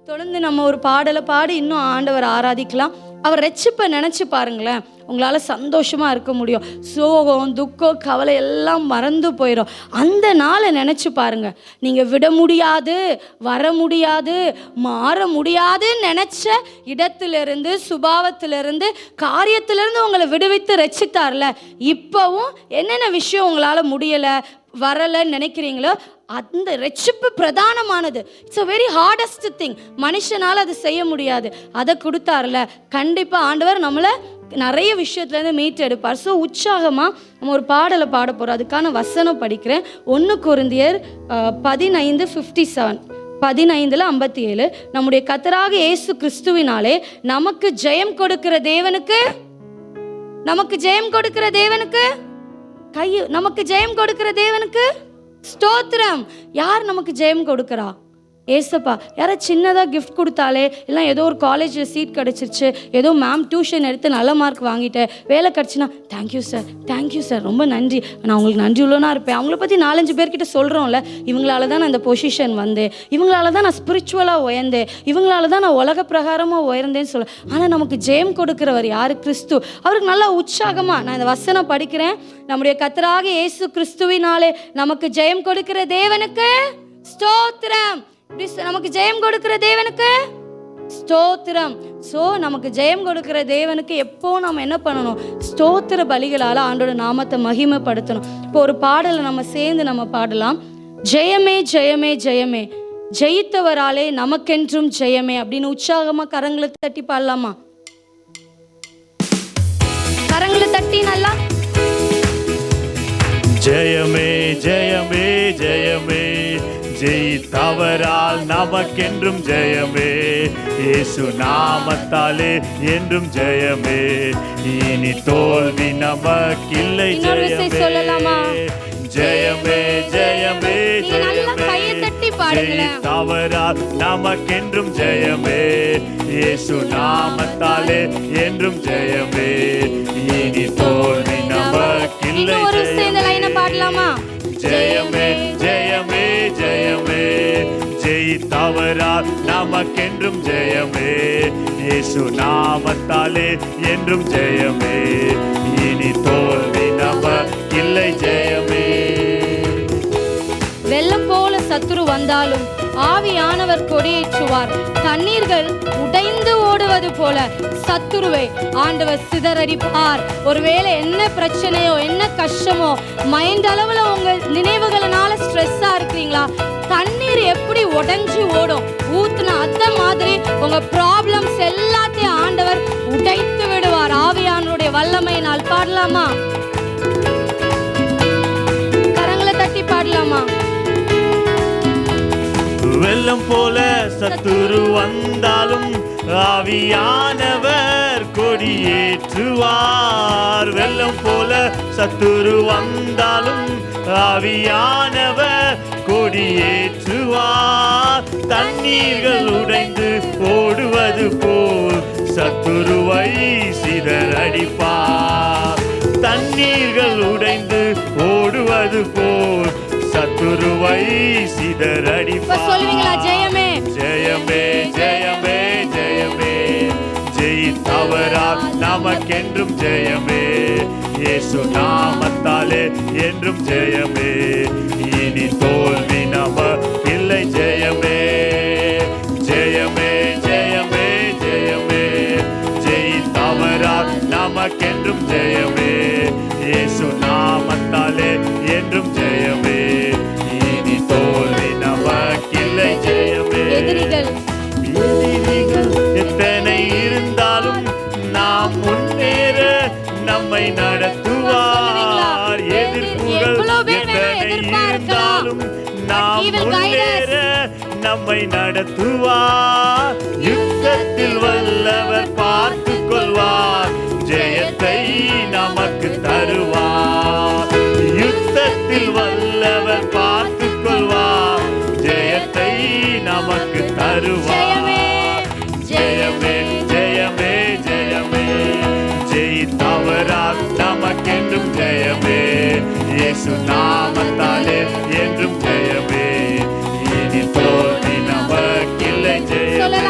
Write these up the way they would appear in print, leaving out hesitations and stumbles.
தொடர்ந்து நம்ம ஒரு பாடலை பாடி இன்னும் ஆண்டவர் ஆராதிக்கலாம். அவர் ரட்சிப்பை நினச்சி பாருங்களேன், உங்களால் சந்தோஷமாக இருக்க முடியும். சோகம், துக்கம், கவலை எல்லாம் மறந்து போயிடும். அந்த நாளை நினச்சி பாருங்கள். நீங்கள் விட முடியாது, வர முடியாது, மாற முடியாதுன்னு நினச்ச இடத்திலிருந்து, சுபாவத்திலிருந்து, காரியத்திலிருந்து உங்களை விடுவித்து ரட்சித்தார்ல, இப்போவும் என்னென்ன விஷயம் உங்களால் முடியலை, வரலைன்னு நினைக்கிறீங்களோ அந்த ரட்சிப்பு பிரதானமானது. It's a very hardest thing. மனுஷனால் அது செய்ய முடியாது. அதை கொடுத்தார்ல, கண்டிப்பாக ஆண்டவர் நம்மளை நிறைய விஷயத்துலேருந்து மீட்டு எடுப்பார். ஸோ உற்சாகமாக நம்ம ஒரு பாடலை பாட போகிறோம். அதுக்கான வசனம் படிக்கிறேன். 1 கொரிந்தியர் 15:57 15:57. நம்முடைய கர்த்தராக இயேசு கிறிஸ்துவினாலே நமக்கு ஜெயம் கொடுக்கிற தேவனுக்கு, நமக்கு ஜெயம் கொடுக்கிற தேவனுக்கு நமக்கு ஜெயம் கொடுக்கிற தேவனுக்கு ஸ்தோத்திரம். யார் நமக்கு ஜெயம் கொடுக்கிறா? ஏசப்பா. யாரை சின்னதாக கிஃப்ட் கொடுத்தாலே, இல்லை ஏதோ ஒரு காலேஜில் சீட் கிடச்சிருச்சு, ஏதோ மேம் டியூஷன் எடுத்து நல்ல மார்க் வாங்கிட்டேன், வேலை கிடச்சின்னா தேங்க்யூ சார், தேங்க்யூ சார், ரொம்ப நன்றி, நான் உங்களுக்கு நன்றி உள்ளனா இருப்பேன். அவங்கள பற்றி 4-5 பேர்கிட்ட சொல்கிறோம்ல, இவங்களால தான் நான் இந்த பொசிஷன் வந்தேன், இவங்களால தான் நான் ஸ்பிரிச்சுவலாக உயர்ந்தேன், இவங்களால தான் நான் உலக பிரகாரமாக உயர்ந்தேன்னு சொல்ல. ஆனால் நமக்கு ஜெயம் கொடுக்கிறவர் யார்? கிறிஸ்து. அவருக்கு நல்லா உற்சாகமாக நான் இந்த வசனம் படிக்கிறேன். நம்முடைய கர்த்தராக இயேசு கிறிஸ்துவினாலே நமக்கு ஜெயம் கொடுக்கிற தேவனுக்கு ஸ்தோத்திரம். நமக்கு ஜெயம் கொடுக்கிற தேவனுக்கு ஸ்தோத்திரம். ஸோ நமக்கு ஜெயம் கொடுக்கிற தேவனுக்கு எப்போ நம்ம என்ன பண்ணணும்? ஸ்தோத்திர பலிகளால் ஆண்டோட நாமத்தை மகிமைப்படுத்தணும். இப்போ ஒரு பாடலை நம்ம சேர்ந்து நம்ம பாடலாம். ஜெயமே ஜெயமே ஜெயமே, ஜெயித்தவராலே நமக்கென்றும் ஜெயமே அப்படின்னு உற்சாகமாக கரங்களை தட்டி பாடலாமா? கரங்களை தட்டி நல்லா. ஜெயமே ஜெயமே ஜெயமே, ஜெயித்தவரால் நமக்கென்றும் ஜெயமே, இயேசு நாமத்தாலே என்றும் ஜெயமே, இனி தோல்வி நமக்கில்லை. ஜெயமே ஜெயமே ஜெயமே ஜெயமே, ஜெயித்தவரால் நமக்கென்றும் ஜெயமே, இயேசு நாமத்தாலே என்றும் ஜெயமே, இனி தோல்வி நமக்கில்லை. பாடலாமா? ஜெயமே ஜெயமே ஜெயமே, ஜெயித்தவரால் நமக்கென்றும் ஜெயமே, இயேசு நாமத்தாலே என்றும் ஜெயமே, இனி தோல்வி நமக்கில்லை. ஜெயமே. வெள்ளம் போல சத்துரு வந்தாலும் ஆவியானவர் கொடியேற்றுவார். தண்ணீர்கள் உடைந்து ஓடுவது போல சத்துருவை ஆண்டவர் சிதறடிப்பார். ஒருவேளை என்ன பிரச்சனையோ, என்ன கஷ்டமோ, மைண்ட் அளவில் உங்கள் நினைவுகளால ஸ்ட்ரெஸ்ஸா இருக்கிறீங்களா? தண்ணீர் எப்படி உடைஞ்சு ஓடும், ஊத்துனா அந்த மாதிரி உங்க ப்ராப்ளம்ஸ் எல்லாத்தையும் ஆண்டவர் உடைத்து விடுவார் ஆவியானவருடைய வல்லமையினால். பாடலாமா? கரங்களை தட்டி பாடலாமா? வெள்ளம் போல சத்துரு வந்தாலும் ஆவியானவர் கொடியேற்றுவார். வெள்ளம் போல சத்துரு வந்தாலும் ஆவியானவர் கொடியேற்றுவார். தண்ணீர்கள் உடைந்து ஓடுவது போல் சத்துருவை சிதறடிப்பார். தண்ணீர்கள் உடைந்து ஓடுவது போல் சத்துருவை சிதறடிப்பார். சொல்லுவீங்களா? ஜெயமே ஜெயமே ஜெயமே ஜெயமே, ஜெயித்தவரால் நமக்கென்றும் ஜெயமே, இயேசு நாமத்தாலே என்றும் ஜெயமே, இனி தோல்வி நமக்கில்லை. ஜெயமே ஜெயமே ஜெயமே ஜெயமே, ஜெயித்தவரால் நமக்கென்றும் ஜெயமே, இயேசு நாமத்தாலே என்றும் ஜெயமே, இனி தோல்வி நமக்கில்லை. ஜெயமே. எதிரிகள் எத்தனை இருந்தாலும் நாம் முன்னேற நம்மை நடத்துவார். எதிர்ப்புகள் எத்தனை இருந்தாலும் நாம் முன்னேற நம்மை நடத்துவார். யுத்தத்தில் வல்லவர் பார்த்து கொள்வார், ஜெயத்தை நமக்கு தருவார். யுத்தத்தில் வல்லவர் பார்த்து கொள்வார், ஜெயத்தை நமக்கு தருவார். ஜெயமே ஜெயமே ஜெயமே, ஜெயித்தவரால் நமக்கென்றும் ஜெயமே, இயேசு நாமத்தாலே என்றும் ஜெயமே, இனி தோல்வி நமக்கில்லை. ஜெயமே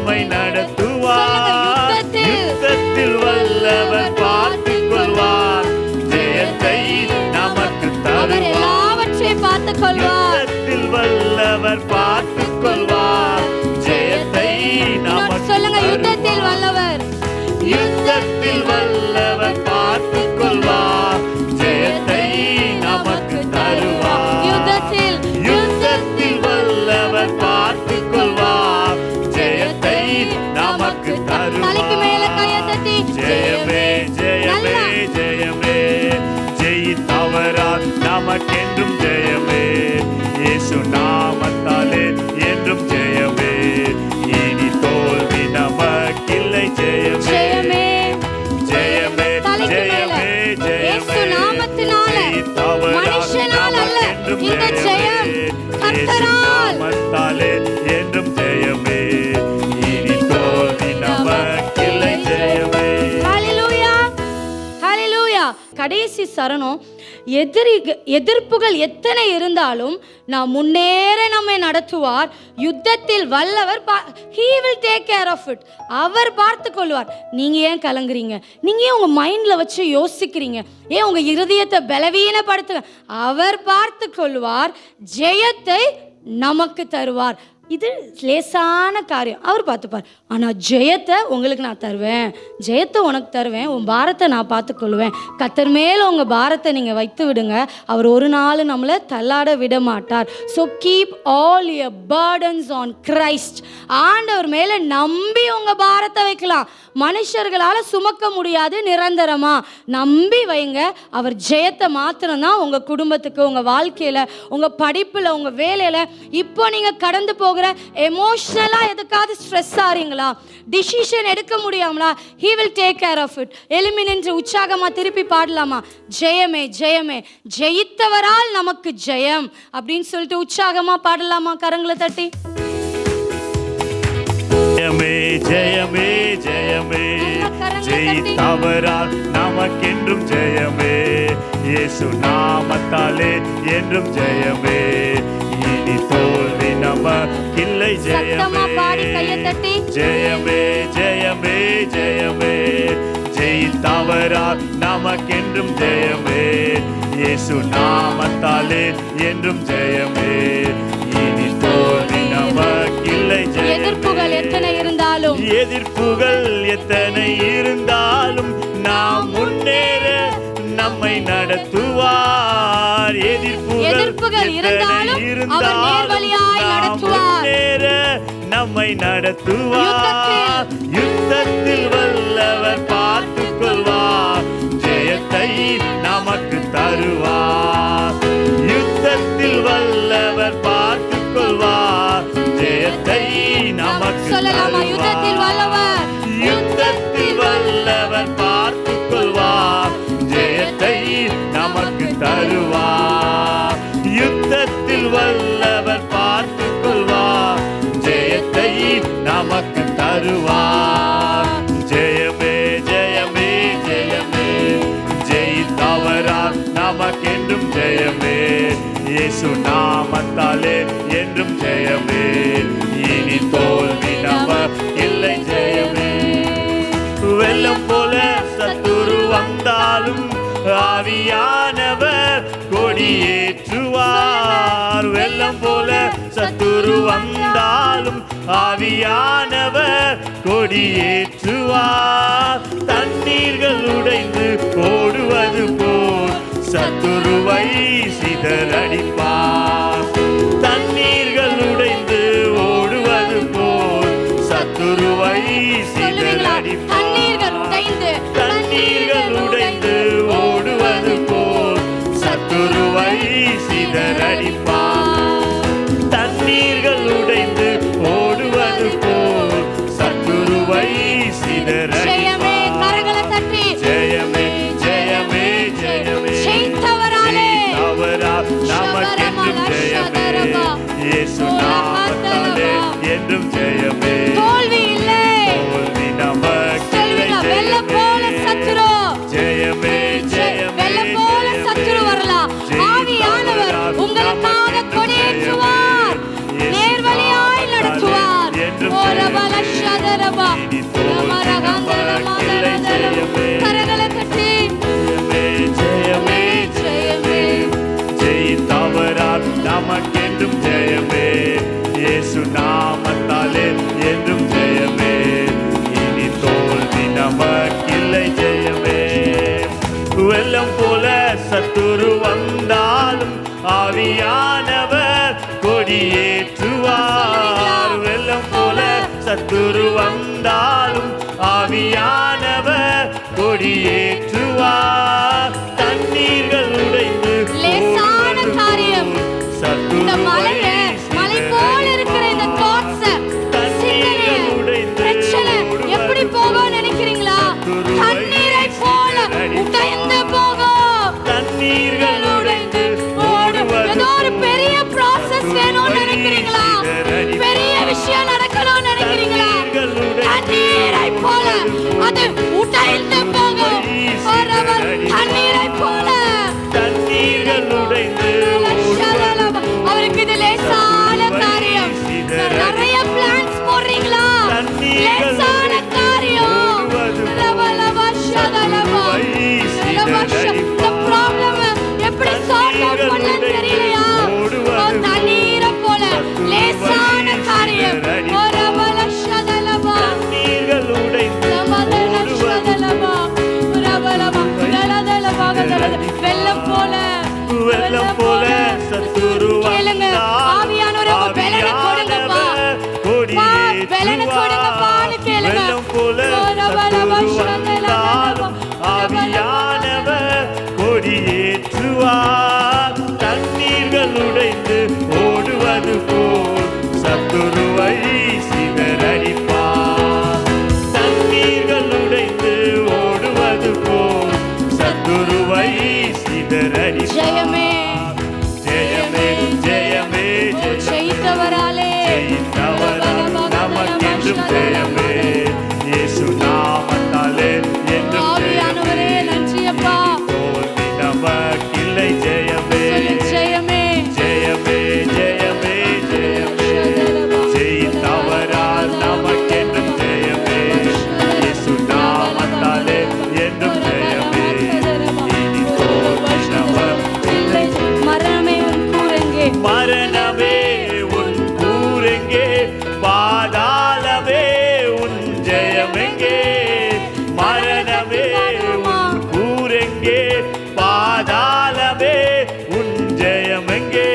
நம்மை நடத்துவார். யுத்தத்தில் வல்லவர் பார்த்துக் கொள்வார். ஜெயத்தை நமக்கு தருவார். எல்லாவற்றையும் பார்த்துக் கொள்வார். யுத்தத்தில் வல்லவர் பார்த்துக் கொள்வார். ஜெயத்தை நமக்கு சொல்லுங்க, யுத்தத்தில் வல்லவர். யுத்தத்தில் வல்லவர் பார்த்துக் கொள்வார். ஜெயத்தை நமக்கு தருவார். யுத்தத்தில் வல்லவர் பார்த்துக் கொள்வார். ஜெயத்தை நமக்கு தருவார். தலைக்கு மேல கையை தட்டி ஜெயமே ஜெயமே ஜெயமே, ஜெயித்தவரால் நமக்கென்றும் ஜெயமே. இயேசு நாமத்தாலே என்றும் ஜெயமே. இனி தோல்வி நமக்கில்லை. ஜெயமே ஜெயமே ஜெயமே ஜெயமே, மனுஷனால் அல்ல இந்த ஜெயம் கர்த்தரால். நாமத்தாலே என்றும் ஜெயமே. இனி தோல்வி நமக்கில்லை. ஜெயமே. ஹalleluya ஹalleluya. கடைசி சரணம், எதிர்ப்புகள் எத்தனை இருந்தாலும் நான் முன்னேற நம்மை நடத்துவார். யுத்தத்தில் வல்லவர் he will take care of it. அவர் பார்த்து கொள்வார். நீங்க ஏன் கலங்குறீங்க? நீங்க ஏன் உங்க மைண்ட்ல வச்சு யோசிக்கிறீங்க? ஏன் உங்க இருதயத்தை பலவீனப்படுத்துங்க? அவர் பார்த்து கொள்வார். ஜெயத்தை நமக்கு தருவார். இது லேசான காரியம், அவர் பார்த்துப்பார். ஆனால் ஜெயத்தை உங்களுக்கு நான் தருவேன், ஜெயத்தை உனக்கு தருவேன், உன் பாரத்தை நான் பார்த்துக்கொள்வேன். கர்த்தர் மேலே உங்கள் பாரத்தை நீங்கள் வைத்து விடுங்க, அவர் ஒரு நாள் நம்மளை தள்ளாட விட மாட்டார். So keep all your burdens on Christ. ஆண்டவர் மேலே நம்பி உங்கள் பாரத்தை வைக்கலாம். மனுஷர்களால் சுமக்க முடியாது நிரந்தரமாக. நம்பி வைங்க. அவர் ஜெயத்தை மாத்திரம்தான் உங்கள் குடும்பத்துக்கு, உங்கள் வாழ்க்கையில், உங்கள் படிப்பில், உங்கள் வேலையில். இப்போ நீங்கள் கடந்து போகிற எமோஷனலாக எதுக்காவது ஸ்ட்ரெஸ் ஆகிறீங்களா? டிசிஷன் எடுக்க முடியாமலா? he will take care of it. எழுமி நின்று உற்சாகமாக திருப்பி பாடலாமா? ஜெயமே ஜெயமே, ஜெயித்தவரால் நமக்கு ஜெயம் அப்படின்னு சொல்லிட்டு உற்சாகமாக பாடலாமா? கரங்களை தட்டி ஜெயமே ஜெயமே ஜெயமே, ஜெயித்தவரால் நமக்கென்றும் ஜெயமே. இயேசு நாமத்தாலே என்றும் ஜெயமே. இனி தோல்வி நமக்கில்லை. ஜெயமே ஜெயமே ஜெயமே ஜெயமே, ஜெயித்தவரால் நமக்கென்றும் ஜெயமே. இயேசு நாமத்தாலே என்றும் ஜெயமே. இனி தோல்வி நமக்கில்லை. எதிர்ப்புகள் எத்தனை இருந்தாலும், எதிர்ப்புகள் எத்தனை இருந்தாலும் நாம் முன்னேற நம்மை நடத்துவார். எதிர்ப்புகள் இருந்தாலும் அவர் நேர்வழியாய் நடத்துவார். முன்னேற நம்மை நடத்துவார். யுத்தத்தில் வல்லவர் பார்த்துக் கொள்வார். ஜெயத்தை நமக்கு தருவார். யுத்தத்தில் வல்லவர் பார்த்துக் கொள்வார். ஜெயத்தை நமக்கு சொல்லலாமா? யுத்தத்தில் வல்லவர், யுத்தத்தில் வல்லவர் பார்த்துக் கொள்வார். ஜெயத்தை நமக்கு தருவார். யுத்தத்தில் வல்லவர் பார்த்துக் கொள்வார். ஜெயத்தை நமக்கு தருவார். ஜெயமே ஜெயமே ஜெயமே, ஜெயித்தவரால் நமக்கென்றும் ஜெயமே. இயேசு நாமத்தாலே என்றும் ஜெயமே. இனி தோல்வி நமக்கில்லை. ஜெயமே. வெள்ளம் போல சத்துரு வந்தாலும் ஆவியானவர் கொடியேற்றுவார். வெள்ளம் போல சத்துரு வந்தாலும் ஆவியானவர் கொடியேற்றுவார். தண்ணீர்கள் உடைந்து ஓடுவது போல் சத்துருவை சிதறடிப்பார். தண்ணீர்கள் உடைந்து ஓடுவது போல் சத்துருவை சிதறடிப்பார். தண்ணீர்கள் உடைந்து ஓடுவது போல் சத்துருவை சிதறடிப்பார். தண்ணீர்கள் உடைந்து ஓடுவது போல் சத்துருவை சிதறடிப்பார். ஜெயமே ஜெயமே ஜெயமே, ஜெயித்தவரால் நமக்கென்றும் ஜெயமே. இயேசு நாமத்தாலே என்றும் ஜெயமே. தோல்வி இல்லை. தோல்வி நமக்கில்லை. வெள்ளம் போல சத்துரு ரபலஷதரபா இனி தோல்வி நமக்கில்லை. ஜெயமே கரங்களை தட்டி ஜெயமே ஜெயமே ஜெயித்தவரால் நமக்கென்றும் ஜெயமே. இயேசு நாமத்தாலே என்றும் ஜெயமே. இனி தோல்வி நமக்கில்லை. ஜெயமே. வெள்ளம் போல சத்துரு வந்தாலும் ஆவியானவர் கொடியேற்றுவார். வெள்ளம் போல சத்துரு வந்தாலும் ஆவியானவர் கொடியேற்றுவார். தண்ணீர்கள் உடைந்து லேசான காரியம். இந்த மலையில மலை போல இருக்கிற இந்த thoughts, சிந்தனை, பிரச்சனை எப்படி போகும் நினைக்கிறீங்களா? தண்ணீரை போல உடைந்து போகும். தண்ணீர்கள் உடைந்து ஏதோ ஒரு பெரிய ப்ராசஸ் வேணும்னு நினைக்கிறீங்களா? பெரிய விஷயம் நடக்கணும்னு நினைக்கிறீங்களா? தண்ணீரை போல அது உடைந்து போகும். தண்ணீரை போல தண்ணீர்கள் உடைந்து அவருக்கு இது லேசான காரியம். நிறைய பிளான்ஸ் போடுறீங்களா? லேசான காரியம். இந்த ப்ராப்ளம் எப்படி சார்ட் அவுட் பண்ணலாம்னு தெரியலையா? தண்ணீரை போல லேசான காரியம். தண்ணீர்கள் உடைந்து வெள்ளம் போல வெள்ளம் போல சத்துரு கேளுங்க. ஆவியானவரே உங்க பெலனை கொடுங்கப்பா. பெலனை கொடுங்கப்பான்னு கேளுங்க. வெள்ளம் போல சத்துரு வந்தாலும் ஆவியானவர் கொடியேற்றுவார். தண்ணீர்கள் உடைந்து ஓடுவது போல் சத்துருவை சிதறடிப்பார். தண்ணீர்கள் உடைந்து ஓடுவது போல் சத்துருவை சிதறடிப்பார். ஜெயமே ஜெயமே ஜெயமே ஜெயித்தவராலே ஜெயித்தவரால் நமக்கென்றும் ஜெயமே. இயேசு நாமத்தாலே என்றும் ஆவியானவரே நன்றி அப்பா. தோல்வி நமக்கில்லை. ஜெயமே ஜெயமே ஜெயமே ஜெயமே ஜெயமே ஜெயித்தவரால் நமக்கென்றும் ஜெயமே. இயேசு நாமத்தாலே என்றும் ஜெயமே. இனி தோல்வி நமக்கில்லை. மரணமே உன் கூரெங்கே? மரணமே உன் கூரெங்கே? பாதாளமே உன் ஜெயமெங்கே? மரணமே உன் கூரெங்கே? பாதாளமே உன் ஜெயமெங்கே?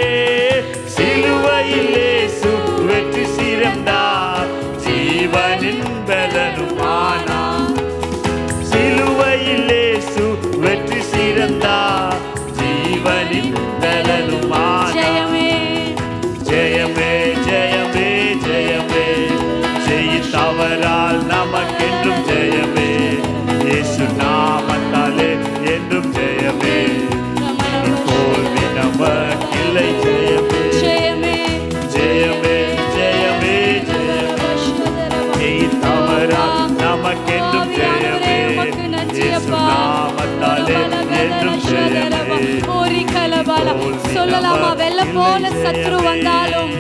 சிலுவையில் இயேசு வெற்றி சிறந்தார். ஜீவனின் பலனுமானார். சிலுவையில் இயேசு வெற்றி சிறந்தார். ஜீவனின் பலனுமானார். ஜெயமே ஜெயமே ஜெயமே ஜெயமே ஜெயித்தவரால் நமக்கென்றும் ஜெயமே. இயேசு நாமத்தாலே என்றும் ஜெயமே. இனி தோல்வி நமக்கில்லை. ஜெயமே ஜெயமே ஜெயமே ஜெயமே ஜெயமே ஜெயித்தவரால் நமக்கென்றும் ஜெயமே. இயேசு நாமத்தாலே என்றும் ஜெயமே. சொல்லலாமா? வெள்ளம் போல சத்ரு வந்தாலும்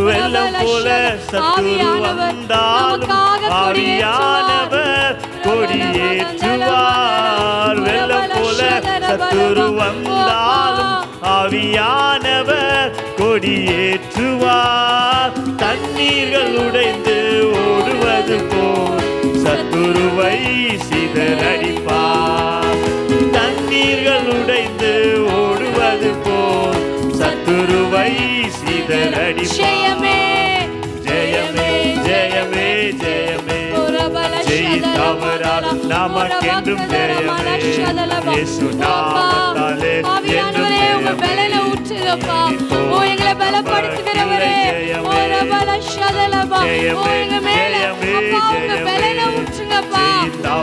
வெள்ளம் போல சத்துரு வந்தாலும் ஆவியானவர் கொடியேற்றுவார். வெள்ளம் போல சத்துரு வந்தாலும் ஆவியானவர் கொடியேற்றுவார். தண்ணீர்கள் உடைந்து ஓடுவது போல் சத்துருவை சிதறடிப்பார். தண்ணீர்கள் உடைந்து ஓடுவது போல் சத்துருவை சிதறடிப்பார். ஜெயமே ஜெயமே ஜெயமே ஜெயமே ஜெயித்தவரால் நமக்கென்றும் ஜெயமே. இயேசு நாமத்தாலே என்றும் ஜெயமே. ஊற்றுங்கப்பா. ஓ எங்களை பலப்படுத்துகிறவரே. ஓ ரபல ஷதலபா. ஓ எங்க மேல அப்பா உங்க பலனை ஊற்றுங்கப்பா. ஓ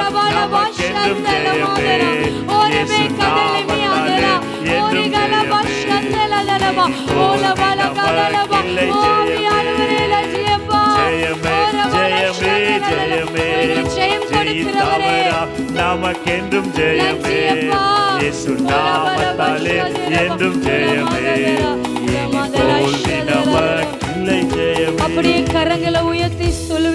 ரபல வாஷந்தலமாதரா. ஓ ரபே கதலமி ஆதரா. ஓ ரிகல வாஷந்தலலலபா. ஓ ரபல கதலபா. ஓ ஆவியானவரே லஜியப்பா. ஜெயமே ஜெயமே ஜெயமே ஜெயித்தவரா நமக்கென்றும் ஜெயமே. இயேசு நாமத்தாலே என்றும் ஜெயமே. இனி தோல்வி நமக்கில்லை. ஜெயமே. அப்படியே கரங்களை உயர்த்தி சொல்லு.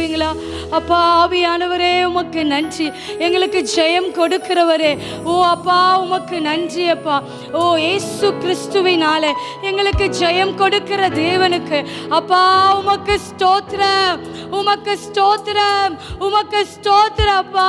அப்பா ஆவியானவரே உமக்கு நன்றி. எங்களுக்கு ஜெயம் கொடுக்கிறவரே, ஓ அப்பா உமக்கு நன்றி அப்பா. ஓ இயேசு கிறிஸ்துவினாலே எங்களுக்கு ஜெயம் கொடுக்கிற தேவனுக்கு அப்பா உமக்கு ஸ்தோத்திரம், உமக்கு ஸ்தோத்திரம், உமக்கு ஸ்தோத்திரம் அப்பா.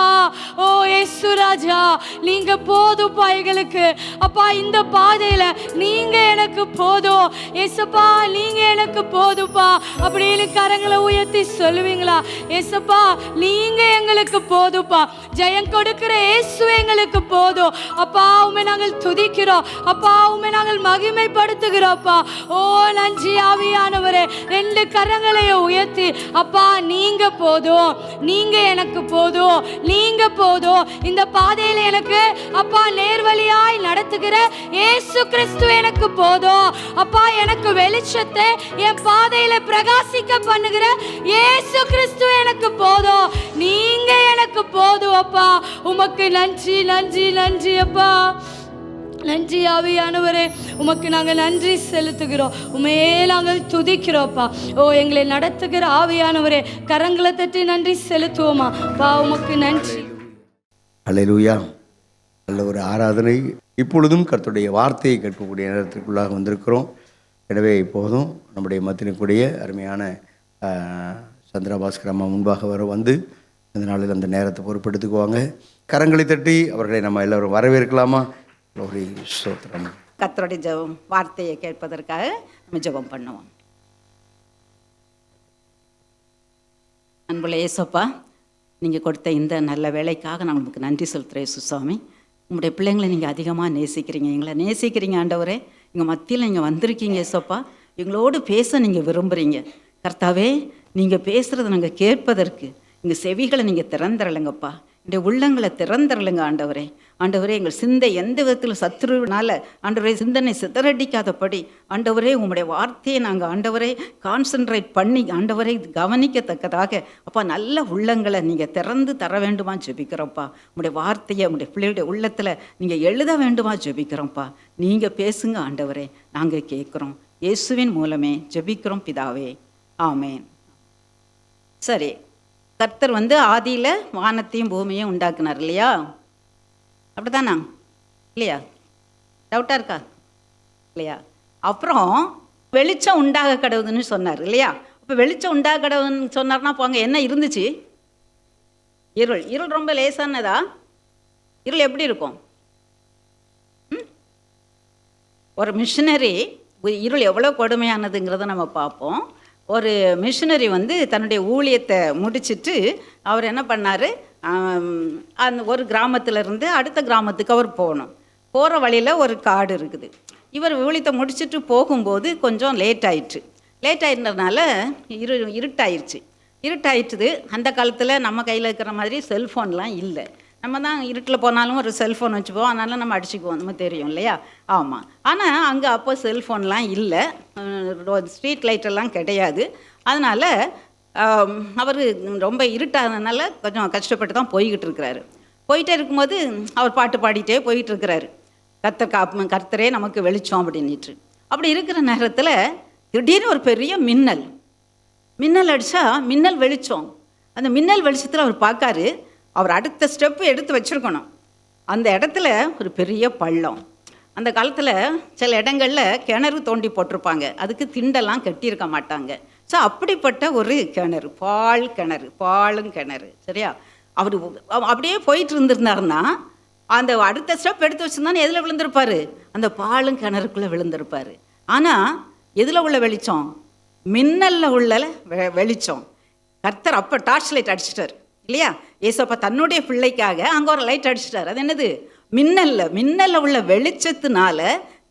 ஓ இயேசு ராஜா, நீங்க போதும்பா எங்களுக்கு அப்பா. இந்த பாதையில நீங்க எனக்கு போதும் ஏசப்பா, நீங்க எனக்கு போதும்பா அப்படின்னு கரங்களை உயர்த்தி சொல்லுவீங்களா? ஏசப்பா நீங்க எங்களுக்கு போதும்பா, ஜெயம் கொடுக்கிற இயேசு எங்களுக்கு போதும் அப்பா. உண்மை நாங்கள் துதிக்கிறோம் அப்பா, உண்மை நாங்கள் மகிமைப்படுத்துகிறோம்ப்பா. ஓ நன்றி ஆவியானவரே. 2 கரங்களையும் உயர்த்தி அப்பா நீங்க போதும், நீங்க எனக்கு போதும், நீங்க போதும். இந்த பாதையில எனக்கு அப்பா நேர்வழியாய் நடத்துகிற இயேசு கிறிஸ்து எனக்கு போதும் அப்பா. எனக்கு வெளிச்சத்தை என் பாதையில பிரகாசிக்க பண்ணுகிற இயேசு கிறிஸ்து எனக்கு போதும், நீங்க எனக்கு போதும் அப்பா. உமக்கு நன்றி நன்றி நன்றி அப்பா. நன்றி ஆவியானவரே, உமக்கு நாங்கள் நன்றி செலுத்துகிறோம், உமையே நாங்கள் துதிக்கிறோம்ப்பா. ஓ எங்களை நடத்துகிற ஆவியானவரே, கரங்களை தட்டி நன்றி செலுத்துவோமா பா, உமக்கு நன்றி. அல்லேலூயா. நல்ல ஒரு ஆராதனை. இப்பொழுதும் கர்த்தருடைய வார்த்தையை கேட்கக்கூடிய நேரத்திற்குள்ளாக வந்திருக்கிறோம். எனவே இப்போதும் நம்முடைய மத்தினுக்குடைய அருமையான சந்திரபாஸ்கர் அம்மா முன்பாக வந்து இந்த நாளில் அந்த நேரத்தை பொறுப்பெடுத்துக்குவாங்க. கரங்களை தட்டி அவர்களை நம்ம எல்லோரும் வரவேற்கலாமா? ஒரு ஸ்தோத்திரம். கர்த்தருடைய ஜெபம் வார்த்தையை கேட்பதற்காக நம்ம ஜெபம் பண்ணுவோம். அன்புள்ள இயேசப்பா, நீங்கள் கொடுத்த இந்த நல்ல வேலைக்காக நான் உங்களுக்கு நன்றி செலுத்துகிறேன் சுவாமி. உங்களுடைய பிள்ளைங்களை நீங்கள் அதிகமாக நேசிக்கிறீங்க, எங்களை நேசிக்கிறீங்க ஆண்டவரே. எங்கள் மத்தியில் நீங்கள் வந்திருக்கீங்க இயேசப்பா, எங்களோடு பேச நீங்கள் விரும்புகிறீங்க கர்த்தாவே. நீங்கள் பேசுகிறத நாங்கள் கேட்பதற்கு எங்கள் செவிகளை நீங்கள் திறந்துடலைங்கப்பா, இந்த உள்ளங்களை திறந்துடலுங்க ஆண்டவரே. ஆண்டவரே எங்கள் சிந்தை எந்த விதத்தில் சத்துருவினால ஆண்டவரே சிந்தனை சிதறடிக்காதபடி ஆண்டவரே உங்களுடைய வார்த்தையை நாங்கள் ஆண்டவரே கான்சன்ட்ரேட் பண்ணி ஆண்டவரை கவனிக்கத்தக்கதாக அப்பா நல்ல உள்ளங்களை நீங்கள் திறந்து தர வேண்டுமா ஜெபிக்கிறோம்ப்பா. உங்களுடைய வார்த்தையை உங்களுடைய பிள்ளைகளுடைய உள்ளத்தில் நீங்கள் எழுத வேண்டுமா ஜெபிக்கிறோம்ப்பா. நீங்கள் பேசுங்க ஆண்டவரே, நாங்கள் கேட்குறோம். இயேசுவின் மூலமே ஜெபிக்கிறோம் பிதாவே, ஆமேன். சரி, கர்த்தர் ஆதியில் வானத்தையும் பூமியும் உண்டாக்குனார் இல்லையா? அப்படித்தானா? இல்லையா? டவுட்டாக இருக்கா? இல்லையா? அப்புறம் வெளிச்சம் உண்டாக கடவுதுன்னு சொன்னார் இல்லையா? அப்போ வெளிச்சம் உண்டாக கடவுதுன்னு சொன்னார்னா போங்க, என்ன இருந்துச்சு? இருள். இருள் ரொம்ப லேசானதா? இருள் எப்படி இருக்கும்? ஒரு மிஷினரி இருள் எவ்வளோ கொடுமையானதுங்கிறத நம்ம பார்ப்போம். ஒரு மிஷினரி தன்னுடைய ஊழியத்தை முடிச்சுட்டு அவர் என்ன பண்ணார், அந்த ஒரு கிராமத்திலேருந்து அடுத்த கிராமத்துக்கு அவர் போகணும். போகிற வழியில் ஒரு காடு இருக்குது. இவர் ஊழியத்தை முடிச்சுட்டு போகும்போது கொஞ்சம் லேட் ஆயிடுச்சு. லேட் ஆயிருந்ததுனால இருட்டாயிடுச்சுது. அந்த காலத்தில் நம்ம கையில் இருக்கிற மாதிரி செல்ஃபோன்லாம் இல்லை. நம்ம தான் இருட்டில் போனாலும் ஒரு செல்ஃபோன் வச்சுப்போம், அதனால நம்ம அடிச்சுக்குவோம், நம்ம தெரியும் இல்லையா? ஆமாம். ஆனால் அங்கே அப்போ செல்ஃபோன்லாம் இல்லை, ஸ்ட்ரீட் லைட்டெல்லாம் கிடையாது. அதனால் அவர் ரொம்ப இருட்டாததுனால கொஞ்சம் கஷ்டப்பட்டு தான் போய்கிட்டு இருக்கிறாரு. போயிட்டே இருக்கும்போது அவர் பாட்டு பாடிட்டே போயிட்டு இருக்கிறாரு. கர்த்தரே நமக்கு வெளிச்சம் அப்படின்ட்டு. அப்படி இருக்கிற நேரத்தில் திடீர்னு ஒரு பெரிய மின்னல் அடித்தா மின்னல் வெளிச்சம். அந்த மின்னல் வெளிச்சத்தில் அவர் பார்க்காரு, அவர் அடுத்த ஸ்டெப்பு எடுத்து வச்சுருக்கணும். அந்த இடத்துல ஒரு பெரிய பள்ளம். அந்த காலத்தில் சில இடங்களில் கிணறு தோண்டி போட்டிருப்பாங்க, அதுக்கு திண்டெல்லாம் கட்டியிருக்க மாட்டாங்க. ஸோ அப்படிப்பட்ட ஒரு கிணறு, பாழும் கிணறு. சரியா? அவர் அப்படியே போயிட்டு இருந்திருந்தாருன்னா அந்த அடுத்த ஸ்டெப் எடுத்து வச்சுருந்தானே எதில் விழுந்திருப்பார்? அந்த பாழும் கிணறுக்குள்ளே விழுந்திருப்பார். ஆனால் எதில் உள்ள வெளிச்சம்? மின்னலில் உள்ள வெளிச்சம். கர்த்தர் அப்போ டார்ச் லைட் அடிச்சிட்டார் இல்லையா? ஏசப்பா தன்னுடைய பிள்ளைக்காக அங்கே ஒரு லைட் அடிச்சிட்டார். அது என்னது? மின்னலில் உள்ள வெளிச்சத்தினால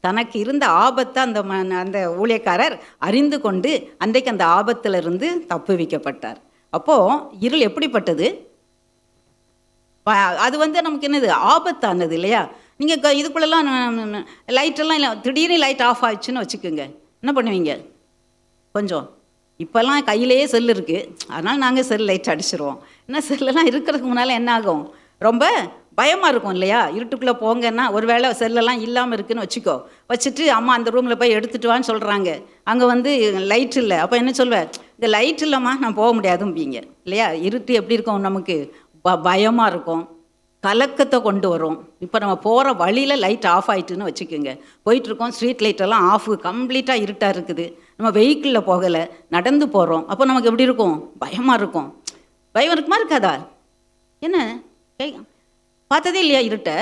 தனக்கு இருந்த ஆபத்தை அந்த ஊழியக்காரர் அறிந்து கொண்டு அன்றைக்கு அந்த ஆபத்திலிருந்து தப்புவிக்கப்பட்டார். அப்போது இருள் எப்படிப்பட்டது? அது நமக்கு என்னது? ஆபத்தானது இல்லையா? நீங்கள் இதுக்குள்ளெல்லாம் லைட்டெல்லாம் இல்லை, திடீர்னு லைட் ஆஃப் ஆயிடுச்சுன்னு வச்சுக்கோங்க, என்ன பண்ணுவீங்க? கொஞ்சம் இப்போல்லாம் கையிலேயே செல் இருக்குது, அதனால் நாங்கள் செல் லைட் அடிச்சிருவோம். ஏன்னா செல்லெல்லாம் இருக்கிறதுக்கு முன்னால் என்ன ஆகும்? ரொம்ப பயமாக இருக்கும் இல்லையா? இருட்டுக்குள்ளே போங்கன்னா ஒரு வேளை செல்லெல்லாம் இல்லாமல் இருக்குன்னு வச்சுக்கோ, வச்சுட்டு அம்மா அந்த ரூமில் போய் எடுத்துகிட்டு வான்னு சொல்கிறாங்க. அங்கே வந்து லைட் இல்லை. அப்போ என்ன சொல்வேன்? இந்த லைட் இல்லைம்மா நான் போக முடியாதும்பீங்க இல்லையா? இருட்டு எப்படி இருக்கும் நமக்கு? பயமாக இருக்கும், கலக்கத்தை கொண்டு வரும். இப்போ நம்ம போகிற வழியில் லைட் ஆஃப் ஆகிட்டுன்னு வச்சுக்கோங்க, போயிட்டுருக்கோம், ஸ்ட்ரீட் லைட்டெல்லாம் ஆஃப், கம்ப்ளீட்டாக இருட்டாக இருக்குது, நம்ம வெஹிக்கிளில் போகலை, நடந்து போகிறோம். அப்போ நமக்கு எப்படி இருக்கும்? பயமாக இருக்கும். பயம் இருக்குமா இருக்காதா? என்ன பார்த்ததே இல்லையா இருட்டை?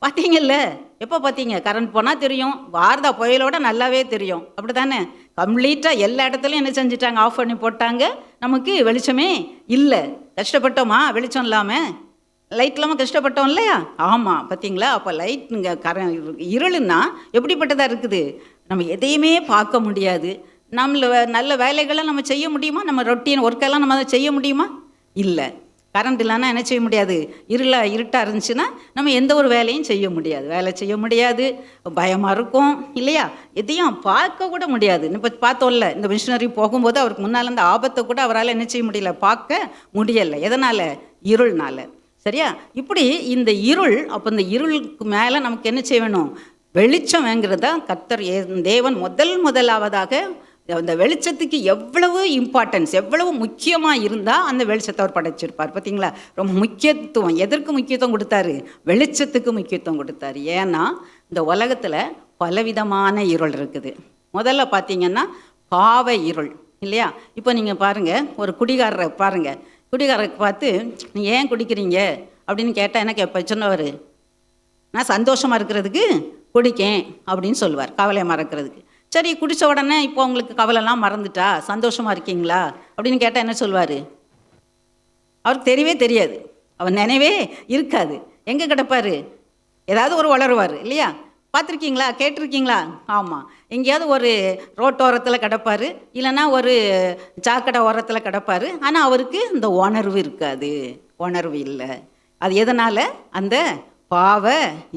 பார்த்தீங்கல்ல? எப்போ பார்த்தீங்க? கரண்ட் போனால் தெரியும், வாரதா புயலோட நல்லாவே தெரியும், அப்படி தானே? கம்ப்ளீட்டாக எல்லா இடத்துலையும் என்ன செஞ்சுட்டாங்க? ஆஃப் பண்ணி போட்டாங்க. நமக்கு வெளிச்சமே இல்லை. கஷ்டப்பட்டோமா வெளிச்சம் இல்லாமல்? லைட் இல்லாமல் கஷ்டப்பட்டோம் இல்லையா? ஆமாம், பார்த்தீங்களா? அப்போ லைட்டுங்க இருளுன்னா எப்படிப்பட்டதாக இருக்குது? நம்ம எதையுமே பார்க்க முடியாது. நல்ல வேலைகளை நம்ம செய்ய முடியுமா? நம்ம ரொட்டீன் ஒர்க்கெல்லாம் நம்ம அதை செய்ய முடியுமா? இல்லை. கரண்ட் இல்லைன்னா என்ன செய்ய முடியாது? இருட்டாக இருந்துச்சுன்னா நம்ம எந்த ஒரு வேலையும் செய்ய முடியாது, வேலை செய்ய முடியாது, பயமாக இருக்கும் இல்லையா? எதையும் பார்க்க கூட முடியாது. இப்போ பார்த்தோம்ல, இந்த மிஷினரி போகும்போது அவருக்கு முன்னால் இந்த ஆபத்தை கூட அவரால் என்ன செய்ய முடியல, பார்க்க முடியலை. எதனால்? இருள்னால. சரியா? இப்படி இந்த இருள், அப்போ இந்த இருளுக்கு மேலே நமக்கு என்ன செய்ய வேணும்? வெளிச்சம் வேங்கிறதா கர்த்தர் தேவன் முதலாவதாக அந்த வெளிச்சத்துக்கு எவ்வளவு இம்பார்ட்டன்ஸ், எவ்வளவு முக்கியமாக இருந்தால் அந்த வெளிச்சத்தை அவர் படைச்சிருப்பார். பார்த்தீங்களா? ரொம்ப முக்கியத்துவம். எதற்கு முக்கியத்துவம் கொடுத்தாரு? வெளிச்சத்துக்கு முக்கியத்துவம் கொடுத்தாரு. ஏன்னா இந்த உலகத்தில் பலவிதமான இருள் இருக்குது. முதல்ல பார்த்தீங்கன்னா பாவ இருள் இல்லையா? இப்போ நீங்கள் பாருங்கள், ஒரு குடிகாரரை பாருங்கள். குடிகாரருக்கு பார்த்து நீ ஏன் குடிக்கிறீங்க அப்படின்னு கேட்டால் என்ன கேட்ப? சொன்னவர், நான் சந்தோஷமாக இருக்கிறதுக்கு குடிக்கேன் அப்படின்னு சொல்லுவார், கவலையை மறக்கிறதுக்கு. சரி, குடித்த உடனே இப்போ உங்களுக்கு கவலைலாம் மறந்துட்டா, சந்தோஷமாக இருக்கீங்களா அப்படின்னு கேட்டால் என்ன சொல்வார்? அவருக்கு தெரியவே தெரியாது, அவர் நினைவே இருக்காது. எங்கே கிடப்பார்? ஏதாவது ஒரு வளருவார் இல்லையா? பார்த்துருக்கீங்களா? கேட்டிருக்கீங்களா? ஆமாம், எங்கேயாவது ஒரு ரோட்டோரத்தில் கிடப்பார், இல்லைன்னா ஒரு சாக்கடை ஓரத்தில் கிடப்பார். ஆனால் அவருக்கு இந்த உணர்வு இருக்காது, உணர்வு இல்லை. அது எதனால்? அந்த பாவ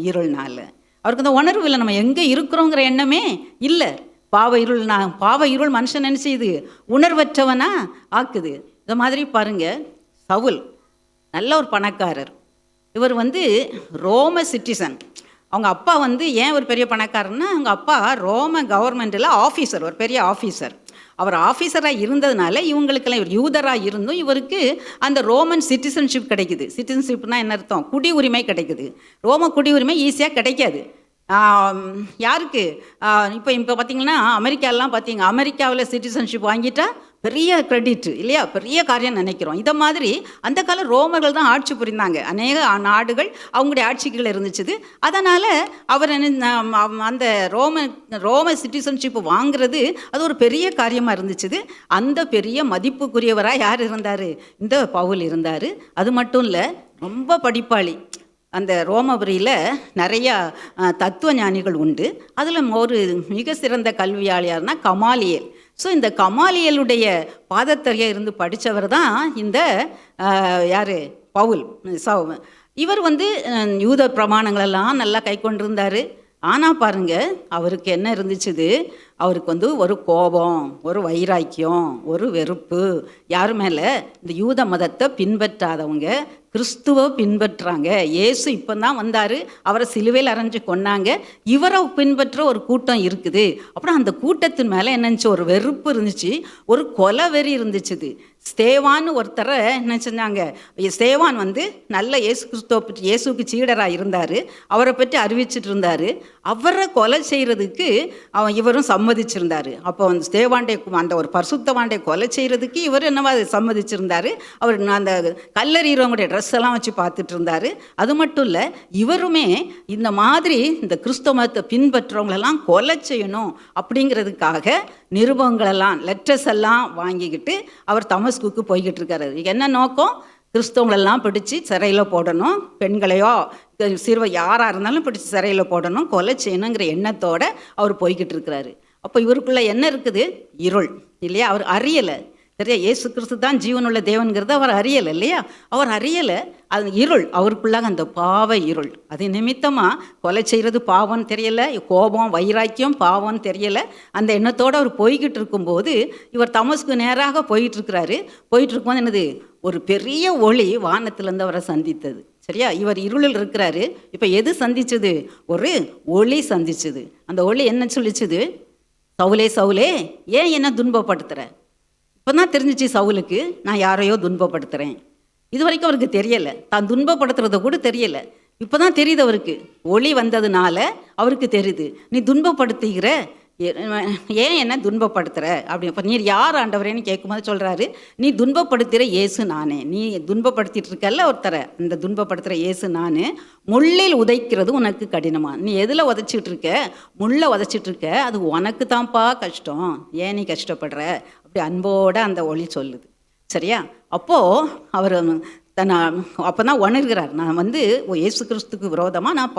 இருள்னால. அவருக்கு இந்த உணர்வு இல்லை, நம்ம எங்கே இருக்கிறோங்கிற எண்ணமே இல்லை. பாவ இருள் மனுஷன் என்ன செய்யுது? உணர்வற்றவனா ஆக்குது. இந்த மாதிரி பாருங்க, சவுல் நல்ல ஒரு பணக்காரர். இவர் வந்து ரோம சிட்டிசன். அவங்க அப்பா வந்து ஏன் ஒரு பெரிய பணக்காரர்னா, அவங்க அப்பா ரோம கவர்மெண்ட்டில் ஆஃபீஸர், ஒரு பெரிய ஆஃபீஸர். அவர் ஆஃபீஸராக இருந்ததுனால இவங்களுக்கெல்லாம், இவர் யூதராக இருந்தும் இவருக்கு அந்த ரோமன் சிட்டிசன்ஷிப் கிடைக்குது. சிட்டிசன்ஷிப்னா என்ன அர்த்தம்? குடி உரிமை கிடைக்குது. ரோம குடி உரிமை ஈஸியாக கிடைக்காது. யாருக்கு? இப்போ பார்த்தீங்கன்னா அமெரிக்காலாம் பார்த்தீங்க, அமெரிக்காவில் சிட்டிசன்ஷிப் வாங்கிட்டா பெரிய கிரெடிட் இல்லையா? பெரிய காரியம் நினைக்கிறோம். இதை மாதிரி அந்த கால ரோமர்கள் தான் ஆட்சி புரிந்தாங்க. அநேக நாடுகள் அவங்களுடைய ஆட்சிகள் இருந்துச்சு. அதனால் அவர் அந்த ரோம சிட்டிசன்ஷிப் வாங்குறது அது ஒரு பெரிய காரியமாக இருந்துச்சு. அந்த பெரிய மதிப்புக்குரியவராக யார் இருந்தார்? இந்த பவுல் இருந்தார். அது மட்டும் இல்லை, ரொம்ப படிப்பாளி. அந்த ரோமபுரியில் நிறையா தத்துவ ஞானிகள் உண்டு. அதில் ஒரு மிக சிறந்த கல்வியாளியார்னா கமாலியல். ஸோ இந்த கமாலியலுடைய பாதத்தரையாக இருந்து படித்தவர் தான் இந்த யார்? பவுல். இவர் வந்து யூத பிரமாணங்களெல்லாம் நல்லா கை கொண்டிருந்தார். ஆனால் பாருங்கள், அவருக்கு என்ன இருந்துச்சுது? அவருக்கு வந்து ஒரு கோபம், ஒரு வைராக்கியம், ஒரு வெறுப்பு. யார் மேலே? இந்த யூத மதத்தை பின்பற்றாதவங்க கிறிஸ்துவை பின்பற்றுறாங்க. இயேசு இப்போ தான் வந்தார், அவரை சிலுவையில் அரைஞ்சு கொன்னாங்க, இவரை பின்பற்ற ஒரு கூட்டம் இருக்குது. அப்புறம் அந்த கூட்டத்தின் மேலே என்னச்சு? ஒரு வெறுப்பு இருந்துச்சு, ஒரு கொலை வெறி இருந்துச்சு. ஸ்தேவான்னு ஒருத்தரை என்ன செஞ்சாங்க? ஸ்தேவான் வந்து நல்ல இயேசுக்கு சீடராக இருந்தார், அவரை பற்றி அறிவிச்சிட்டு இருந்தார். அவரை கொலை செய்கிறதுக்கு இவரும் சம்மதிச்சிருந்தார். அப்போ அந்த ஸ்தேவாண்டை, அந்த ஒரு பரிசுத்தவாண்டை கொலை செய்கிறதுக்கு இவர் என்னவா சம்மதிச்சிருந்தார். அவர் அந்த கல்லறிகிறவங்களுடைய ட்ரெஸ் எல்லாம் வச்சு பார்த்துட்டு இருந்தார். அது மட்டும் இல்லை, இவருமே இந்த மாதிரி இந்த கிறிஸ்தவ மதத்தை பின்பற்றுறவங்களெல்லாம் கொலை செய்யணும் அப்படிங்கிறதுக்காக நிருபங்களெல்லாம், லெட்டர்ஸ் எல்லாம் வாங்கிக்கிட்டு அவர் தமஸ்குக்கு போய்கிட்டு இருக்காரு. என்ன நோக்கம்? கிறிஸ்தவங்களெல்லாம் பிடிச்சி சிறையில் போடணும், பெண்களையோ சிறுவை யாராக இருந்தாலும் பிடிச்சி சிறையில் போடணும், கொலை செய்யணுங்கிற எண்ணத்தோடு அவர் போய்கிட்டு இருக்கிறாரு. அப்போ இவருக்குள்ளே என்ன இருக்குது? இருள் இல்லையா? அவர் அறியலை. சரியா? இயேசு கிறிஸ்து தான் ஜீவனுள்ள தேவன்கிறது அவர் அறியலை இல்லையா? அவர் அறியலை. அது இருள், அவருக்குள்ளாக அந்த பாவ இருள். அது நிமித்தமாக கொலை செய்கிறது பாவம்னு தெரியலை, கோபம் வைராக்கியம் பாவம்னு தெரியலை. அந்த எண்ணத்தோடு அவர் போய்கிட்டு இருக்கும்போது இவர் தமஸ்கு நேராக போயிட்டு இருக்கிறாரு. போயிட்டு இருக்கும்போது என்னது, ஒரு பெரிய ஒளி வானத்திலேருந்து அவரை சந்தித்தது. சரியா? இவர் இருளில் இருக்கிறாரு. இப்போ எது சந்திச்சது? ஒரு ஒளி சந்திச்சது. அந்த ஒளி என்ன சொல்லிச்சுது? சவுலே சவுலே, ஏன் என்ன துன்பப்படுத்துகிற? இப்போ தான் தெரிஞ்சிச்சு சவுலுக்கு, நான் யாரையோ துன்பப்படுத்துகிறேன். இது வரைக்கும் அவருக்கு தெரியலை, தான் துன்பப்படுத்துறத கூட தெரியலை. இப்போ தான் தெரியுது அவருக்கு. ஒளி வந்ததுனால அவருக்கு தெரியுது, நீ துன்பப்படுத்துகிற, ஏன் என்ன துன்பப்படுத்துகிற அப்படி. இப்போ நீர் யார் ஆண்டவரேன்னு கேட்கும்போது சொல்கிறாரு, நீ துன்பப்படுத்துகிற இயேசு நானே. நீ துன்பப்படுத்திட்டு இருக்கல்ல ஒருத்தரை, அந்த துன்பப்படுத்துகிற இயேசு நான். முள்ளில் உதைக்கிறது உனக்கு கடினமா? நீ எதில் உதைச்சிட்டு இருக்க? முள்ளை உதைச்சிட்டு இருக்க, அது உனக்கு தான்ப்பா கஷ்டம், ஏன் நீ கஷ்டப்படுற? அப்படி அன்போடு அந்த ஒளி சொல்லுது. சரியா? அப்போது அவர் தன்னை அப்போ தான் உணர்கிறார், நான் வந்து இயேசு கிறிஸ்துக்கு விரோதமாக நான்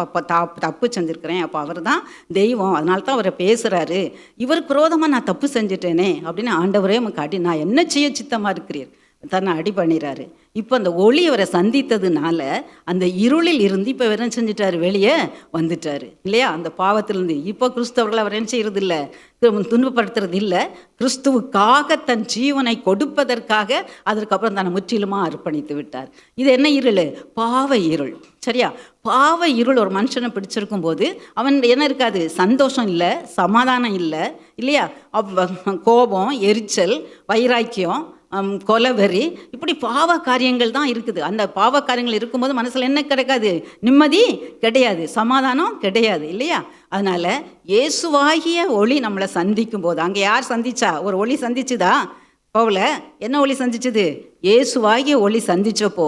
தப்பு செஞ்சுருக்கிறேன். அப்போ அவர் தான் தெய்வம், அதனால தான் அவரை பேசுகிறாரு. இவருக்கு விரோதமாக நான் தப்பு செஞ்சுட்டேனே அப்படின்னு ஆண்டவரே நமக்கு நான் என்ன செய்ய சித்தமாக இருக்கிறீர் தன்னை அடி பண்ணிடுறாரு. இப்போ அந்த ஒளி அவரை சந்தித்ததுனால அந்த இருளில் இருந்து இப்போ என்ன செஞ்சிட்டாரு, வெளியே வந்துட்டார் இல்லையா? அந்த பாவத்திலேருந்து. இப்போ கிறிஸ்தவர்கள் அவர் என்ன செய்கிறது இல்லை, துன்பப்படுத்துறது இல்லை. கிறிஸ்துவுக்காக தன் ஜீவனை கொடுப்பதற்காக அதற்கப்புறம் தன்னை முற்றிலுமாக அர்ப்பணித்து விட்டார். இது என்ன இருள்? பாவ இருள். சரியா? பாவ இருள் ஒரு மனுஷனை பிடிச்சிருக்கும் போது அவன் என்ன இருக்காது, சந்தோஷம் இல்லை, சமாதானம் இல்லை இல்லையா? கோபம், எரிச்சல், வைராக்கியம், கொலவெறி, இப்படி பாவ காரியங்கள் தான் இருக்குது. அந்த பாவ காரியங்கள் இருக்கும்போது மனசில் என்ன கிடைக்காது, நிம்மதி கிடையாது, சமாதானம் கிடையாது இல்லையா? அதனால் இயேசுவாகிய ஒளி நம்மளை சந்திக்கும் போது, அங்கே யார் சந்திச்சா? ஒரு ஒளி சந்திச்சுதா? போகல. என்ன ஒளி சந்திச்சது? இயேசுவாகிய ஒளி சந்திச்சப்போ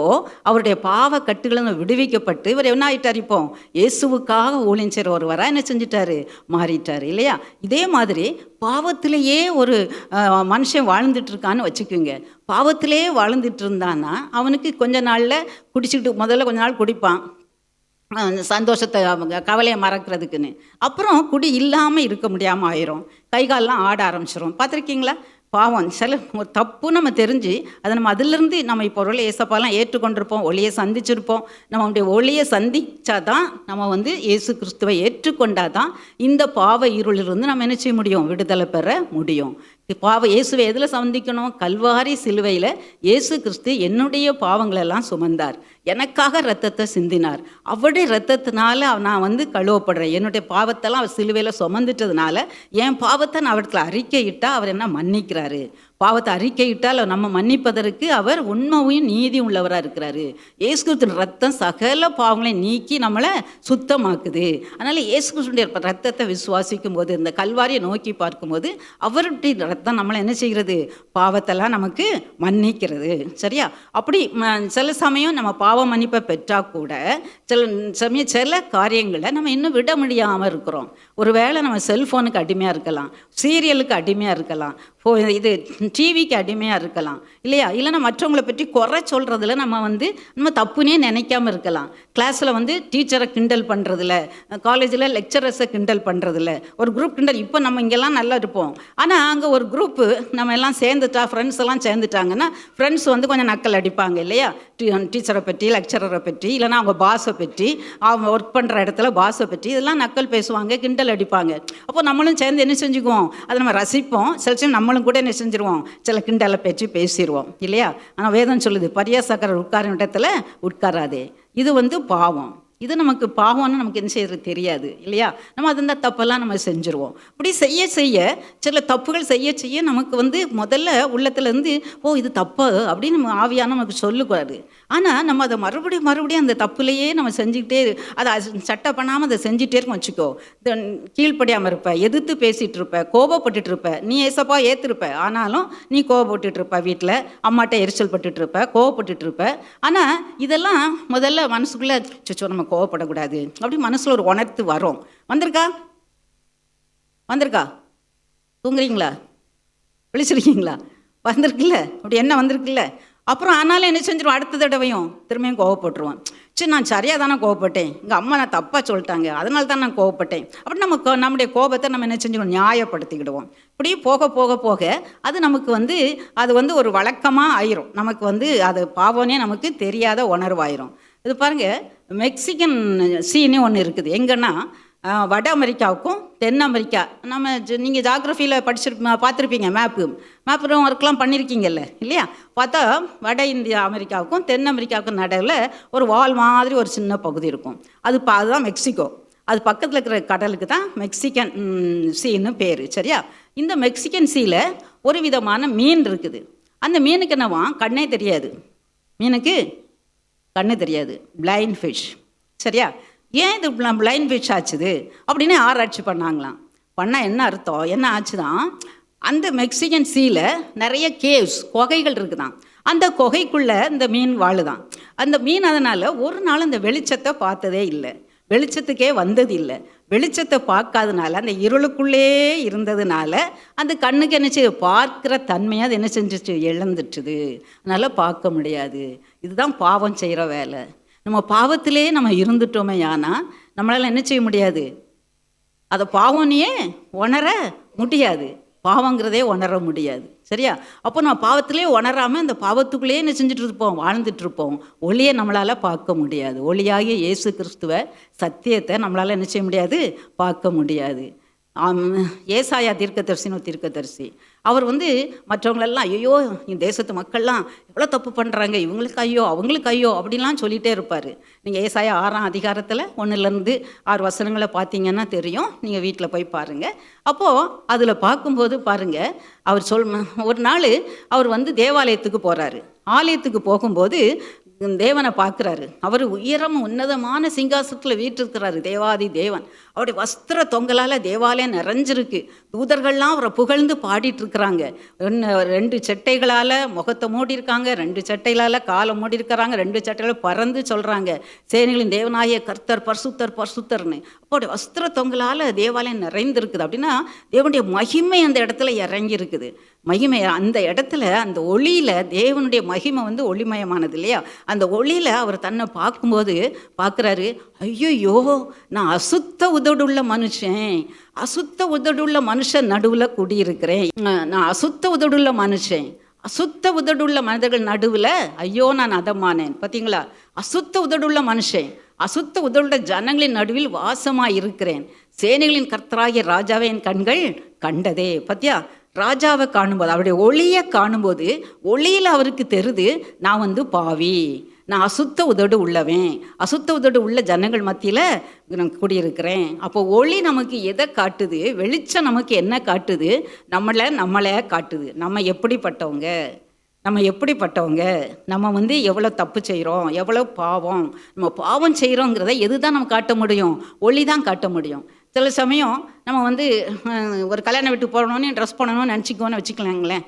அவருடைய பாவ கட்டுகளை விடுவிக்கப்பட்டு இவர் என்ன ஆகிட்டார்? இப்போ இயேசுவுக்காக ஊழியம் செய்கிற ஒருவராக என்ன செஞ்சிட்டாரு, மாறிட்டார் இல்லையா? இதே மாதிரி பாவத்திலேயே ஒரு மனுஷன் வாழ்ந்துட்டு இருக்கான்னு வச்சுக்கோங்க. பாவத்திலே வாழ்ந்துட்டு இருந்தான்னா அவனுக்கு கொஞ்ச நாளில் குடிச்சிக்கிட்டு, முதல்ல கொஞ்ச நாள் குடிப்பான், சந்தோஷத்தை கவலையை மறக்கிறதுக்குன்னு. அப்புறம் குடி இல்லாமல் இருக்க முடியாமல் ஆயிரும், கை காலெலாம் ஆட ஆரம்பிச்சிடும். பார்த்துருக்கீங்களா? பாவம் சில ஒரு தப்பு நம்ம தெரிஞ்சு அதை நம்ம அதிலிருந்து நம்ம இப்போ ஒரு ஏசப்பாலாம் ஏற்றுக்கொண்டிருப்போம், ஒளியை சந்திச்சிருப்போம். நம்மளுடைய ஒளியை சந்திச்சாதான் நம்ம வந்து இயேசு கிறிஸ்துவை ஏற்றுக்கொண்டாதான் இந்த பாவ இருளிலிருந்து நம்ம என்ன செய்ய முடியும், விடுதலை பெற முடியும். பாவ இயேசுவை எதில் சந்திக்கணும்? கல்வாரி சிலுவையில் இயேசு கிறிஸ்து என்னுடைய பாவங்களெல்லாம் சுமந்தார், எனக்காக ரத்தத்தை சிந்தினார். அவருடைய ரத்தத்தினால நான் வந்து கழுவப்படுறேன். என்னுடைய பாவத்தெல்லாம் அவர் சிலுவையில் சுமந்துட்டதுனால என் பாவத்தை நான் அவர்கிட்ட அறிக்கையிட்டால் அவர் என்ன மன்னிக்கிறாரு. பாவத்தை அறிக்கையிட்டால் நம்ம மன்னிப்பதற்கு அவர் உண்மையும் நீதி உள்ளவராக இருக்கிறாரு. இயேசு கிறிஸ்துவின் ரத்தம் சகல பாவங்களை நீக்கி நம்மளை சுத்தமாக்குது. அதனால் இயேசு கிறிஸ்துடைய ரத்தத்தை விசுவாசிக்கும் போது, இந்த கல்வாரியை நோக்கி பார்க்கும்போது அவருடைய ரத்தம் நம்மளை என்ன செய்கிறது, பாவத்தெல்லாம் நமக்கு மன்னிக்கிறது. சரியா? அப்படி சில சமயம் நம்ம பாவ மன்னிப்பை பெற்றால் கூட சில சமயம் சில காரியங்களை நம்ம இன்னும் விட முடியாமல் இருக்கிறோம். ஒருவேளை நம்ம செல்ஃபோனுக்கு அடிமையாக இருக்கலாம், சீரியலுக்கு அடிமையாக இருக்கலாம், இது டிவிக்கு அடிமையாக இருக்கலாம் இல்லையா? இல்லைன்னா மற்றவங்களை பற்றி குறை சொல்கிறதுல நம்ம தப்புனே நினைக்காமல் இருக்கலாம். கிளாஸில் டீச்சரை கிண்டல் பண்ணுறதில்ல, காலேஜில் லெக்சரர்ஸை கிண்டல் பண்ணுறதில்ல, ஒரு குரூப் கிண்டல். இப்போ நம்ம இங்கெல்லாம் நல்லா இருப்போம், ஆனால் அங்கே ஒரு குரூப்பு நம்ம எல்லாம் சேர்ந்துட்டா, ஃப்ரெண்ட்ஸ் எல்லாம் சேர்ந்துட்டாங்கன்னா ஃப்ரெண்ட்ஸ் கொஞ்சம் நக்கல் அடிப்பாங்க இல்லையா? டீச்சரை பற்றி, லெக்சரரை பற்றி, இல்லைனா அவங்க பாஸை பற்றி, அவங்க ஒர்க் பண்ணுற இடத்துல பாஸை பற்றி இதெல்லாம் நக்கல் பேசுவாங்க, கிண்டல் அடிப்பாங்க. அப்போ நம்மளும் சேர்ந்து என்ன செஞ்சுக்குவோம், அதை நம்ம ரசிப்போம். சில சமயம் நம்மளும் கூட என்ன செஞ்சிருவோம், சில கிண்டலை பேச்சு பேசிடுவோம் இல்லையா? ஆனால் வேதம் சொல்லுது, பரியாசக்காரர் உட்கார இடத்துல உட்காராதே. இது பாவம். இது நமக்கு பாவம்னு நமக்கு என்ன செய்யறது தெரியாது இல்லையா? நம்ம அது இந்த தப்பெல்லாம் நம்ம செஞ்சுருவோம். இப்படி செய்ய செய்ய சில தப்புகள் செய்ய செய்ய நமக்கு முதல்ல உள்ளத்துலேருந்து ஓ இது தப்பு அப்படின்னு நம்ம ஆவியான நமக்கு சொல்லக்கூடாது. ஆனால் நம்ம அதை மறுபடியும் அந்த தப்புலையே நம்ம செஞ்சுக்கிட்டே, அதை சட்டை பண்ணாமல் அதை செஞ்சுட்டே இருக்கோம் வச்சுக்கோ. கீழ்ப்படியாமல் இருப்ப, எதிர்த்து பேசிகிட்டு இருப்ப, கோபப்பட்டுட்டு இருப்ப. நீ ஏசப்பா ஏற்றிருப்ப, ஆனாலும் நீ கோபப்பட்டுட்டு இருப்ப, வீட்டில் அம்மாட்ட எரிச்சல் பட்டுட்டு இருப்ப, கோபப்பட்டுட்டு இருப்ப. ஆனால் இதெல்லாம் முதல்ல மனசுக்குள்ளே சச்சோ நம்ம கோவப்படக்கூடாது அப்படி மனசில் ஒரு உணர்த்து வரும். வந்திருக்கா? தூங்குறீங்களா? விழிச்சிருக்கீங்களா? வந்திருக்குல்ல, அப்படி என்ன வந்திருக்குல்ல. அப்புறம் ஆனாலும் என்ன செஞ்சிருவோம், அடுத்த தடவையும் திரும்பியும் கோவப்பட்டுருவோம். சரி நான் சரியாக தானே கோவப்பட்டேன், எங்கள் அம்மா நான் தப்பாக சொல்லிட்டாங்க, அதனால தான் நான் கோவப்பட்டேன் அப்படி நம்ம நம்முடைய கோபத்தை நம்ம என்ன செஞ்சுக்கணும், நியாயப்படுத்திக்கிடுவோம். இப்படி போக போக போக அது நமக்கு அது ஒரு வழக்கமாக ஆயிரும். நமக்கு அது பாவனே நமக்கு தெரியாத உணர்வாயிரும். இது பாருங்கள், மெக்சிகன் சீனே ஒன்று இருக்குது. எங்கன்னா வட அமெரிக்காவுக்கும் தென் அமெரிக்கா, நீங்கள் ஜாகிரஃபியில் பார்த்துருப்பீங்க, மேப்பு ஒர்க்லாம் பண்ணியிருக்கீங்கல்ல இல்லையா? பார்த்தா வட இந்தியா அமெரிக்காவுக்கும் தென் அமெரிக்காவுக்கும் நடுவில் ஒரு வால் மாதிரி ஒரு சின்ன பகுதி இருக்கும். அதுதான் மெக்சிகோ. அது பக்கத்தில் இருக்கிற கடலுக்கு தான் மெக்சிகன் சீன்னு பேர். சரியா? இந்த மெக்சிகன் சீல ஒரு விதமான மீன் இருக்குது. அந்த மீனுக்கு என்னவா, கண்ணே தெரியாது. மீனுக்கு கண்ணு தெரியாது, பிளைண்ட் ஃபிஷ். சரியா? ஏன் இது பிளைண்ட் ஃபிஷ் ஆச்சுது அப்படின்னு ஆராய்ச்சி பண்ணால் என்ன அர்த்தம், என்ன ஆச்சுதான், அந்த மெக்சிகன் சீல நிறைய கேவ்ஸ், குகைகள் இருக்குதான். அந்த குகைக்குள்ளே இந்த மீன் வாழுதான். அந்த மீன் அதனால் ஒரு நாள் அந்த வெளிச்சத்தை பார்த்ததே இல்லை, வெளிச்சத்துக்கே வந்தது இல்லை. வெளிச்சத்தை பார்க்காதனால, அந்த இருளுக்குள்ளே இருந்ததுனால அந்த கண்ணுக்கு என்ன செய்யுது, பார்க்குற தன்மையை அது என்ன செஞ்சிச்சு, இழந்துட்டுது. அதனால் பார்க்க முடியாது. இதுதான் பாவம் செய்கிற வேலை. நம்ம பாவத்திலே நம்ம இருந்துட்டோமே, ஆனால் நம்மளால் என்ன செய்ய முடியாது, அதை பாவனையே உணர முடியாது, பாவங்கிறதே உணர முடியாது. சரியா? அப்போ நம்ம பாவத்திலே உணராமல் அந்த பாவத்துக்குள்ளேயே என்ன செஞ்சுட்டு இருப்போம், வாழ்ந்துட்டுருப்போம். ஒளியை நம்மளால் பார்க்க முடியாது. ஒளியாகிய இயேசு கிறிஸ்துவ சத்தியத்தை நம்மளால் என்ன செய்ய முடியாது, பார்க்க முடியாது. ஏசாயா தீர்க்கதரிசி அவர் மற்றவங்களெல்லாம் ஐயோ இந்த தேசத்து மக்கள்லாம் எவ்வளோ தப்பு பண்ணுறாங்க, இவங்களுக்கு ஐயோ அவங்களுக்கு ஐயோ அப்படின்லாம் சொல்லிகிட்டே இருப்பார். நீங்கள் ஏசாயா 6ஆம் அதிகாரத்தில் 1-6 வசனங்களை பார்த்தீங்கன்னா தெரியும். நீங்கள் வீட்டில் போய் பாருங்கள். அப்போது அதில் பார்க்கும்போது பாருங்கள், அவர் ஒரு நாள் அவர் தேவாலயத்துக்கு போகிறாரு. ஆலயத்துக்கு போகும்போது தேவனை பார்க்குறாரு. அவர் உன்னதமான சிங்காசனத்தில் வீற்றிருக்கிறாரு, தேவாதி தேவன். அவருடைய வஸ்திர தொங்கலால் தேவாலயம் நிறைஞ்சிருக்கு. தூதர்கள்லாம் அவரை புகழ்ந்து பாடிட்டு இருக்கிறாங்க. 2 சட்டைகளால் முகத்தை மூடி இருக்காங்க, 2 சட்டைகளால் காலை மூடி இருக்கிறாங்க, 2 சட்டைகளால் பறந்து சொல்கிறாங்க, சேனைகளின் தேவனாகிய கர்த்தர் பரிசுத்தர் பரிசுத்தர்னு. அப்போடைய வஸ்திர தொங்கலால் தேவாலயம் நிறைந்திருக்குது. அப்படின்னா தேவனுடைய மகிமை அந்த இடத்துல இறங்கி இருக்குது. மகிமை அந்த இடத்துல, அந்த ஒளியில் தேவனுடைய மகிமை ஒளிமயமானது இல்லையா? அந்த ஒளியில் அவர் தன்னை பார்க்கும்போது பார்க்குறாரு, ஐயோ நான் அசுத்த உதடுள்ள மனுஷன் நடுவில் குடியிருக்கிறேன். நான் அசுத்த உதடுள்ள மனிதர்கள் நடுவில் ஐயோ நான் அதமானேன். பார்த்தீங்களா? அசுத்த உதடுள்ள மனுஷன், அசுத்த உதடுள்ள ஜனங்களின் நடுவில் வாசமாக இருக்கிறேன். சேனைகளின் கர்த்தராகிய ராஜாவை என் கண்கள் கண்டதே. பார்த்தியா? ராஜாவை காணும்போது, அவருடைய ஒளியை காணும்போது, ஒளியில் அவருக்கு தெரியுது நான் பாவி, நான் அசுத்த உதடு உள்ளவன், அசுத்த உதடு உள்ள ஜனங்கள் மத்தியில் நான் குடியிருக்கிறேன். அப்போ ஒளி நமக்கு எதை காட்டுது, வெளிச்சம் நமக்கு என்ன காட்டுது, நம்மளை காட்டுது. நம்ம எப்படிப்பட்டவங்க, நம்ம எவ்வளோ தப்பு செய்கிறோம், எவ்வளோ பாவம், நம்ம பாவம் செய்கிறோங்கிறத எது தான் நம்ம காட்ட முடியும், ஒளி தான் காட்ட முடியும். சில சமயம் நம்ம ஒரு கல்யாண வீட்டுக்கு போகணுன்னு ட்ரெஸ் பண்ணணும்னு நினச்சிக்குவோன்னு வச்சுக்கலாங்களேன்.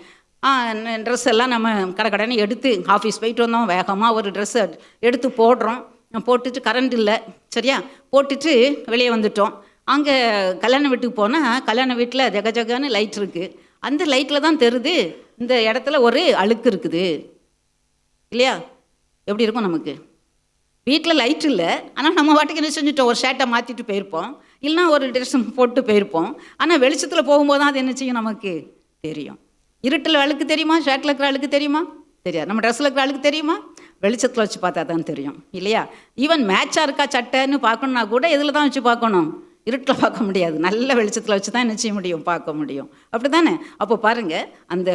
ட்ரெஸ் எல்லாம் நம்ம கடனை எடுத்து ஆஃபீஸ் போயிட்டு வந்தோம், வேகமாக ஒரு ட்ரெஸ்ஸை எடுத்து போடுறோம். போட்டுட்டு கரண்ட் இல்லை, சரியா? போட்டுட்டு வெளியே வந்துட்டோம். அங்கே கல்யாண வீட்டுக்கு போனால் கல்யாண வீட்டில் ஜகஜகான்னு லைட் இருக்குது. அந்த லைட்டில் தான் தெரியுது இந்த இடத்துல ஒரு அழுக்கு இருக்குது இல்லையா? எப்படி இருக்கும் நமக்கு? வீட்டில் லைட் இல்லை, ஆனால் நம்ம வாட்டுக்கு என்ன செஞ்சுட்டோம், ஒரு ஷர்ட்டை மாற்றிட்டு போயிருப்போம், இல்லைனா ஒரு ட்ரெஸ் போட்டு போயிருப்போம். ஆனால் வெளிச்சத்தில் போகும்போது தான் அது என்ன செய்யும், நமக்கு தெரியும். இருட்டில் அழுக்கு தெரியுமா, ஷர்ட்டில் இருக்கிற அழுக்கு தெரியுமா? தெரியாது. நம்ம ட்ரெஸ்ஸில் இருக்கிற அழுக்கு தெரியுமா? வெளிச்சத்தில் வச்சு பார்த்தா தான் தெரியும் இல்லையா? ஈவன் மேட்சாக இருக்கா சட்டைன்னு பார்க்கணுன்னா கூட எதில் தான் வச்சு பார்க்கணும், இருட்டில் பார்க்க முடியாது. நல்ல வெளிச்சத்தில் வச்சு தான் என்ன செய்ய முடியும், பார்க்க முடியும். அப்படி தானே? அப்போ பாருங்கள், அந்த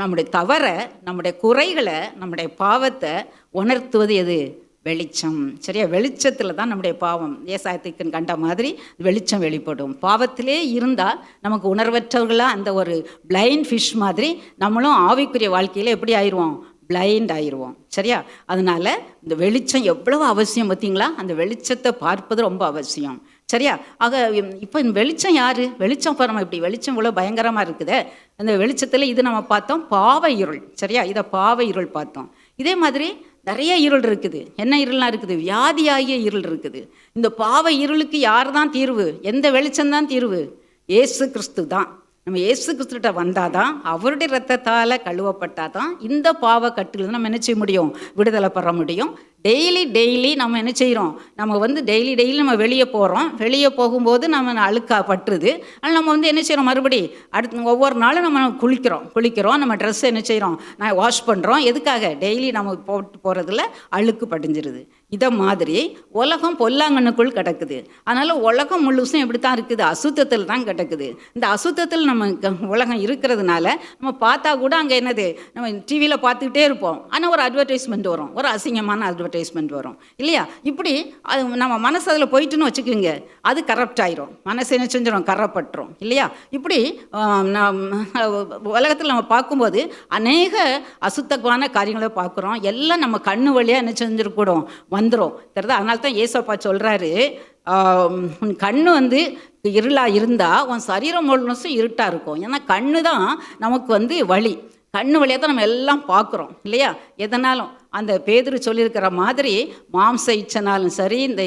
நம்முடைய தவறை, நம்முடைய குறைகளை, நம்முடைய பாவத்தை உணர்த்துவது எது? வெளிச்சம். சரியா? வெளிச்சத்தில் தான் நம்முடைய பாவம், ஏசாயத்துக்கு கண்ட மாதிரி வெளிச்சம் வெளிப்படும். பாவத்திலே இருந்தால் நமக்கு உணர்வற்றவர்களாக அந்த ஒரு பிளைண்ட் ஃபிஷ் மாதிரி நம்மளும் ஆவிக்குரிய வாழ்க்கையில் எப்படி ஆயிடுவோம், பிளைண்ட் ஆயிடுவோம். சரியா? அதனால் இந்த வெளிச்சம் எவ்வளவு அவசியம் பார்த்தீங்களா? அந்த வெளிச்சத்தை பார்ப்பது ரொம்ப அவசியம். சரியா? ஆக இப்போ இந்த வெளிச்சம் யார்? வெளிச்சம் இப்போ நம்ம இப்படி வெளிச்சம் இவ்வளோ பயங்கரமாக இருக்குது. அந்த வெளிச்சத்தில் இது நம்ம பார்த்தோம் பாவ இருள். சரியா? இதை பாவ இருள் பார்த்தோம். இதே மாதிரி நிறைய இருள் இருக்குது. என்ன இருள்லாம் இருக்குது? வியாதியாகிய இருள் இருக்குது. இந்த பாவ இருளுக்கு யார் தான் தீர்வு? எந்த வெளிச்சம்தான் தீர்வு? இயேசு கிறிஸ்து தான். நம்ம இயேசு கிறிஸ்துகிட்ட வந்தால் தான், அவருடைய ரத்தத்தால் கழுவப்பட்டால் தான் இந்த பாவ கட்டில் நம்ம என்ன செய்ய முடியும், விடுதலை பெற முடியும். டெய்லி நம்ம என்ன செய்கிறோம், நம்ம வந்து டெய்லி நம்ம வெளியே போகிறோம். வெளியே போகும்போது நம்ம அழுக்கா பட்டுருது. ஆனால் நம்ம வந்து என்ன செய்கிறோம், மறுபடி அடுத்து ஒவ்வொரு நாளும் நம்ம குளிக்கிறோம். நம்ம ட்ரெஸ் என்ன செய்கிறோம், நான் வாஷ் பண்ணுறோம். எதுக்காக? டெய்லி நம்ம போட்டு போகிறதுல அழுக்கு படிஞ்சிருது. இதை மாதிரி உலகம் பொல்லாங்கண்ணுக்குள் கிடக்குது. அதனால் உலகம் முழுசும் எப்படி தான் இருக்குது, அசுத்தத்தில் தான் கிடக்குது. இந்த அசுத்தத்தில் நம்ம உலகம் இருக்கிறதுனால நம்ம பார்த்தா கூட அங்கே என்னது, நம்ம டிவியில் பார்த்துக்கிட்டே இருப்போம். ஆனால் ஒரு அட்வர்டைஸ்மெண்ட் வரும், ஒரு அசிங்கமான அட்வர்டைஸ்மெண்ட் வரும் இல்லையா? இப்படி அது நம்ம மனசு அதில் போயிட்டுன்னு வச்சுக்கோங்க, அது கரப்ட் ஆயிரும். மனசு என்ன செஞ்சிடும், கரப்பட்டுரும் இல்லையா? இப்படி உலகத்தில் நம்ம பார்க்கும்போது அநேக அசுத்தமான காரியங்களை பார்க்குறோம். எல்லாம் நம்ம கண்ணு வழியாக என்ன செஞ்சிருக்கூடும், வந்துடும் தெரியுதா? அதனால தான் ஏசப்பா சொல்கிறாரு, உன் கண்ணு வந்து இருளாக இருந்தால் உன் சரீரம் முழுசும் இருட்டாக இருக்கும். ஏன்னா கண்ணு தான் நமக்கு வந்து வழி. கண்ணு வழியாக தான் நம்ம எல்லாம் பார்க்குறோம் இல்லையா? எதனாலும் அந்த பேதுரு சொல்லியிருக்கிற மாதிரி மாம்ச இச்சைனாலும் சரி, இந்த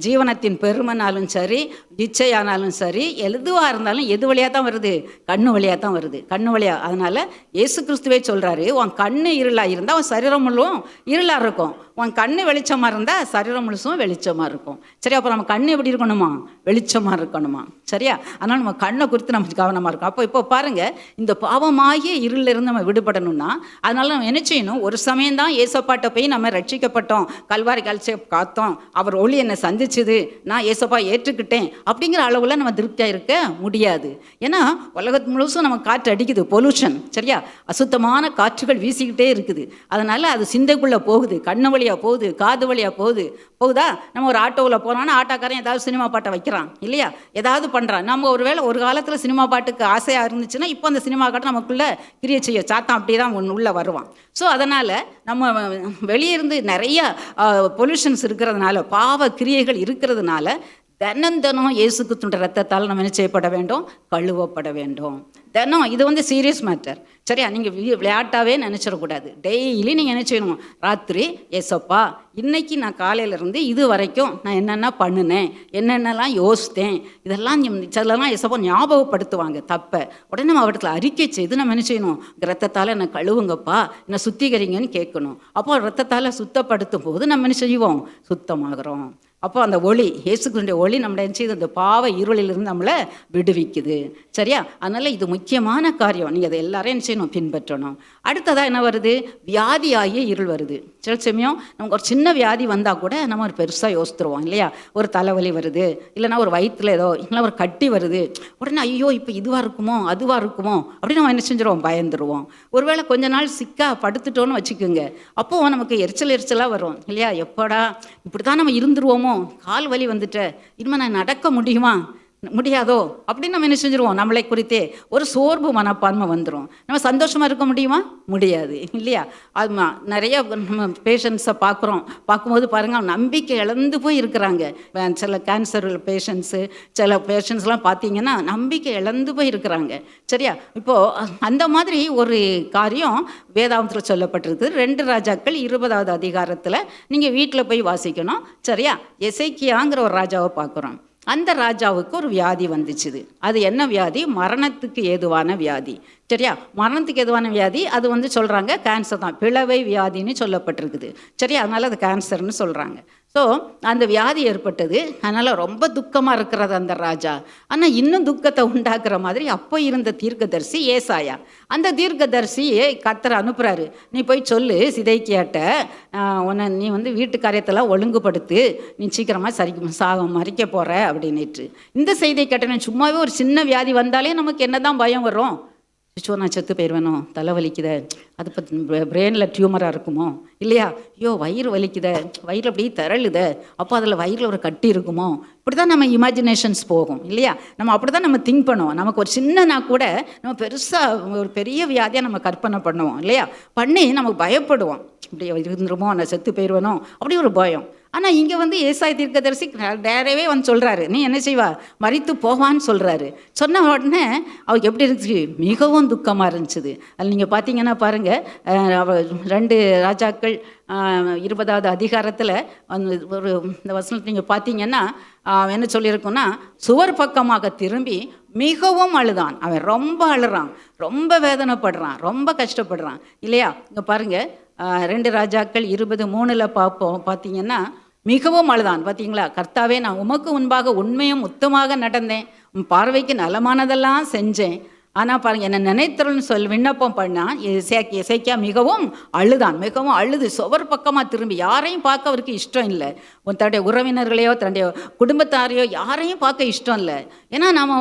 ஜீவனத்தின் பெருமைனாலும் சரி, இச்சையானாலும் சரி, எதுவாக இருந்தாலும் எது வழியாக தான் வருது, கண்ணு வழியாக தான் வருது, கண்ணு வழியாக. அதனால் இயேசு கிறிஸ்துவே சொல்கிறாரு, உன் கண்ணு இருளாக இருந்தால் உன் சரீரம் முழுவதும் இருளாக இருக்கும். உன் கண்ணு வெளிச்சமாக இருந்தால் சரீரம் முழுசும் வெளிச்சமாக இருக்கும். சரியா? அப்போ நம்ம கண்ணு எப்படி இருக்கணுமா, வெளிச்சமாக இருக்கணுமா? சரியா? அதனால் நம்ம கண்ணை குறித்து நம்ம கவனமாக இருக்கும். இப்போ பாருங்கள், இந்த பாவமாகிய இருளிலிருந்து நம்ம விடுபடணும்னா அதனால் நம்ம என்ன செய்யணும், ஒரு சமயம் தான் ஏசப்பாட்ட போய் நம்ம ரட்சிக்கப்பட்டோம், கல்வாரி கழிச்சு காத்தோம், அவர் ஒளி என்னை சந்திச்சுது, நான் ஏசப்பா ஏற்றுக்கிட்டேன் அப்படிங்கிற அளவில் நம்ம திருப்தியாக இருக்க முடியாது. ஏன்னா உலகத்து முழுசும் நம்ம காற்று அடிக்குது, பொல்யூஷன். சரியா? அசுத்தமான காற்றுகள் வீசிக்கிட்டே இருக்குது. அதனால் அது சிந்தைக்குள்ளே போகுது, கண்ணு வழியாக போகுது, காது வழியாக போகுதா? நம்ம ஒரு ஆட்டோவில் போனோன்னா ஆட்டோக்காரன் ஏதாவது சினிமா பாட்டை வைக்கிறான் இல்லையா, ஏதாவது பண்ணுறான். நம்ம ஒரு காலத்தில் சினிமா பாட்டுக்கு ஆசையாக இருந்துச்சுன்னா இப்போ அந்த சினிமா காட்டை நமக்குள்ளே கிரியை செய்ய சாத்தான் அப்படி தான் உள்ளே வருவான். ஸோ அதனால் நம்ம வெளியே இருந்து நிறைய பொல்யூஷன்ஸ் இருக்கிறதுனால, பாவ கிரியைகள் இருக்கிறதுனால தினம் இயேசு கிறிஸ்துவின் ரத்தத்தால் நம்ம என்ன செய்யப்பட வேண்டும், கழுவப்பட வேண்டும். தினம் இது வந்து சீரியஸ் மேட்டர். சரியா? நீங்கள் விளையாட்டாவே நினச்சிடக்கூடாது. டெய்லி நீங்கள் என்ன செய்யணும், ராத்திரி ஏசப்பா இன்னைக்கு நான் காலையிலேருந்து இது வரைக்கும் நான் என்னென்ன பண்ணினேன், என்னென்னலாம் யோசித்தேன், இதெல்லாம் சிலலாம் ஏசப்பா ஞாபகப்படுத்துவாங்க தப்பை. உடனே நம்ம அவடத்தில் அறிக்கை செய்து நம்ம என்ன செய்யணும், ரத்தத்தால் என்னை கழுவுங்கப்பா, என்னை சுத்திகரிங்கன்னு கேட்கணும். அப்போ ரத்தத்தால் சுத்தப்படுத்தும் போது நம்ம என்ன செய்வோம், சுத்தமாகறோம். அப்போ அந்த ஒளி, இயேசுவினுடைய ஒளி நம்மளை என்ன செய்யுது, அந்த பாவ இருளிலிருந்து நம்மளை விடுவிக்குது. சரியா? அதனால் இது முக்கியமான காரியம். நீங்கள் அதை எல்லாரும் என்ன செய்யணும், பின்பற்றணும். அடுத்ததாக என்ன வருது, வியாதியாகிய இருள் வருது. சில சமயம் நமக்கு ஒரு சின்ன வியாதி வந்தால் கூட நம்ம ஒரு பெருசாக யோசித்துருவோம் இல்லையா? ஒரு தலைவலி வருது, இல்லைனா ஒரு வயிற்றில் ஏதோ இல்லை ஒரு கட்டி வருது, உடனே ஐயோ இப்போ இதுவாக இருக்குமோ அதுவாக இருக்குமோ அப்படின்னு நம்ம என்ன செஞ்சிருவோம், பயந்துருவோம். ஒருவேளை கொஞ்ச நாள் சிக்கா படுத்துட்டோன்னு வச்சுக்கோங்க, அப்போது நமக்கு எரிச்சலாக வரும் இல்லையா? எப்படா இப்படி தான் நம்ம இருந்துருவோமோ, கால் வலி வந்துட்ட, இனிமேல் நான் நடக்க முடியாதோ அப்படின்னு நம்ம என்ன செஞ்சுருவோம், நம்மளை குறித்தே ஒரு சோர்வு மனப்பான்மை வந்துடும். நம்ம சந்தோஷமாக இருக்க முடியாது இல்லையா? அதுமா நிறைய நம்ம பேஷண்ட்ஸை பார்க்கும்போது பாருங்கள், நம்பிக்கை இழந்து போய் இருக்கிறாங்க. சில கேன்சர் பேஷண்ட்ஸு, சில பேஷண்ட்ஸ்லாம் பார்த்தீங்கன்னா நம்பிக்கை இழந்து போய் இருக்கிறாங்க. சரியா? இப்போது அந்த மாதிரி ஒரு காரியம் வேதாகமத்தில் சொல்லப்பட்டிருக்கு. 2 ராஜாக்கள் 20வது அதிகாரத்தில் நீங்கள் வீட்டில் போய் வாசிக்கணும். சரியா? எசேக்கியாங்கிற ஒரு ராஜாவை பார்க்குறோம். அந்த ராஜாவுக்கு ஒரு வியாதி வந்துச்சுது. அது என்ன வியாதி, மரணத்துக்கு ஏதுவான வியாதி. சரியா? மரணத்துக்கு ஏதுவான வியாதி. அது வந்து சொல்கிறாங்க கேன்சர் தான், பிளவை வியாதின்னு சொல்லப்பட்டிருக்குது. சரியா? அதனால் அது கேன்சர்னு சொல்கிறாங்க. ஸோ அந்த வியாதி ஏற்பட்டது. அதனால் ரொம்ப துக்கமாக இருக்கிறது அந்த ராஜா. ஆனால் இன்னும் துக்கத்தை உண்டாக்குற மாதிரி அப்போ இருந்த தீர்க்கதரிசி ஏசாயா. அந்த தீர்க்கதரிசியை கர்த்தர் அனுப்புகிறாரு, நீ போய் சொல்லு சிதைக்கியாட்ட, உன்னை நீ வந்து வீட்டு காரியத்தெல்லாம் ஒழுங்குபடுத்து, நீ சீக்கிரமாக மறிக்க போகிற அப்படின்னுட்டு. இந்த செய்தியை கேட்டேன். சும்மாவே ஒரு சின்ன வியாதி வந்தாலே நமக்கு என்ன தான் பயம் வரும், நான் செத்து போயிடுவேனோ, தலை வலிக்குத, அது பற்றி பிரெயினில் டியூமராக இருக்குமோ இல்லையா, ஐயோ வயிறு வலிக்குத, வயிறு அப்படியே திரளுத, அப்போ அதில் வயிறில் ஒரு கட்டி இருக்குமோ, இப்படி தான் நம்ம இமேஜினேஷன்ஸ் போகும் இல்லையா? நம்ம அப்படி தான் நம்ம திங்க் பண்ணுவோம். நமக்கு ஒரு சின்னனா கூட நம்ம பெருசாக ஒரு பெரிய வியாதியாக நம்ம கற்பனை பண்ணுவோம் இல்லையா? பண்ணி நமக்கு பயப்படுவோம், இப்படி இருந்துருமோ, நான் செத்து போயிடுவேனோ, அப்படி ஒரு பயம். ஆனால் இங்கே வந்து ஏசாயா தீர்க்கதரிசி டேரவே வந்து சொல்கிறாரு, நீ என்ன செய்வா, மரித்து போவான்னு சொல்கிறாரு. சொன்ன உடனே அவருக்கு எப்படி இருந்துச்சு, மிகவும் துக்கமாக இருந்துச்சு. அதில் நீங்கள் பார்த்தீங்கன்னா பாருங்கள், 2 ராஜாக்கள் 20வது அதிகாரத்தில் ஒரு இந்த வசனத்தை நீங்கள் பார்த்தீங்கன்னா என்ன சொல்லியிருக்கோன்னா, சுவர் பக்கமாக திரும்பி மிகவும் அழுதான். அவன் ரொம்ப அழுறான், ரொம்ப வேதனைப்படுறான், ரொம்ப கஷ்டப்படுறான் இல்லையா? இங்கே பாருங்கள், 2 ராஜாக்கள் 20:3 பார்ப்போம். பார்த்தீங்கன்னா மிகவும் அழுதான். பார்த்தீங்களா? கர்த்தாவே, நான் உமக்கு முன்பாக உண்மையும் உத்தமாக நடந்தேன், உன் பார்வைக்கு நலமானதெல்லாம் செஞ்சேன். ஆனால் பாருங்க, என்னை நினைத்தருள்னு விண்ணப்பம் பண்ணான். எசேக்கியா மிகவும் அழுதான். மிகவும் அழுது சுவர் பக்கமாக திரும்பி, யாரையும் பார்க்க அவருக்கு இஷ்டம் இல்லை. தன்னுடைய உறவினர்களையோ தன்னுடைய குடும்பத்தாரையோ யாரையும் பார்க்க இஷ்டம் இல்லை. ஏன்னா நாம்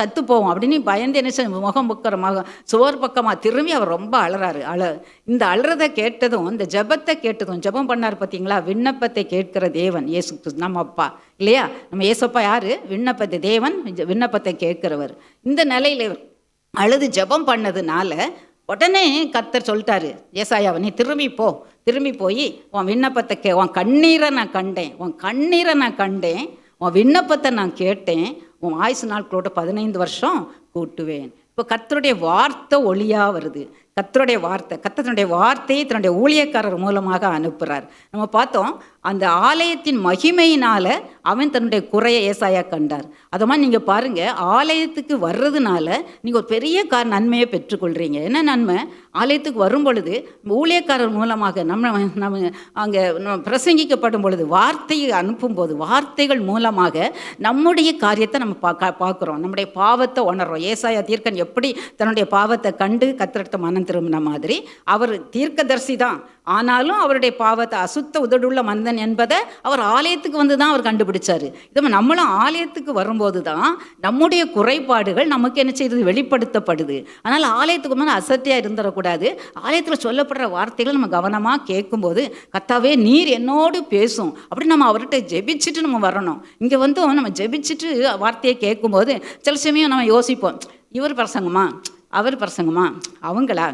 சத்து போவோம் அப்படின்னு பயந்து என்ன முகம் புக்கிற சுவர் பக்கமாக திரும்பி அவர் ரொம்ப அழறாரு. இந்த அழுறதை கேட்டதும், இந்த ஜெபத்தை கேட்டதும், ஜெபம் பண்ணார் பார்த்தீங்களா? விண்ணப்பத்தை கேட்கிற தேவன் இயேசு கிறிஸ்து, நம்ம அப்பா இல்லையா? நம்ம இயேசப்பா யாரு? விண்ணப்பத்தை தேவன், விண்ணப்பத்தை கேட்கிறவர். இந்த நிலையில் அழுது ஜெபம் பண்ணதுனால உடனே கர்த்தர் சொல்லிட்டாரு, ஏசாயாவை நீ திரும்பி போய் உன் விண்ணப்பத்தை உன் கண்ணீரை நான் கண்டேன், உன் விண்ணப்பத்தை நான் கேட்டேன், உன் ஆயுசு நாட்களோட 15 வருஷம் கூட்டுவேன். இப்போ கர்த்தருடைய வார்த்தை ஒளியாக வருது. கர்த்தருடைய வார்த்தையை தன்னுடைய ஊழியக்காரர் மூலமாக அனுப்புகிறார். நம்ம பார்த்தோம், அந்த ஆலயத்தின் மகிமையினால் அவன் தன்னுடைய குறையை ஏசாயா கண்டார். அது மாதிரி நீங்கள் பாருங்கள், ஆலயத்துக்கு வர்றதுனால நீங்கள் ஒரு பெரிய நன்மையை பெற்றுக்கொள்கிறீங்க. என்ன நன்மை? ஆலயத்துக்கு வரும் பொழுது ஊழியக்காரர் மூலமாக நம்ம அங்கே பிரசங்கிக்கப்படும் பொழுது, வார்த்தையை அனுப்பும்போது, வார்த்தைகள் மூலமாக நம்முடைய காரியத்தை நம்ம பார்க்குறோம், நம்முடைய பாவத்தை உணர்றோம். ஏசாயா தீர்க்கன் எப்படி தன்னுடைய பாவத்தை கண்டு கர்த்தரிடத்தை மனம் திரும்பின மாதிரி, அவர் தீர்க்கதரிசி தான், ஆனாலும் அவருடைய பாவத்தை, அசுத்த உதடுள்ள மனிதன் என்பதை அவர் ஆலயத்துக்கு தான் அவர் கண்டுபிடிச்சாரு. இது நம்மளும் ஆலயத்துக்கு வரும்போது தான் நம்முடைய குறைபாடுகள் நமக்கு என்ன செய்யுது? வெளிப்படுத்தப்படுது. அதனால் ஆலயத்துக்கு முன்னாடி அசட்டையாக இருந்துடக்கூடாது. ஆலயத்தில் சொல்லப்படுற வார்த்தைகள் நம்ம கவனமாக கேட்கும்போது, கர்த்தாவே நீர் என்னோடு பேசும் அப்படி நம்ம அவர்கிட்ட ஜெபிச்சுட்டு நம்ம வரணும். இங்கே நம்ம ஜெபிச்சுட்டு வார்த்தையை கேட்கும்போது சில சமயம் நம்ம யோசிப்போம், இவர் பிரசங்கமா, அவர் பிரசங்கமா, அவங்களா,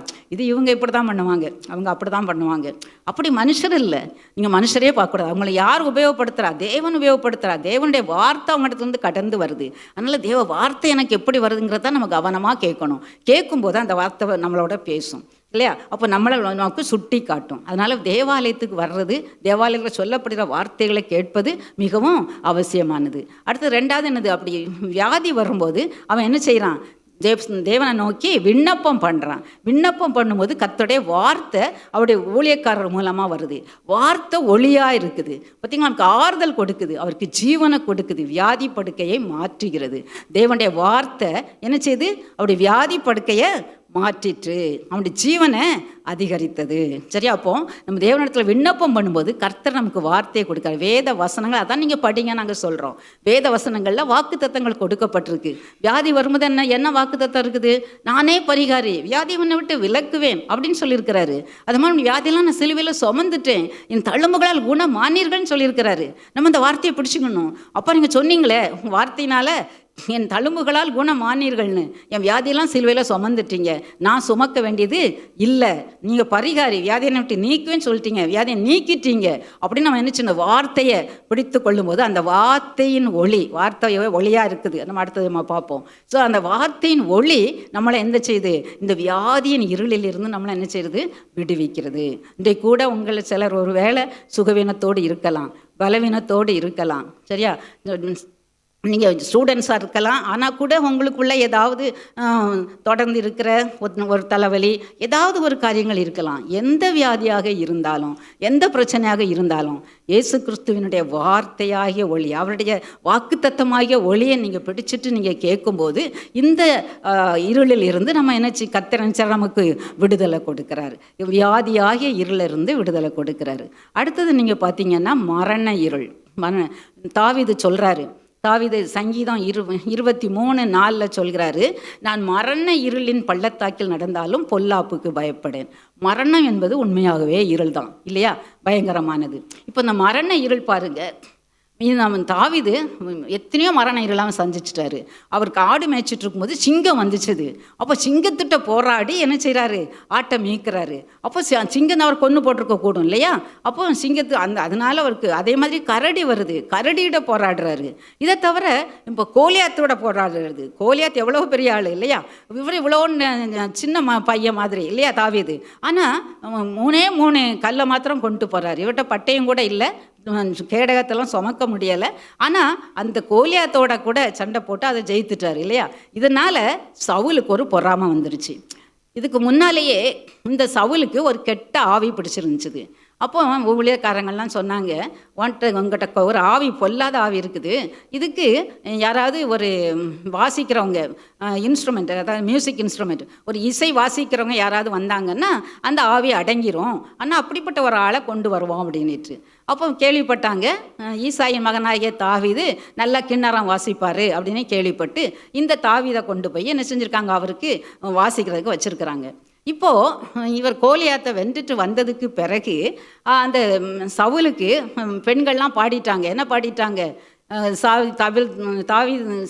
இவங்க இப்படி தான் பண்ணுவாங்க, அவங்க அப்படி தான் பண்ணுவாங்க. அப்படி மனுஷர் இல்லை. நீங்கள் மனுஷரே பார்க்கக்கூடாது. அவங்களை யார் உபயோகப்படுத்துகிறா? தேவன் உபயோகப்படுத்துகிறா. தேவனுடைய வார்த்தை அவங்ககிட்ட கடந்து வருது. அதனால் தேவ வார்த்தை எனக்கு எப்படி வருதுங்கிறத நம்ம கவனமாக கேட்கணும். கேட்கும்போது அந்த வார்த்தை நம்மளோட பேசும் இல்லையா? அப்போ நமக்கு சுட்டி காட்டும். அதனால் தேவாலயத்துக்கு வர்றது, தேவாலயத்தில் சொல்லப்படுகிற வார்த்தைகளை கேட்பது மிகவும் அவசியமானது. அடுத்து 2வது என்னது? அப்படி வியாதி வரும்போது அவன் என்ன செய்கிறான்? தேவனை நோக்கி விண்ணப்பம் பண்ணுறான். விண்ணப்பம் பண்ணும்போது கர்த்தருடைய வார்த்தை அவருடைய ஊழியக்காரர் மூலமாக வருது. வார்த்தை ஒளியாக இருக்குது. பார்த்திங்கன்னா அவனுக்கு ஆறுதல் கொடுக்குது, அவருக்கு ஜீவனை கொடுக்குது, வியாதி படுக்கையை மாற்றுகிறது. தேவனுடைய வார்த்தை என்ன செய்யுது? அவருடைய வியாதி படுக்கையை மாற்றிட்டு அவனுடைய ஜீவனை அதிகரித்தது. சரியா? அப்போ நம்ம தேவனிடத்தில் விண்ணப்பம் பண்ணும்போது கர்த்தர் நமக்கு வார்த்தையை கொடுக்காரு. வேத வசனங்கள் அதான் நீங்கள் படிங்க நாங்கள் சொல்கிறோம். வேத வசனங்களில் வாக்குத்தத்தங்கள் கொடுக்கப்பட்டிருக்கு. வியாதி வரும்போது என்ன வாக்குத்தத்தம் இருக்குது? நானே பரிகாரி, வியாதி உன்னை விட்டு விலக்குவேன் அப்படின்னு சொல்லியிருக்கிறாரு. அது மாதிரி வியாதியெல்லாம் நான் சிலுவையில் சுமந்துட்டேன், என் தழும்புகளால் குணமானீர்கள்னு சொல்லியிருக்கிறாரு. நம்ம இந்த வார்த்தையை பிடிச்சிக்கணும். அப்போ நீங்கள் சொன்னீங்களே வார்த்தையினால என் தழும்புகளால் குணமானீர்கள்னு, என் வியாதியெல்லாம் சிலுவையில் சுமந்துட்டீங்க, நான் சுமக்க வேண்டியது இல்லை, நீங்கள் பரிகாரி, வியாதியை விட்டு நீக்குவேன்னு சொல்லிட்டீங்க, வியாதியை நீக்கிட்டீங்க அப்படின்னு நம்ம என்ன சின்ன வார்த்தையை பிடித்து கொள்ளும்போது அந்த வார்த்தையின் வார்த்தை ஒளியாக இருக்குது. நம்ம அடுத்தது நம்ம பார்ப்போம். ஸோ அந்த வார்த்தையின் ஒளி நம்மளை என்ன செய்யுது? இந்த வியாதியின் இருளில் இருந்து நம்மளை என்ன செய்யுது? விடுவிக்கிறது. இன்றைக்கு கூட உங்களை சிலர் ஒரு வேளை சுகவீனத்தோடு இருக்கலாம், பலவீனத்தோடு இருக்கலாம். சரியா? நீங்கள் ஸ்டூடெண்ட்ஸாக இருக்கலாம், ஆனால் கூட உங்களுக்குள்ளே ஏதாவது தொடர்ந்து இருக்கிற ஒரு தலைவலி, ஏதாவது ஒரு காரியங்கள் இருக்கலாம். எந்த வியாதியாக இருந்தாலும், எந்த பிரச்சனையாக இருந்தாலும், இயேசு கிறிஸ்துவினுடைய வார்த்தையாகிய ஒளி, அவருடைய வாக்குத்தத்தமாகிய ஒளியை நீங்கள் பிடிச்சிட்டு நீங்கள் கேட்கும்போது இந்த இருளில் இருந்து நம்ம என்ன கர்த்தர் நமக்கு விடுதலை கொடுக்குறாரு. வியாதியாகிய இருளிலிருந்து விடுதலை கொடுக்குறாரு. அடுத்தது நீங்கள் பார்த்தீங்கன்னா மரண இருள். தாவீது சொல்கிறாரு, தாவீது சங்கீதம் 23:4 சொல்கிறாரு, நான் மரண இருளின் பள்ளத்தாக்கில் நடந்தாலும் பொல்லாப்புக்கு பயப்படேன். மரணம் என்பது உண்மையாகவே இருள் தான் இல்லையா? பயங்கரமானது. இப்போ இந்த மரண இருள் பாருங்க, நம்ம தாவீது எத்தனையோ மரண இருளாமல் சந்திச்சிட்டாரு. அவருக்கு ஆடு மேய்ச்சிட்டு இருக்கும்போது சிங்கம் வந்துச்சுது. அப்போ சிங்கத்திட்ட போராடி என்ன செய்கிறாரு? ஆட்டை மீட்கிறாரு. அப்போ சிங்கம் அவர் கொன்று போட்டிருக்க கூடும் இல்லையா? அப்போ சிங்கத்து அதனால அவருக்கு அதே மாதிரி கரடி வருது, கரடியிட போராடுறாரு. இதை தவிர இப்போ கோலியாத்தோட போராடுறது. கோலியாத் எவ்வளோ பெரிய ஆள் இல்லையா? இவர் இவ்வளோ சின்ன பையன் மாதிரி இல்லையா தாவீது? ஆனால் 3 கல்லை மாத்திரம் கொண்டு போகிறாரு. இவர்கிட்ட பட்டயம் கூட இல்லை, கேடகத்தெல்லாம் சுமக்க முடியலை. ஆனால் அந்த கோலியாத்தோட கூட சண்டை போட்டு அதை ஜெயித்துட்டார் இல்லையா? இதனால் சவுலுக்கு ஒரு பொறாமை வந்துருச்சு. இதுக்கு முன்னாலேயே இந்த சவுலுக்கு ஒரு கெட்ட ஆவி பிடிச்சிருந்துச்சுது. அப்போ ஊழியக்காரங்கள்லாம் சொன்னாங்க, உங்கள்கிட்ட ஒரு ஆவி, பொல்லாத ஆவி இருக்குது, இதுக்கு யாராவது ஒரு வாசிக்கிறவங்க இன்ஸ்ட்ருமெண்ட், அதாவது மியூசிக் இன்ஸ்ட்ருமெண்ட், ஒரு இசை வாசிக்கிறவங்க யாராவது வந்தாங்கன்னா அந்த ஆவி அடங்கிரும், ஆனால் அப்படிப்பட்ட ஒரு ஆளை கொண்டு வருவோம் அப்படின்ட்டு. அப்போ கேள்விப்பட்டாங்க, ஈசாயின் மகனாகிய தாவீது நல்லா கிண்ணறம் வாசிப்பார் அப்படின்னு கேள்விப்பட்டு இந்த தாவீதை கொண்டு போய் என்ன செஞ்சுருக்காங்க, அவருக்கு வாசிக்கிறதுக்கு வச்சுருக்குறாங்க. இப்போது இவர் கோலியாத்தை வென்றுட்டு வந்ததுக்கு பிறகு அந்த சவுலுக்கு பெண்கள்லாம் பாடிட்டாங்க. என்ன பாடிட்டாங்க?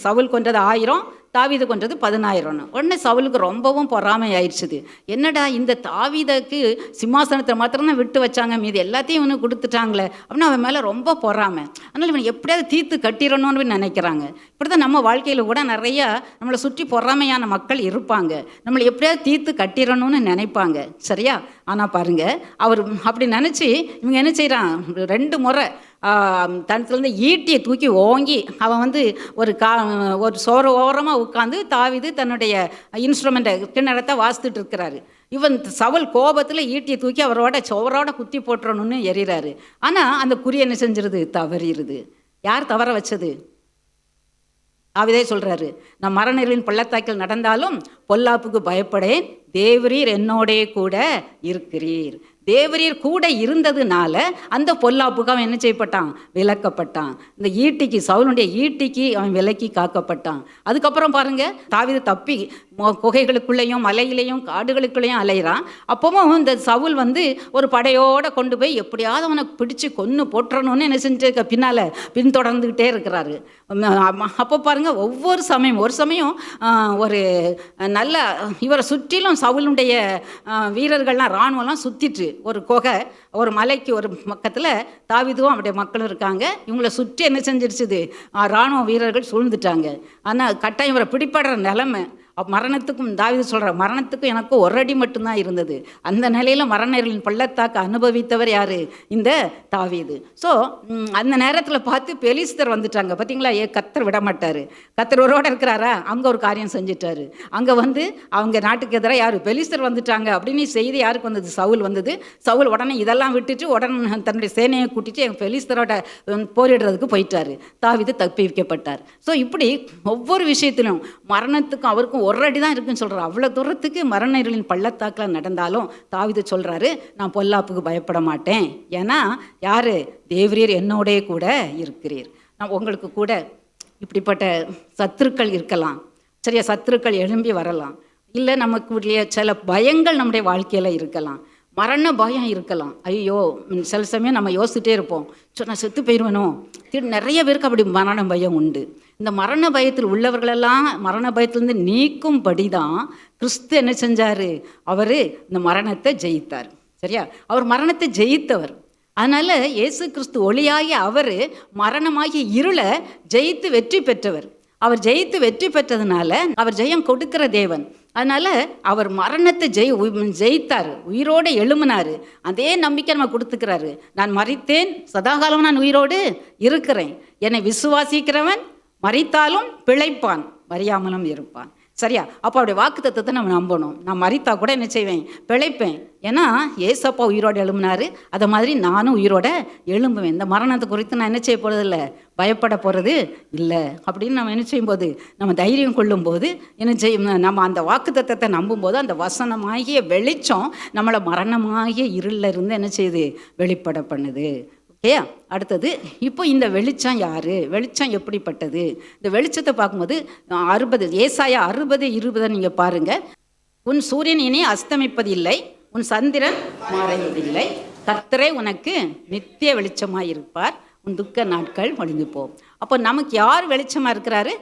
சவுல் கொன்றது 1000, தாவீது கொன்றது 10,000. உடனே சவுலுக்கு ரொம்பவும் பொறாமை ஆயிடுச்சுது. என்னடா இந்த தாவீதுக்கு சிம்மாசனத்தை மாத்திரம்தான் விட்டு வச்சாங்க, மீது எல்லாத்தையும் இவனு கொடுத்துட்டாங்களே அப்படின்னு அவன் மேலே ரொம்ப பொறாமை. அதனால் இவன் எப்படியாவது தீர்த்து கட்டிடணும்னு நினைக்கிறாங்க. இப்படி தான் நம்ம வாழ்க்கையில் கூட நிறையா நம்மளை சுற்றி பொறாமையான மக்கள் இருப்பாங்க. நம்மளை எப்படியாவது தீர்த்து கட்டிடணும்னு நினைப்பாங்க, சரியா? ஆனால் பாருங்கள், அவர் அப்படி நினச்சி இவங்க என்ன செய்கிறான், 2 முறை தனத்துலேருந்து ஈட்டியை தூக்கி ஓங்கி அவன் ஒரு ஓரமாக உட்காந்து தாவீது தன்னுடைய இன்ஸ்ட்ருமெண்ட்டை கிண்ணறத்தை வாசித்துட்டு இருக்கிறாரு. இவன் சவுல் கோபத்தில் ஈட்டியை தூக்கி அவரோட குத்தி போட்டுறணும்னு எறிகிறாரு. ஆனால் அந்த குறி என்ன செஞ்சிருது, தவறிடுது. யார் தவற வச்சது? தாவீதே சொல்கிறாரு, நான் மரணங்களின் பள்ளத்தாக்கில் நடந்தாலும் பொல்லாப்புக்கு பயப்படேன், தேவரீர் என்னோடே கூட இருக்கிறீர். தேவரீர் கூட இருந்ததுனால அந்த பொல்லாப்புக்கு அவன் என்ன செய்யப்பட்டான், விலக்கப்பட்டான். இந்த ஈட்டிக்கு, சவுலுடைய ஈட்டிக்கு அவன் விலக்கி காக்கப்பட்டான். அதுக்கப்புறம் பாருங்க, தாவீது தப்பி குகைகளுக்குள்ளேயும் மலையிலையும் காடுகளுக்குள்ளேயும் அலைகிறான். அப்பவும் இந்த சவுல் ஒரு படையோடு கொண்டு போய் எப்படியாவது அவனை பிடிச்சு கொன்று போட்டுறணும்னு என்ன செஞ்சு பின்னால் பின்தொடர்ந்துக்கிட்டே இருக்கிறாரு. அப்போ பாருங்க, ஒரு சமயம் ஒரு நல்ல இவரை சுற்றிலும் சவுலுடைய வீரர்கள்லாம் இராணுவம்லாம் சுற்றிட்டு ஒரு குகை, ஒரு மலைக்கு ஒரு பக்கத்தில் தாவீதும் அவருடைய மக்களும் இருக்காங்க. இவங்களை சுற்றி என்ன செஞ்சிருச்சுது, இராணுவ வீரர்கள் சூழ்ந்துட்டாங்க. ஆனால் கட்டாயம் இவரை பிடிப்படுற நிலைமை. மரணத்துக்கும் தாவீது சொல்கிற, மரணத்துக்கும் எனக்கும் ஒரு அடி மட்டும்தான் இருந்தது. அந்த நிலையில் மரணங்களின் பள்ளத்தாக்கு அனுபவித்தவர் யார்? இந்த தாவீது. ஸோ அந்த நேரத்தில் பார்த்து பெலிஸ்தர் வந்துட்டாங்க. பார்த்தீங்களா, கர்த்தர் விட மாட்டார். கர்த்தர் ஒருவோட இருக்கிறாரா, அங்கே ஒரு காரியம் செஞ்சிட்டாரு. அங்கே அவங்க நாட்டுக்கு எதிராக யார், பெலிஸ்தர் வந்துட்டாங்க அப்படின்னு செய்தி யாருக்கு வந்தது? சவுல் வந்தது. சவுல் உடனே இதெல்லாம் விட்டுட்டு உடனே தன்னுடைய சேனையை கூட்டிட்டு எங்கள் பெலிஸ்தரோட போரிடுறதுக்கு போயிட்டார். தாவீது தப்பி வைக்கப்பட்டார். ஸோ இப்படி ஒவ்வொரு விஷயத்திலும் மரணத்துக்கும் அவருக்கும் ஒரு அடி தான் இருக்குன்னு சொல்கிறார். அவ்வளோ தூரத்துக்கு மரண இருளின் பள்ளத்தாக்கில் நடந்தாலும் தாவீது சொல்கிறாரு, நான் பொல்லாப்புக்கு பயப்பட மாட்டேன். ஏன்னா யார்? தேவரீர் என்னோடே கூட இருக்கிறீர். நான் உங்களுக்கு கூட இப்படிப்பட்ட சத்துருக்கள் இருக்கலாம், சரியா? சத்துருக்கள் எழும்பி வரலாம், இல்லை நமக்குரிய சில பயங்கள் நம்முடைய வாழ்க்கையில் இருக்கலாம், மரண பயம் இருக்கலாம். ஐயோ, சில சமயம் நம்ம யோசிச்சுட்டே இருப்போம், நான் செத்து போயிடுவேனோ. நிறைய பேருக்கு அப்படி மரண பயம் உண்டு. இந்த மரண பயத்தில் உள்ளவர்களெல்லாம் மரண பயத்திலேருந்து நீக்கும்படி தான் கிறிஸ்து என்ன செஞ்சார்? அவர் இந்த மரணத்தை ஜெயித்தார், சரியா? அவர் மரணத்தை ஜெயித்தவர். அதனால் இயேசு கிறிஸ்து ஒளியாகி அவர் மரணமாகி இருளை ஜெயித்து வெற்றி பெற்றவர். அவர் ஜெயித்து வெற்றி பெற்றதுனால அவர் ஜெயம் கொடுக்கிற தேவன். அதனால் அவர் மரணத்தை ஜெயித்தார், உயிரோடு எழும்பினார். அதே நம்பிக்கை நம்ம கொடுத்துக்கிறாரு. நான் மரித்தேன், சதாகாலம் நான் உயிரோடு இருக்கிறேன். என்னை விசுவாசிக்கிறவன் மரித்தாலும் பிழைப்பான், மறியாமலும் இருப்பான், சரியா? அப்போ அவருடைய வாக்குத்தத்தத்தை நம்ம நம்பணும். நான் மரித்தா கூட என்ன செய்வேன், பிழைப்பேன். ஏன்னா ஏசப்பா உயிரோடு எழும்பினாரு, அதை மாதிரி நானும் உயிரோட எழும்புவேன். இந்த மரணத்தை குறித்து நான் என்ன செய்ய போகிறது இல்லை, பயப்பட போகிறது இல்லை அப்படின்னு நம்ம என்ன செய்யும்போது, நம்ம தைரியம் கொள்ளும்போது என்ன செய்யும், நம்ம அந்த வாக்குத்தத்தத்தை நம்பும்போது அந்த வசனமாகிய வெளிச்சம் நம்மளை மரணமாகிய இருளில் இருந்து என்ன செய்யுது, வெளிப்பட பண்ணுது. ஓகே, அடுத்தது இப்போ இந்த வெளிச்சம் யார், வெளிச்சம் எப்படிப்பட்டது? இந்த வெளிச்சத்தை பார்க்கும்போது 60 ஏசாயா 60:20 நீங்கள் பாருங்கள். உன் சூரியன் இனி அஸ்தமிப்பதில்லை, உன் சந்திரன் மறைவதில்லை, கர்த்தரே உனக்கு நித்திய வெளிச்சமாக இருப்பார், உன் துக்க நாட்கள் முடிந்து போகும். அப்போ நமக்கு யார் வெளிச்சமாக இருக்கிறாரு?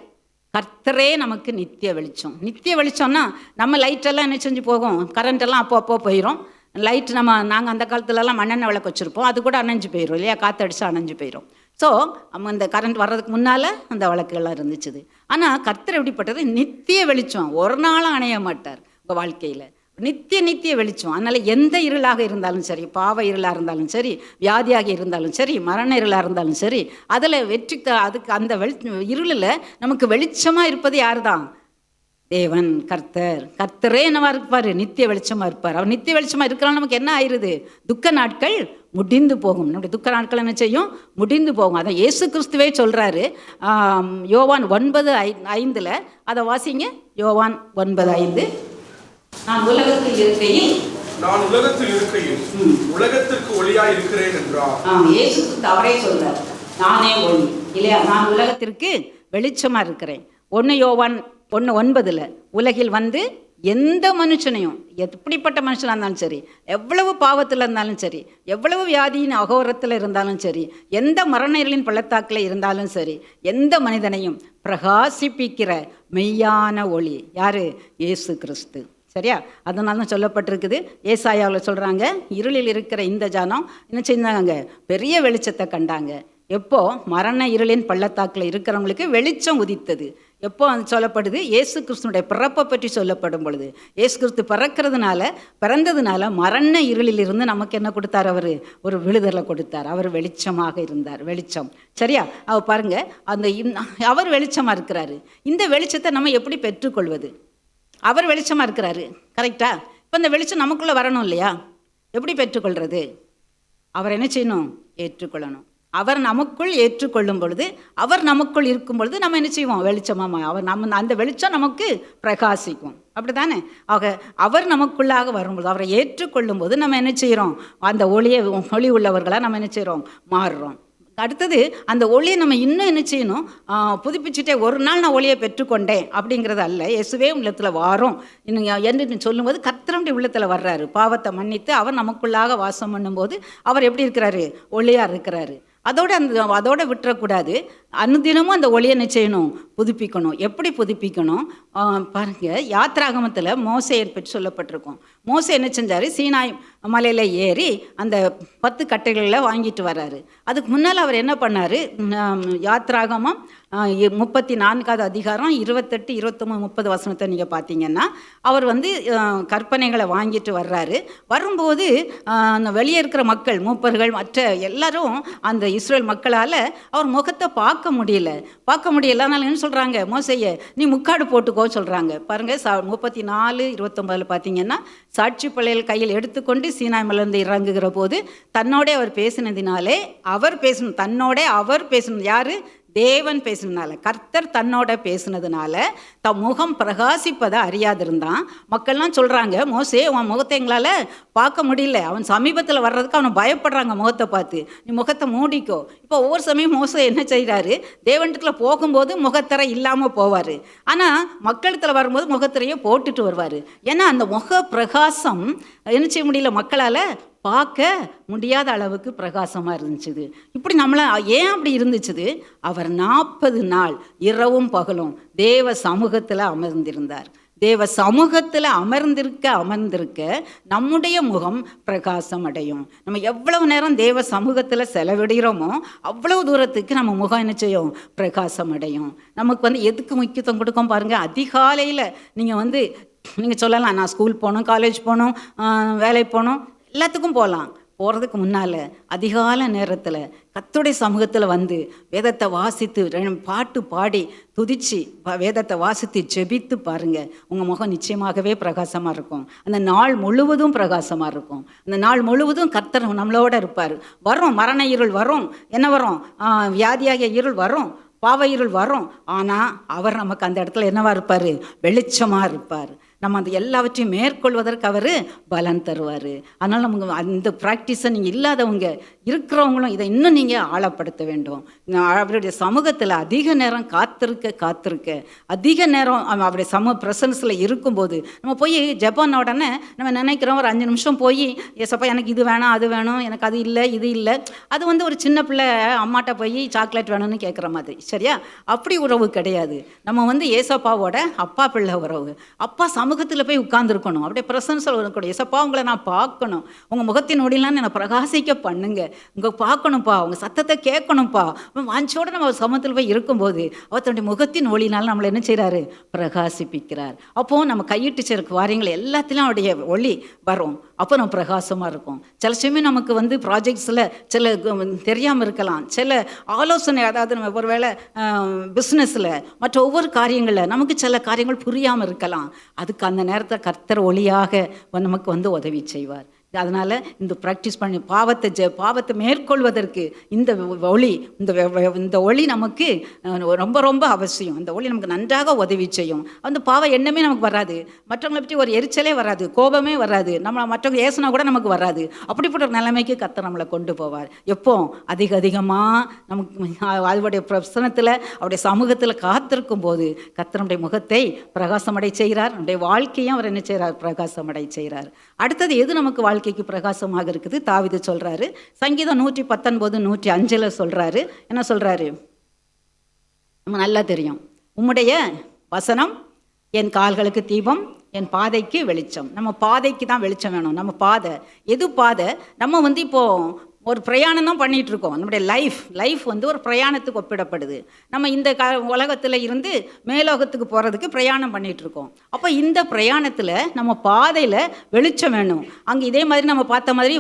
கர்த்தரே நமக்கு நித்திய வெளிச்சம். நித்திய வெளிச்சம்னா நம்ம லைட்டெல்லாம் என்ன செஞ்சு போகும், கரண்ட்டெல்லாம் அப்போ போயிடும். லைட் நாங்கள் அந்த காலத்துலலாம் மண்ணெண்ணெய் விளக்கு வச்சுருப்போம், அது கூட அணைஞ்சு போயிடும் இல்லையா, காற்றடிச்சு அணைஞ்சு போயிடும். ஸோ நம்ம இந்த கரண்ட் வர்றதுக்கு முன்னால் அந்த விளக்குகள்லாம் இருந்துச்சுது. ஆனால் கர்த்தர் எப்படிப்பட்டது? நித்திய வெளிச்சம், ஒரு நாளும் அணைய மாட்டார் உங்கள் வாழ்க்கையில். நித்திய வெளிச்சம். அதனால் எந்த இருளாக இருந்தாலும் சரி, பாவ இருளாக இருந்தாலும் சரி, வியாதியாக இருந்தாலும் சரி, மரண இருளாக இருந்தாலும் சரி, அதில் அதுக்கு அந்த இருளில் நமக்கு வெளிச்சமாக இருப்பது யார் தான்? தேவன் கர்த்தரே என்னவா இருப்பார்? நித்திய வெளிச்சமாக இருப்பார். அவர் நித்திய வெளிச்சமாக இருக்கிறான். நமக்கு என்ன ஆயிடுது? துக்க நாட்கள் முடிந்து போகும். நம்முடைய துக்க நாட்கள் என்ன செய்யும்? முடிந்து போகும். அதை இயேசு கிறிஸ்துவே சொல்கிறாரு. யோவான் 9:5 அதை வாசிங்க. யோவான் 9:5. நான் உலகத்தில் இருக்கையில் உலகத்திற்கு ஒளியாய் இருக்கிறேன் என்றார். இயேசு கிறிஸ்து அவரே சொல்றார், நானே ஒளி இல்லையா? நான் உலகத்திற்கு வெளிச்சமா இருக்கிறேன். 1 யோவான் 1:9 உலகில் வந்து எந்த மனுஷனையும், எப்படிப்பட்ட மனுஷனாக இருந்தாலும் சரி, எவ்வளவு பாவத்தில் இருந்தாலும் சரி, எவ்வளவு வியாதியின் அகோரத்தில் இருந்தாலும் சரி, எந்த மரண இருளின் பள்ளத்தாக்கில் இருந்தாலும் சரி, எந்த மனிதனையும் பிரகாசிப்பிக்கிற மெய்யான ஒளி யாரு? இயேசு கிறிஸ்து. சரியா? அதனால தான் சொல்லப்பட்டிருக்குது. ஏசாயாவில் சொல்கிறாங்க, இருளில் இருக்கிற இந்த ஜனம் என்ன செஞ்சாங்க? பெரிய வெளிச்சத்தை கண்டாங்க. எப்போ? மரண இருளின் பள்ளத்தாக்கில் இருக்கிறவங்களுக்கு வெளிச்சம் உதித்தது. எப்போ அது சொல்லப்படுது? இயேசு கிறிஸ்துனுடைய பிறப்பை பற்றி சொல்லப்படும் பொழுது, இயேசு கிறிஸ்து பிறந்ததுனால மரண இருளிலிருந்து நமக்கு என்ன கொடுத்தார்? அவர் ஒரு விடுதலை கொடுத்தார். அவர் வெளிச்சமாக இருந்தார். வெளிச்சம். சரியா? அவர் பாருங்க, அவர் வெளிச்சமாக இருக்கிறாரு. இந்த வெளிச்சத்தை நம்ம எப்படி பெற்றுக்கொள்வது? அவர் வெளிச்சமாக இருக்கிறாரு, கரெக்டா? இப்போ இந்த வெளிச்சம் நமக்குள்ளே வரணும் இல்லையா? எப்படி பெற்றுக்கொள்வது? அவர் என்ன செய்யணும்? ஏற்றுக்கொள்ளணும். அவர் நமக்குள் ஏற்றுக்கொள்ளும் பொழுது, அவர் நமக்குள் இருக்கும் பொழுது நம்ம என்ன செய்வோம்? வெளிச்சமாக அந்த வெளிச்சம் நமக்கு பிரகாசிக்கும். அப்படி தானே? ஆக அவர் நமக்குள்ளாக வரும்பொழுது, அவரை ஏற்றுக்கொள்ளும் போது நம்ம என்ன செய்கிறோம்? அந்த ஒளி உள்ளவர்களாக நம்ம என்ன செய்கிறோம்? மாறுறோம். அடுத்தது அந்த ஒளியை நம்ம இன்னும் என்ன செய்யணும்? புதுப்பிச்சுட்டே. ஒரு நாள் நான் ஒளியை பெற்றுக்கொண்டேன் அப்படிங்கிறது அல்ல. இயேசுவே உள்ளத்தில் வாரோம் என்று சொல்லும்போது கர்த்தருடைய உள்ளத்தில் வர்றாரு. பாவத்தை மன்னித்து அவர் நமக்குள்ளாக வாசம் பண்ணும்போது அவர் எப்படி இருக்கிறாரு? ஒளியாக இருக்கிறாரு. அதோட விட்டுறக்கூடாது. அனுதினமும் அந்த ஒளியை என்ன செய்யணும்? புதுப்பிக்கணும். எப்படி புதுப்பிக்கணும்? பாருங்க, யாத்ராகமத்தில் மோசேயை பற்றி சொல்லப்பட்டிருக்கும். மோசே என்ன செஞ்சார்? சீனாய் மலையில் ஏறி அந்த 10 கட்டைகளில் வாங்கிட்டு வர்றாரு. அதுக்கு முன்னால் அவர் என்ன பண்ணார்? யாத்ராகமம் 34வது அதிகாரம் 28, 29, 30 வசனத்தை நீங்கள் பார்த்தீங்கன்னா, அவர் கற்பனைகளை வாங்கிட்டு வர்றாரு. வரும்போது அந்த வெளியே இருக்கிற மக்கள், மூப்பர்கள், மற்ற எல்லாரும் அந்த இஸ்ரேல் மக்களால் அவர் முகத்தை பார்க்க முடியல. அதனால என்ன சொல்கிறாங்க? மோசேயை நீ முக்காடு போட்டுக்கோ சொல்கிறாங்க. பாருங்கள், 34:29 பார்த்தீங்கன்னா, சாட்சி பழையல் கையில் எடுத்துக்கொண்டு சீனாய் மலையிலிருந்து இறங்குகிற போது தன்னோட அவர் பேசினதினாலே, அவர் பேசினது யாரு? தேவன் பேசினதுனால, கர்த்தர் தன்னோட பேசினதுனால தம் முகம் பிரகாசிப்பதை அறியாதிருந்தான். மக்கள்லாம் சொல்கிறாங்க, மோசே உன் முகத்தை எங்களால் பார்க்க முடியல. அவன் சமீபத்தில் வர்றதுக்கு அவனை பயப்படுறாங்க. முகத்தை பார்த்து நீ முகத்தை மூடிக்கோ. இப்போ ஒவ்வொரு சமயம் மோசே என்ன செய்கிறாரு? தேவனிடத்தில் போகும்போது முகத்திரை இல்லாமல் போவார். ஆனால் மக்களிடத்தில் வரும்போது முகத்திரையை போட்டுட்டு வருவார். ஏன்னா அந்த முக பிரகாசம் என்ன செய்ய முடியல, மக்களால் பார்க்க முடியாத அளவுக்கு பிரகாசமாக இருந்துச்சு. இப்படி நம்மளை ஏன் அப்படி இருந்துச்சு? அவர் 40 நாள் இரவும் பகலும் தேவ சமூகத்தில் அமர்ந்திருந்தார். தேவ சமூகத்தில் அமர்ந்திருக்க நம்முடைய முகம் பிரகாசம் அடையும். நம்ம எவ்வளவு நேரம் தேவ சமூகத்தில் செலவிடுகிறோமோ அவ்வளவு தூரத்துக்கு நம்ம முகம் என்ன செய்யும்? பிரகாசம் அடையும். நமக்கு எதுக்கு முக்கியத்துவம் கொடுக்கும் பாருங்கள். அதிகாலையில் நீங்கள் சொல்லலாம், நான் ஸ்கூல் போகணும், காலேஜ் போகணும், வேலைக்கு போகணும், எல்லாத்துக்கும் போகிறதுக்கு முன்னால் அதிகாலை நேரத்தில் கர்த்தருடைய சமூகத்தில் வேதத்தை வாசித்து பாட்டு பாடி துதிச்சு வேதத்தை வாசித்து ஜெபித்து பாருங்கள். உங்கள் முகம் நிச்சயமாகவே பிரகாசமாக இருக்கும். அந்த நாள் முழுவதும் பிரகாசமாக இருக்கும். அந்த நாள் முழுவதும் கர்த்தர் நம்மளோட இருப்பார். வரும் மரண இருள் வரும், என்ன வரும்? வியாதியாகிய இருள் வரும், பாவ இருள் வரும். ஆனால் அவர் நமக்கு அந்த இடத்துல என்னவா இருப்பார்? வெளிச்சமாக இருப்பார். நம்ம அந்த எல்லாவற்றையும் மேற்கொள்வதற்கு அவர் பலன் தருவார். அதனால் நமக்கு அந்த ப்ராக்டிஸை நீங்கள் இல்லாதவங்க இருக்கிறவங்களும் இதை இன்னும் நீங்கள் ஆழப்படுத்த வேண்டும். அவருடைய சமூகத்தில் அதிக நேரம் காத்திருக்க அதிக நேரம் அவருடைய பிரசன்ஸில் இருக்கும்போது நம்ம போய் ஜெபம் உடனே நம்ம நினைக்கிறோம், ஒரு 5 நிமிஷம் போய் ஏசப்பா எனக்கு இது வேணாம், அது வேணும், எனக்கு அது இல்லை, இது இல்லை. அது ஒரு சின்ன பிள்ளை அம்மாட்ட போய் சாக்லேட் வேணும்னு கேட்குற மாதிரி. சரியா? அப்படி உறவு கிடையாது. நம்ம ஏசப்பாவோட அப்பா பிள்ளை உறவு. அப்பா சமூகத்தில் போய் உட்கார்ந்துருக்கணும். அப்படியே பிரசன்ஸில் இருக்கணும். எசப்பா உங்களை நான் பார்க்கணும், உங்கள் முகத்தின் ஒளிலாம் என்னை பிரகாசிக்க பண்ணுங்க, உங்கள் பார்க்கணும்ப்பா, உங்கள் சத்தத்தை கேட்கணும்ப்பா. வாஞ்சோடு நம்ம சமூகத்தில் போய் இருக்கும்போது அவர் தன்னுடைய முகத்தின் ஒளினால் நம்மளை என்ன செய்கிறாரு? பிரகாசிப்பிக்கிறார். அப்போது நம்ம கையிட்டு செய்கிற காரியங்கள் எல்லாத்திலும் அவருடைய ஒளி வரும். அப்போ நம்ம பிரகாசமாக இருக்கும். சில சமயம் நமக்கு ப்ராஜெக்ட்ஸில் சில தெரியாமல் இருக்கலாம், சில ஆலோசனை, அதாவது நம்ம ஒருவேளை பிஸ்னஸில் மற்ற ஒவ்வொரு காரியங்களில் நமக்கு சில காரியங்கள் புரியாமல் இருக்கலாம். அதுக்கு அந்த நேரத்தில் கர்த்தர் ஒளியாக நமக்கு உதவி செய்வார். அதனால் இந்த ப்ராக்டிஸ் பண்ணி பாவத்தை மேற்கொள்வதற்கு இந்த ஒளி இந்த ஒளி நமக்கு ரொம்ப ரொம்ப அவசியம். இந்த ஒளி நமக்கு நன்றாக உதவி செய்யும். அந்த பாவ எண்ணமே நமக்கு வராது, மற்றவங்களை பற்றி ஒரு எரிச்சலே வராது, கோபமே வராது, நம்ம மற்றவங்க ஏசினா கூட நமக்கு வராது. அப்படிப்பட்ட ஒரு நிலைமைக்கு கர்த்தர் நம்மளை கொண்டு போவார். எப்போ அதிகமாக நமக்கு அவருடைய பிரசனத்தில் அவருடைய சமூகத்தில் காத்திருக்கும் போது கர்த்தர் நம்முடைய முகத்தை பிரகாசமடை செய்கிறார். நம்முடைய வாழ்க்கையும் அவர் என்ன செய்கிறார்? பிரகாசமடை செய்கிறார். அடுத்தது எது நமக்கு வாழ்க்கைக்கு பிரகாசமாக இருக்குது? தாவீது சொல்றாரு, சங்கீதம் 119 105 சொல்றாரு. என்ன சொல்றாரு? நம்ம நல்லா தெரியும், உம்முடைய வசனம் என் கால்களுக்கு தீபம், என் பாதைக்கு வெளிச்சம். நம்ம பாதைக்கு தான் வெளிச்சம் வேணும். நம்ம பாதை எது? பாதை நம்ம இப்போ ஒரு பிரயாணம் தான் பண்ணிகிட்டு இருக்கோம். நம்முடைய லைஃப் ஒரு பிரயாணத்துக்கு ஒப்பிடப்படுது. நம்ம இந்த உலகத்தில் இருந்து மேலோகத்துக்கு போகிறதுக்கு பிரயாணம் பண்ணிகிட்டு இருக்கோம். அப்போ இந்த பிரயாணத்தில் நம்ம பாதையில் வெளிச்சம் வேணும். அங்கே இதே மாதிரி நம்ம பார்த்த மாதிரி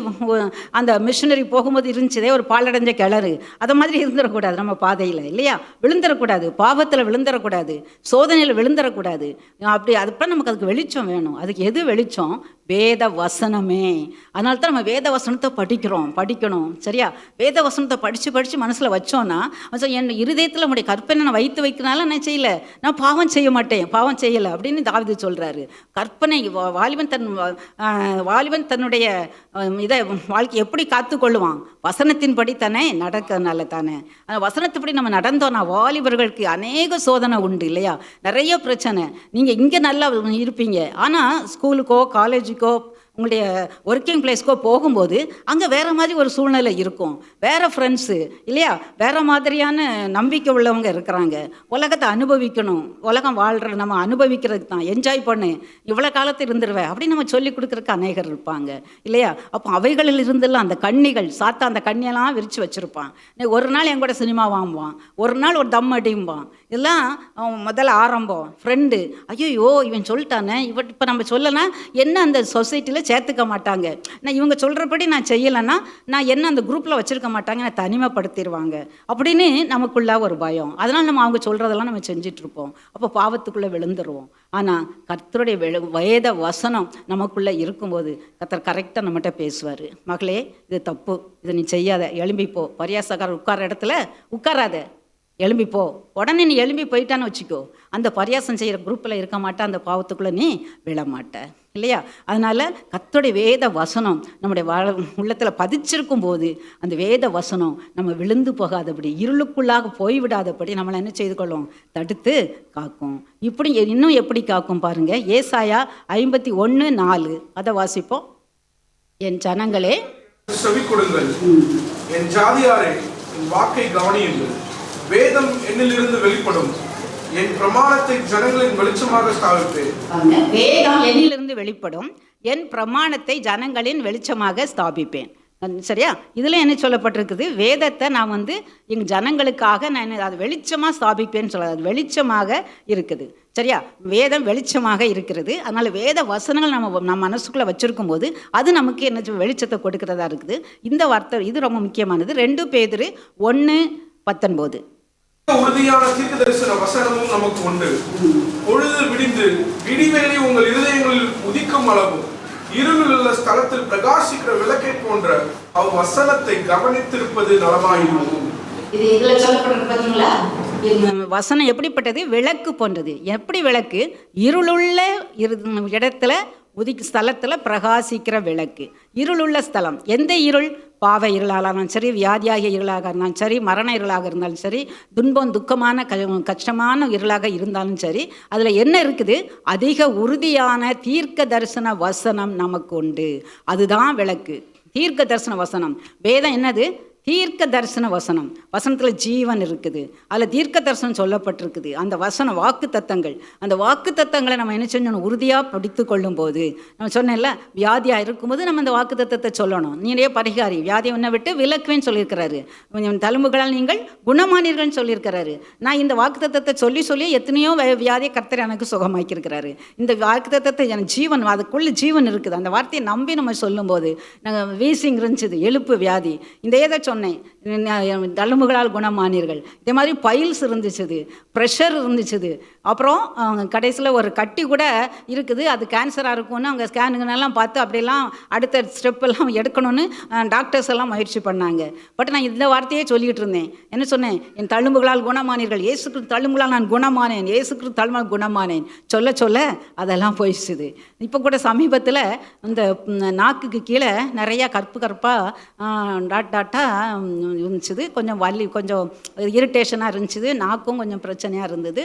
அந்த மிஷினரி போகும்போது இருந்துச்சதே ஒரு பாலடைஞ்ச கிணறு, அதை மாதிரி இருந்துடக்கூடாது நம்ம பாதையில், இல்லையா? விழுந்துடக்கூடாது, பாவத்தில் விழுந்துடக்கூடாது, சோதனையில் விழுந்துடக்கூடாது. அப்படி அதுப்போ நமக்கு அதுக்கு வெளிச்சம் வேணும். அதுக்கு எது வெளிச்சம்? வேத வசனமே. அதனால தான் நம்ம வேத வசனத்தை படிக்கணும், சரியா? வேத வசனத்தை படித்து மனசில் வச்சோன்னா என் இருதயத்தில் நம்முடைய கற்பனை நான் வைத்து வைக்கிறனால நான் செய்யலை, நான் பாவம் செய்ய மாட்டேன், பாவம் செய்யலை அப்படின்னு தாவீது சொல்கிறாரு. கற்பனை வாலிபன் தன்னுடைய இதை வாழ்க்கை எப்படி காத்துக்கொள்ளுவான்? வசனத்தின்படி தானே நடக்கிறதுனால தானே. அந்த வசனத்துப்படி நம்ம நடந்தோன்னா வாலிபர்களுக்கு அநேக சோதனை உண்டு, இல்லையா? நிறைய பிரச்சனை. நீங்கள் இங்கே நல்லா இருப்பீங்க, ஆனால் ஸ்கூலுக்கோ காலேஜுக்கோ உங்களுடைய ஒர்க்கிங் பிளேஸ்க்கோ போகும்போது அங்கே வேறு மாதிரி ஒரு சூழ்நிலை இருக்கும், வேறு ஃப்ரெண்ட்ஸு, இல்லையா? வேறு மாதிரியான நம்பிக்கை உள்ளவங்க இருக்கிறாங்க. உலகத்தை அனுபவிக்கணும், உலகம் வாழ்கிற நம்ம அனுபவிக்கிறதுக்கு தான், என்ஜாய் பண்ணு, இவ்வளோ காலத்தில் இருந்துருவேன் அப்படின்னு நம்ம சொல்லி கொடுக்குறதுக்கு அநேகர் இருப்பாங்க, இல்லையா? அப்போ அவைகளில் இருந்தெல்லாம் அந்த கண்ணிகள் சாத்தா அந்த கண்ணியெல்லாம் விரித்து வச்சுருப்பான். ஒரு நாள் என் கூட சினிமா வாங்குவான், ஒரு நாள் ஒரு தம் அடிம்பான். இதெல்லாம் முதல்ல ஆரம்பம். ஃப்ரெண்டு, ஐயோ இவன் சொல்லிட்டானே, இப்போ நம்ம சொல்லனா என்ன அந்த சொசைட்டியில் சேர்த்துக்க மாட்டாங்க, நான் இவங்க சொல்கிறபடி நான் செய்யலைன்னா நான் என்ன அந்த குரூப்பில் வச்சுருக்க மாட்டாங்க, நான் தனிமைப்படுத்திடுவாங்க அப்படின்னு நமக்குள்ள ஒரு பயம். அதனால் நம்ம அவங்க சொல்கிறதெல்லாம் நம்ம செஞ்சிட்ருப்போம். அப்போ பாவத்துக்குள்ளே விழுந்துருவோம். ஆனால் கர்த்தருடைய வேத வசனம் நமக்குள்ளே இருக்கும்போது கர்த்தர் கரெக்டாக நம்மகிட்ட பேசுவார். மகளே இது தப்பு, இதை நீ செய்யாத, எழும்பிப்போ. பரியாசக்காரர் உட்கார இடத்துல உட்காராத, எழும்பிப்போ. உடனே நீ எழும்பி போயிட்டான்னு வச்சுக்கோ, அந்த பரியாசம் செய்கிற குரூப்பில் இருக்க மாட்டா, அந்த பாவத்துக்குள்ளே நீ விழமாட்ட, இல்லையா? அதனால் கர்த்தருடைய வேத வசனம் நம்முடைய உள்ளத்தில் பதிச்சிருக்கும் போது அந்த வேத வசனம் நம்ம விழுந்து போகாதபடி, இருளுக்குள்ளாக போய்விடாதபடி நம்மளை என்ன செய்து கொள்ளும்? தடுத்து காக்கும். இப்படி இன்னும் எப்படி காக்கும் பாருங்க. ஏசாயா 51:4 அதை வாசிப்போம். என் ஜனங்களே செவி கொடுங்கள், என் ஜாதியாரே என் வாக்கை கவனியுங்கள். வேதம் என்னிலிருந்து வெளிப்படும், என் பிரமாணத்தை ஜனங்களின் வெளிச்சமாக ஸ்தாபிப்பேன். வேதம் என்னிலிருந்து வெளிப்படும், என் பிரமாணத்தை ஜனங்களின் வெளிச்சமாக ஸ்தாபிப்பேன். சரியா? இதில் என்ன சொல்லப்பட்டிருக்குது? வேதத்தை நான் எங்கள் ஜனங்களுக்காக நான் அது வெளிச்சமாக ஸ்தாபிப்பேன்னு சொல்ல, அது வெளிச்சமாக இருக்குது, சரியா? வேதம் வெளிச்சமாக இருக்கிறது. அதனால் வேத வசனங்கள் நம்ம மனசுக்குள்ளே வச்சுருக்கும் போது அது நமக்கு என்ன வெளிச்சத்தை கொடுக்கிறதா இருக்குது. இந்த வார்த்தை இது ரொம்ப முக்கியமானது. 2 பேதுரு 1:19. உறுதியான தீர்க்கதரிசன வசனமும் நமக்கு உண்டு. பொழுது விடிந்து விடிவெள்ளி உங்கள் இருதயங்களில் உதிக்கும் அளவு இருளில் உள்ள ஸ்தலத்தில் பிரகாசிக்கிற விளக்கை போன்ற அவ் வசனத்தை கவனித்திருப்பது நலமாயிருக்கும். இது இதுல சொல்லப்படுறது பார்த்தீங்களா? வசனம் எப்படிப்பட்டது? விளக்கு போன்றது. எப்படி விளக்கு? இருளுள்ள இடத்துல ஸ்தலத்தில் பிரகாசிக்கிற விளக்கு. இருளுள்ள ஸ்தலம் எந்த இருள்? பாவ இருளாக இருந்தாலும் சரி, வியாதியாகிய இருளாக இருந்தாலும் சரி, மரண இருளாக இருந்தாலும் சரி, துன்பம் துக்கமான கஷ்டமான இருளாக இருந்தாலும் சரி, அதில் என்ன இருக்குது? அதிக உறுதியான தீர்க்க தரிசன வசனம் நமக்கு உண்டு. அதுதான் விளக்கு, தீர்க்க தரிசன வசனம். வேதம் என்னது? தீர்க்க தரிசன வசனம். வசனத்தில் ஜீவன் இருக்குது, அதில் தீர்க்க தரிசனம் சொல்லப்பட்டிருக்குது. அந்த வசனம் வாக்கு தத்தங்கள், அந்த வாக்கு தத்தங்களை நம்ம என்ன செஞ்சோம், உறுதியாக படித்து கொள்ளும் போது, நம்ம சொன்னேன்ல, வியாதியாக இருக்கும்போது நம்ம அந்த வாக்கு தத்தத்தை சொல்லணும். நீனே பரிகாரி, வியாதியை உன்னை விட்டு விலக்குவேன்னு சொல்லியிருக்கிறாரு. தழும்புகளால் நீங்கள் குணமானீர்கள்னு சொல்லியிருக்கிறாரு. நான் இந்த வாக்கு தத்தத்தை சொல்லி சொல்லி எத்தனையோ வியாதியை கர்த்தர் எனக்கு சுகமாக்கியிருக்கிறாரு. இந்த வாக்கு தத்தத்தை எனக்கு ஜீவன், அதுக்குள்ளே ஜீவன் இருக்குது. அந்த வார்த்தையை நம்பி நம்ம சொல்லும்போது, நாங்கள் வீசிங் இருந்துச்சுது, எழுப்பு வியாதி, இந்த ஏதை சொன்னேன், தழும்புகளால் குணமானீர்கள். இதே மாதிரி பைல்ஸ் இருந்துச்சுது, ப்ரெஷர் இருந்துச்சுது. அப்புறம் கடைசியில் ஒரு கட்டி கூட இருக்குது, அது கேன்சராக இருக்கும்னு அவங்க ஸ்கேனுங்கெல்லாம் பார்த்து அப்படிலாம் அடுத்த ஸ்டெப்பெல்லாம் எடுக்கணும்னு டாக்டர்ஸ் எல்லாம் முயற்சி பண்ணாங்க. பட் நான் இந்த வார்த்தையே சொல்லிகிட்டு இருந்தேன். என்ன சொன்னேன், என் தழும்புகளால் குணமானீர்கள், இயேசு கிறிஸ்து தழும்புகளால் நான் குணமானேன், இயேசு கிறிஸ்து தழும்புகளால் குணமானேன் சொல்ல சொல்ல அதெல்லாம் போயிடுச்சுது. இப்போ கூட சமீபத்தில் இந்த நாக்குக்கு கீழே நிறையா கற்பாக டாட்டாக இருந்துச்சுது. கொஞ்சம் வலி, கொஞ்சம் இரிட்டேஷனாக இருந்துச்சுது. நாக்கும் கொஞ்சம் பிரச்சனையாக இருந்தது.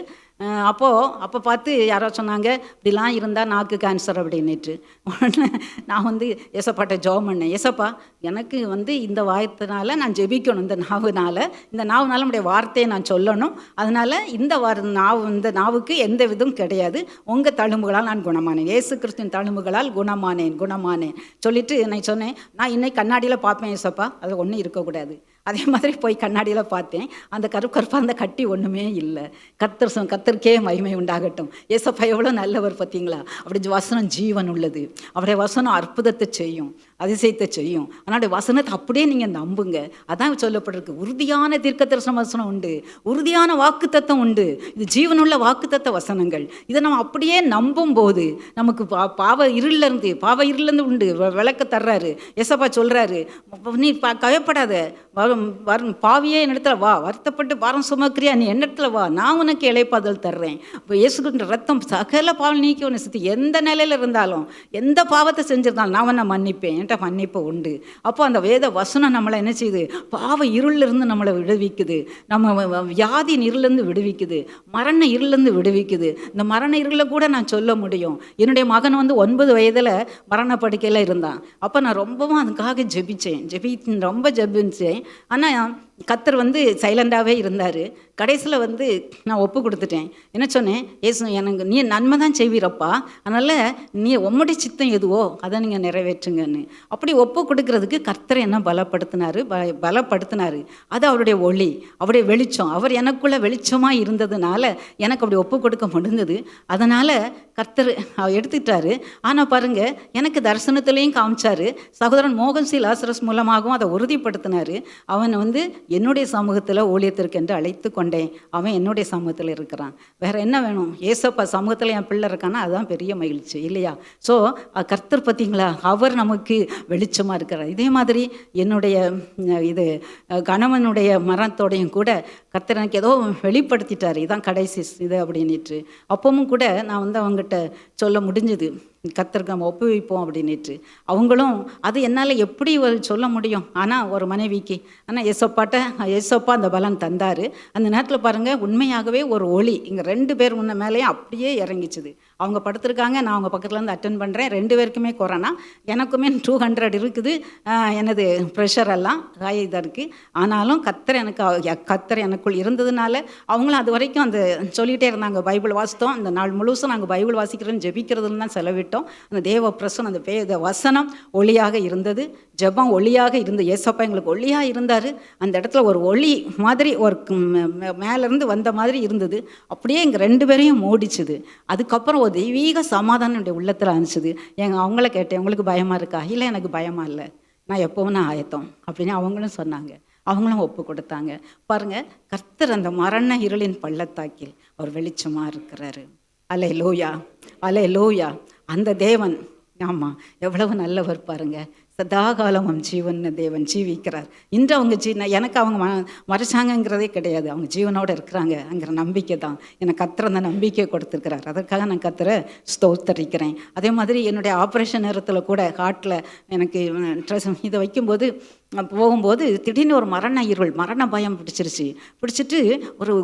அப்போ பார்த்து யாரோ சொன்னாங்க, இப்படிலாம் இருந்தால் நாக்கு கேன்சர் அப்படின்னுட்டு. உடனே நான் ஏசப்பாட்ட ஜெபம் பண்ணேன். ஏசப்பா, எனக்கு இந்த வார்த்தைனால நான் ஜெபிக்கணும், இந்த நாவுனால நம்முடைய வார்த்தையை நான் சொல்லணும். அதனால் இந்த நாவுக்கு எந்த விதம் கிடையாது, உங்கள் தழும்புகளால் நான் குணமானேன், இயேசு கிறிஸ்துவின் தழும்புகளால் குணமானேன் சொல்லிட்டு நான் சொன்னேன், நான் இன்னைக்கு கண்ணாடியில் பார்ப்பேன் ஏசப்பா, அது ஒன்றும் இருக்கக்கூடாது. அதே மாதிரி போய் கண்ணாடியில் பார்த்தேன், அந்த கருப்பாக அந்த கட்டி ஒன்றுமே இல்லை. கர்த்தருக்கே மகிமை உண்டாகட்டும். ஏசப்பா எவ்வளோ நல்லவர் பார்த்தீங்களா. அப்படி வசனம் ஜீவன் உள்ளது, அவருடைய வசனம் அற்புதத்தை செய்யும், அதிசயத்தை செய்யும். அதனுடைய வசனத்தை அப்படியே நீங்கள் நம்புங்க. அதான் சொல்லப்பட்டிருக்கு, உறுதியான தீர்க்க தரிசன வசனம் உண்டு, உறுதியான வாக்குத்தத்தம் உண்டு. இது ஜீவனுள்ள வாக்குத்தத்த வசனங்கள். இதை நம்ம அப்படியே நம்பும் போது நமக்கு பாவ இருளிலிருந்து உண்டு விளக்க தர்றாரு. ஏசப்பா சொல்கிறாரு, நீ கவலைப்படாத, பாவியே என்னிடத்துல வா, வருத்தப்பட்டு பாரம் சுமக்கிறியா, நீ என்னிடத்துல வா, நான் உனக்கு இளைப்பாதல் தர்றேன். இப்போ இயேசுகின்ற ரத்தம் சகல பாவம் நீக்கி உன்னை சுற்றி, எந்த நிலையில் இருந்தாலும் எந்த பாவத்தை செஞ்சிருந்தாலும் நான் உன்னை மன்னிப்பேன், என்கிட்ட மன்னிப்பு உண்டு. அப்போ அந்த வேத வசனம் நம்மளை என்ன செய்யுது, பாவ இருளிலிருந்து நம்மளை விடுவிக்குது, நம்ம வியாதியின் இருளிலிருந்து விடுவிக்குது, மரண இருளிலிருந்து விடுவிக்குது. இந்த மரண இருளில் கூட நான் சொல்ல முடியும். என்னுடைய மகன் 9 வயதில் மரண படுக்கையில் இருந்தான். அப்போ நான் ரொம்பவும் அதுக்காக ரொம்ப ஜெபிச்சேன். ஆனால் கர்த்தர் சைலண்டாகவே இருந்தார். கடைசியில் நான் ஒப்பு கொடுத்துட்டேன். என்ன சொன்னேன், ஏசு எனக்கு நீ நன்மை தான் செய்வீரப்பா, அதனால் நீ உம்முடைய சித்தம் எதுவோ அதை நீங்கள் நிறைவேற்றுங்கன்னு. அப்படி ஒப்பு கொடுக்கறதுக்கு கர்த்தர் என்ன பலப்படுத்தினார். அது அவருடைய ஒளி, அவருடைய வெளிச்சம், அவர் எனக்குள்ளே வெளிச்சமாக இருந்ததுனால எனக்கு அப்படி ஒப்பு கொடுக்க முடிந்தது. அதனால் கர்த்தர் எடுத்துக்கிட்டாரு. ஆனால் பாருங்கள், எனக்கு தரிசனத்துலேயும் காமிச்சார். சகோதரன் மோகன் சி லாசரஸ் மூலமாகவும் அதை உறுதிப்படுத்தினார். அவன் என்னுடைய சமூகத்தில் ஊழியத்திற்கு என்று அழைத்து கொண்டேன். அவன் என்னுடைய சமூகத்தில் இருக்கிறான். வேறு என்ன வேணும்? ஏசப்பா சமூகத்தில் என் பிள்ளை இருக்கான்னா அதுதான் பெரிய மகிழ்ச்சி இல்லையா? ஸோ கர்த்தர் பார்த்தீங்களா, அவர் நமக்கு வெளிச்சமாக இருக்கிறார். இதே மாதிரி என்னுடைய கணவனுடைய மரணத்தோடையும் கூட கர்த்தர் எனக்கு ஏதோ வெளிப்படுத்திட்டார், இதான் கடைசி இது அப்படின்னுட்டு. அப்பவும் கூட நான் அவங்ககிட்ட சொல்ல முடிஞ்சுது, கர்த்தருக்கு நம்ம ஒப்புவிப்போம் அப்படின்னுட்டு. அவங்களும் அது என்னால் எப்படி சொல்ல முடியும், ஆனால் ஒரு மனைவிக்கு, ஆனால் ஏசப்பா அந்த பலன் தந்தார். அந்த நேரத்தில் பாருங்கள், உண்மையாகவே ஒரு ஒளி இங்கே 2 பேர் முன்ன மேலேயும் அப்படியே இறங்கிச்சுது. அவங்க படுத்திருக்காங்க, நான் அவங்க பக்கத்துலேருந்து அட்டென்ட் பண்ணுறேன். 2 பேருக்குமே கொரோனா, எனக்குமே 200 இருக்குது. எனது ப்ரெஷர் எல்லாம் இதாக இருக்குது. ஆனாலும் கர்த்தர் எனக்குள் இருந்ததுனால அவங்களும் அது வரைக்கும் சொல்லிகிட்டே இருந்தாங்க. பைபிள் வாசித்தோம், அந்த நாள் முழுசும் நாங்கள் பைபிள் வாசிக்கிறோன்னு ஜெபிக்கிறதுன்னு தான் செலவிட்டோம். அந்த தேவ பிரசனம், அந்த வேத வசனம் ஒளியாக இருந்தது, ஜெபம் ஒளியாக இருந்தது. ஏசப்பா எங்களுக்கு ஒளியாக இருந்தார். அந்த இடத்துல ஒரு ஒளி மாதிரி ஒரு மேலேருந்து வந்த மாதிரி இருந்தது. அப்படியே எங்கள் 2 பேரையும் மூடிச்சுது. அதுக்கப்புறம் ஒரு தெய்வீக சமாதானம் என்னுடைய உள்ளத்தில் அனுப்பிச்சுது. அவங்கள கேட்டேன், உங்களுக்கு பயமாக இருக்கா? இல்லை, எனக்கு பயமாக இல்லை, நான் எப்போவும் ஆயத்தம் அப்படின்னு அவங்களும் சொன்னாங்க. அவங்களும் ஒப்பு கொடுத்தாங்க. பாருங்கள், கர்த்தர் அந்த மரண இருளின் பள்ளத்தாக்கில் அவர் வெளிச்சமாக இருக்கிறாரு. அல்லேலூயா. அந்த தேவன், ஆமாம், எவ்வளவு நல்லவர் பாருங்க. சதாகாலம் ஜீவன் தேவன் ஜீவிக்கிறார். இன்று அவங்க எனக்கு அவங்க மறைச்சாங்கங்கிறதே கிடையாது, அவங்க ஜீவனோடு இருக்கிறாங்கிற நம்பிக்கை தான் எனக்கு கர்த்தர் அந்த நம்பிக்கையை கொடுத்துருக்கிறார். அதற்காக நான் கர்த்தரை ஸ்தோத்தரிக்கிறேன். அதே மாதிரி என்னுடைய ஆப்ரேஷன் நேரத்தில் கூட ஹார்ட்டில் எனக்கு இதை வைக்கும்போது போகும்போது திடீர்னு ஒரு மரண இருள், மரண பயம் பிடிச்சிட்டு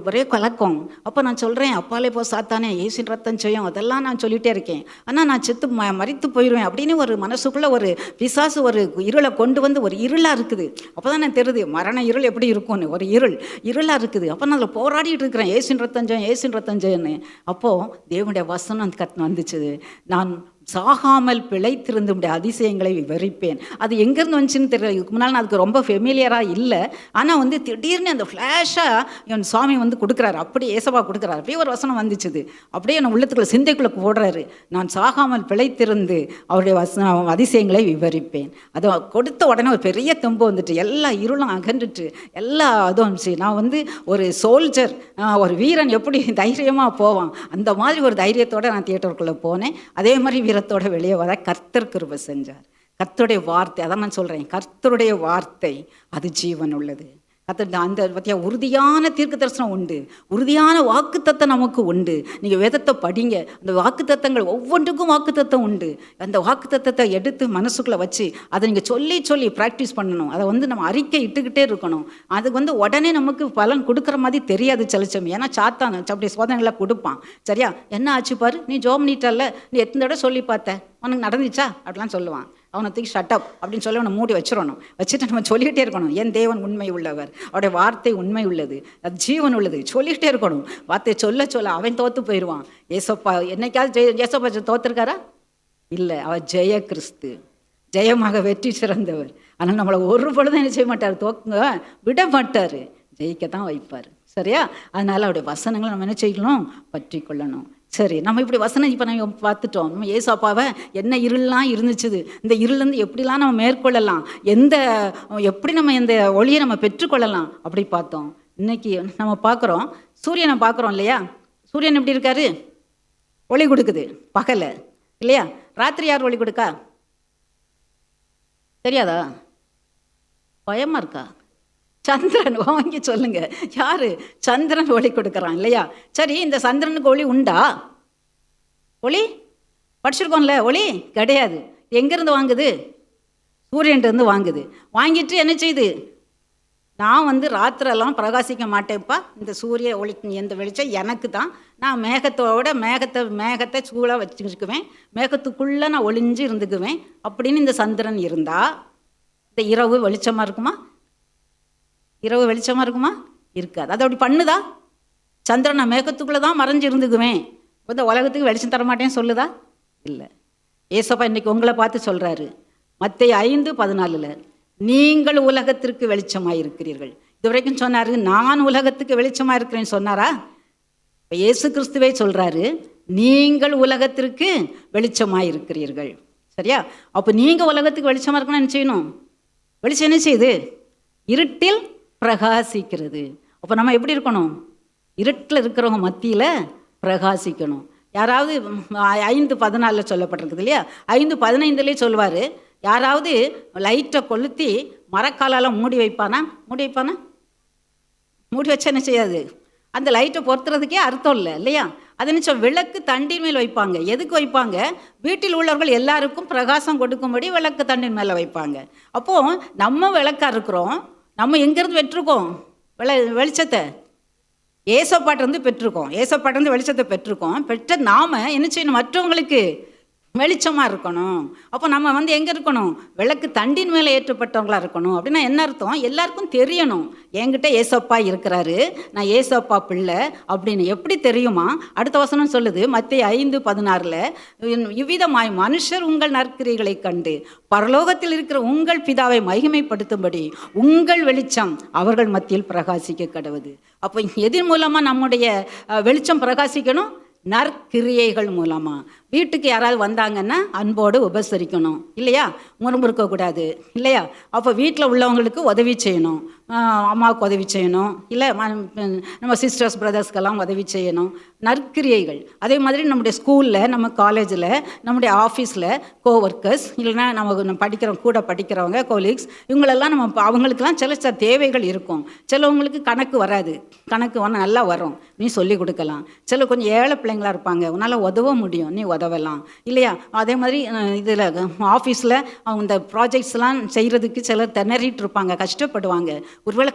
ஒரே கலக்கம். அப்போ நான் சொல்கிறேன், அப்பாலே போ சாத்தானே, ஏசின் ரத்தம் செய்யும், அதெல்லாம் நான் சொல்லிகிட்டே இருக்கேன். ஆனால் நான் செத்து மரித்து போயிடுவேன் அப்படின்னு ஒரு மனசுக்குள்ளே ஒரு பிசாசு ஒரு இருளை கொண்டு வந்து, ஒரு இருளாக இருக்குது. அப்போ தான் நான் தெரியுது மரண இருள் எப்படி இருக்கும்னு. ஒரு இருளாக இருக்குது. அப்போ நான் அதில் போராடிட்டு இருக்கிறேன், ஏசின் ரத்தம் செய்யும், ஏசின் ரத்தம் செய்யன்னு. அப்போது தேவனுடைய வசனம் வந்துச்சு, நான் சாகாமல் பிழைத்திருந்து அதிசயங்களை விவரிப்பேன். அது எங்கேருந்து வந்துச்சுன்னு தெரியல. இதுக்கு முன்னால் நான் அதுக்கு ரொம்ப ஃபெமிலியராக இல்லை. ஆனால் திடீர்னு அந்த ஃப்ளாஷாக என் சுவாமி கொடுக்குறாரு, அப்படியே ஏசப்பா கொடுக்குறாரு. அப்படியே ஒரு வசனம் வந்துச்சுது, அப்படியே என் உள்ளத்துக்குள்ள சிந்தைக்குள்ளே போடுறாரு. நான் சாகாமல் பிழைத்திருந்து அவருடைய அதிசயங்களை விவரிப்பேன். அதை கொடுத்த உடனே ஒரு பெரிய தெம்பு வந்துட்டு, எல்லா இருளும் அகன்றுட்டு, எல்லா அதுவும் வந்துச்சு. நான் ஒரு சோல்ஜர், ஒரு வீரன் எப்படி தைரியமாக போவான், அந்த மாதிரி ஒரு தைரியத்தோடு நான் தியேட்டருக்குள்ளே போனேன். அதே மாதிரி வீரத்தோட வெளியே வர கர்த்தர் கிருபை செஞ்சார். கர்த்தருடைய வார்த்தை, அதான் நான் சொல்கிறேன், கர்த்தருடைய வார்த்தை அது ஜீவன் உள்ளது. அந்த பற்றியா உறுதியான தீர்க்க தரிசனம் உண்டு, உறுதியான வாக்குத்தத்தம் நமக்கு உண்டு. நீங்கள் வேதத்தை படிங்க, அந்த வாக்குத்தத்தங்கள் ஒவ்வொன்றுக்கும் வாக்குத்தத்தம் உண்டு. அந்த வாக்குத்தத்தத்தை எடுத்து மனசுக்குள்ளே வச்சு அதை நீங்கள் சொல்லி ப்ராக்டிஸ் பண்ணணும். அதை நம்ம அறிக்கை இட்டுக்கிட்டே இருக்கணும். அதுக்கு உடனே நமக்கு பலன் கொடுக்குற மாதிரி தெரியாது சிலச்சம். ஏன்னா சாத்தான் அப்படி சோதனைகளை கொடுப்பான். சரியா, என்ன ஆச்சு பாரு, நீ ஜோம் நீட்டல்ல, நீ எத்தனை தடவை சொல்லி பார்த்த, உனக்கு நடந்துச்சா அப்படிலாம் சொல்லுவான். அவனை தூக்கி ஷட்டப் அப்படின்னு சொல்லி அவனை மூடி வச்சுட்டு நம்ம சொல்லிகிட்டே இருக்கணும். என் தேவன் உண்மை உள்ளவர், அவருடைய வார்த்தை உண்மை உள்ளது, அது ஜீவன் உள்ளது, சொல்லிகிட்டே இருக்கணும். வார்த்தையை சொல்ல அவன் தோற்று போயிடுவான். ஏசப்பா என்னைக்காவது ஏசப்பா தோத்துருக்காரா? இல்லை, அவர் ஜெய கிறிஸ்து, ஜெயமாக வெற்றி சிறந்தவர். ஆனால் நம்மளை ஒரு பொழுதும் என்ன செய்ய மாட்டார், தோக்க விட மாட்டார், ஜெயிக்கத்தான் வைப்பார். சரியா, அதனால் அவருடைய வசனங்களை நம்ம என்ன செய்யணும், பற்றி கொள்ளணும். சரி, நம்ம இப்படி வசனம் இப்போ நம்ம பார்த்துட்டோம். நம்ம ஏசப்பாவை என்ன இருளெலாம் இருந்துச்சுது, இந்த இருள்லேருந்து எப்படிலாம் நம்ம மேற்கொள்ளலாம், எப்படி நம்ம இந்த ஒளியை நம்ம பெற்றுக்கொள்ளலாம் அப்படி பார்த்தோம். இன்னைக்கு நம்ம பார்க்குறோம், சூரியனை பார்க்குறோம் இல்லையா? சூரியன் எப்படி இருக்காரு, ஒளி கொடுக்குது பகல இல்லையா? ராத்திரி யார் ஒளி கொடுக்கா? தெரியாதா? பயமாக இருக்கா? சந்திரன் வாங்கி சொல்லுங்க, யாரு? சந்திரன் ஒளி கொடுக்குறான் இல்லையா? சரி, இந்த சந்திரனுக்கு ஒளி உண்டா? ஒளி படிச்சிருக்கோம்ல, ஒளி கிடையாது. எங்கேருந்து வாங்குது? சூரியன்ட்டு வாங்குது. வாங்கிட்டு என்ன செய்யுது? நான் ராத்திரெல்லாம் பிரகாசிக்க மாட்டேன்ப்பா, இந்த சூரிய ஒளி எந்த வெளிச்சம் எனக்கு தான், நான் மேகத்தை சூழாக வச்சுக்குவேன், மேகத்துக்குள்ளே நான் ஒளிஞ்சு இருந்துக்குவேன் அப்படின்னு இந்த சந்திரன் இருந்தால் இந்த இரவு வெளிச்சமாக இருக்குமா? இரவு வெளிச்சமாக இருக்குமா? இருக்காது. அது அப்படி பண்ணுதா? சந்திரன் நான் மேகத்துக்குள்ளே தான் மறைஞ்சு இருந்துக்குவேன், இந்த உலகத்துக்கு வெளிச்சம் தரமாட்டேன்னு சொல்லுதா? இல்லை. ஏசப்பா இன்னைக்கு உங்களை பார்த்து சொல்கிறாரு, மத்தேயு 5:14, நீங்கள் உலகத்திற்கு வெளிச்சமாக இருக்கிறீர்கள். இது வரைக்கும் சொன்னார் நான் உலகத்துக்கு வெளிச்சமாக இருக்கிறேன்னு சொன்னாரா? இப்போ இயேசு கிறிஸ்துவே சொல்கிறாரு, நீங்கள் உலகத்திற்கு வெளிச்சமாக இருக்கிறீர்கள். சரியா? அப்போ நீங்கள் உலகத்துக்கு வெளிச்சமாக இருக்கணும்னு என்ன செய்யணும்? வெளிச்சம் என்ன செய்யுது? இருட்டில் பிரகாசிக்கிறது. அப்போ நம்ம எப்படி இருக்கணும்? இருட்டில் இருக்கிறவங்க மத்தியில் பிரகாசிக்கணும். யாராவது 5:14 சொல்லப்பட்டிருக்குது இல்லையா? 5:15 சொல்லுவார், யாராவது லைட்டை கொளுத்தி மரக்காலால் மூடி வைப்பானா? மூடி வச்சா என்ன செய்யாது? அந்த லைட்டை பொறுத்துறதுக்கே அர்த்தம் இல்லை இல்லையா? அது என்ன, விளக்கு தண்டின் மேல் வைப்பாங்க. எதுக்கு வைப்பாங்க? வீட்டில் உள்ளவர்கள் எல்லாருக்கும் பிரகாசம் கொடுக்கும்படி விளக்கு தண்டின் மேலே வைப்பாங்க. அப்போது நம்ம விளக்காக இருக்கிறோம், நம்ம எங்கேருந்து பெற்றிருக்கோம் வெளிச்சத்தை? ஏசப்பாட்டிருந்து பெற்றிருக்கோம். ஏசப்பாட்டிருந்து வெளிச்சத்தை பெற்ற நாம் என்ன செய்யணும்? மற்றவங்களுக்கு வெளிச்சமாக இருக்கணும். அப்போ நம்ம எங்கே இருக்கணும்? விளக்கு தண்டின் மேலே ஏற்றப்பட்டவங்களாக இருக்கணும். அப்படின்னா என்ன அர்த்தம்? எல்லாருக்கும் தெரியணும், என்கிட்ட ஏசப்பா இருக்கிறாரு, நான் ஏசப்பா பிள்ளை அப்படின்னு. எப்படி தெரியுமா? அடுத்த வசனம் சொல்லுது, மத்தேயு 5:16, இவ்விதமாய் மனுஷர் உங்கள் நற்கிரியைகளை கண்டு பரலோகத்தில் இருக்கிற உங்கள் பிதாவை மகிமைப்படுத்தும்படி உங்கள் வெளிச்சம் அவர்கள் மத்தியில் பிரகாசிக்க கடவுது. அப்போ எதன் மூலமாக நம்முடைய வெளிச்சம் பிரகாசிக்கணும்? நற்கிரியைகள் மூலமாக. வீட்டுக்கு யாராவது வந்தாங்கன்னா அன்போடு உபசரிக்கணும் இல்லையா? முறுமுறுக்கக்கூடாது இல்லையா? அப்போ வீட்டில் உள்ளவங்களுக்கு உதவி செய்யணும், அம்மாவுக்கு உதவி செய்யணும், இல்லை நம்ம சிஸ்டர்ஸ் பிரதர்ஸ்க்கெல்லாம் உதவி செய்யணும். நற்கிரியைகள். அதே மாதிரி நம்முடைய ஸ்கூலில், நம்ம காலேஜில், நம்முடைய ஆஃபீஸில் கோவொர்க்கர்ஸ், இல்லைன்னா நம்ம கூட படிக்கிறவங்க கொலீக்ஸ், இவங்களெல்லாம் அவங்களுக்கெல்லாம் சில தேவைகள் இருக்கும். சிலவங்களுக்கு கணக்கு வராது, கணக்கு நல்லா வரும், நீ சொல்லி கொடுக்கலாம். சில கொஞ்சம் ஏழை பிள்ளைங்களாக இருப்பாங்க, உன்னால் உதவ முடியும், நீ உதவலாம் இல்லையா? அதே மாதிரி இதில் ஆஃபீஸில் அவங்க இந்த ப்ராஜெக்ட்ஸ்லாம் செய்கிறதுக்கு சிலர் திணறிட்டு இருப்பாங்க, கஷ்டப்படுவாங்க. ஒருவேளை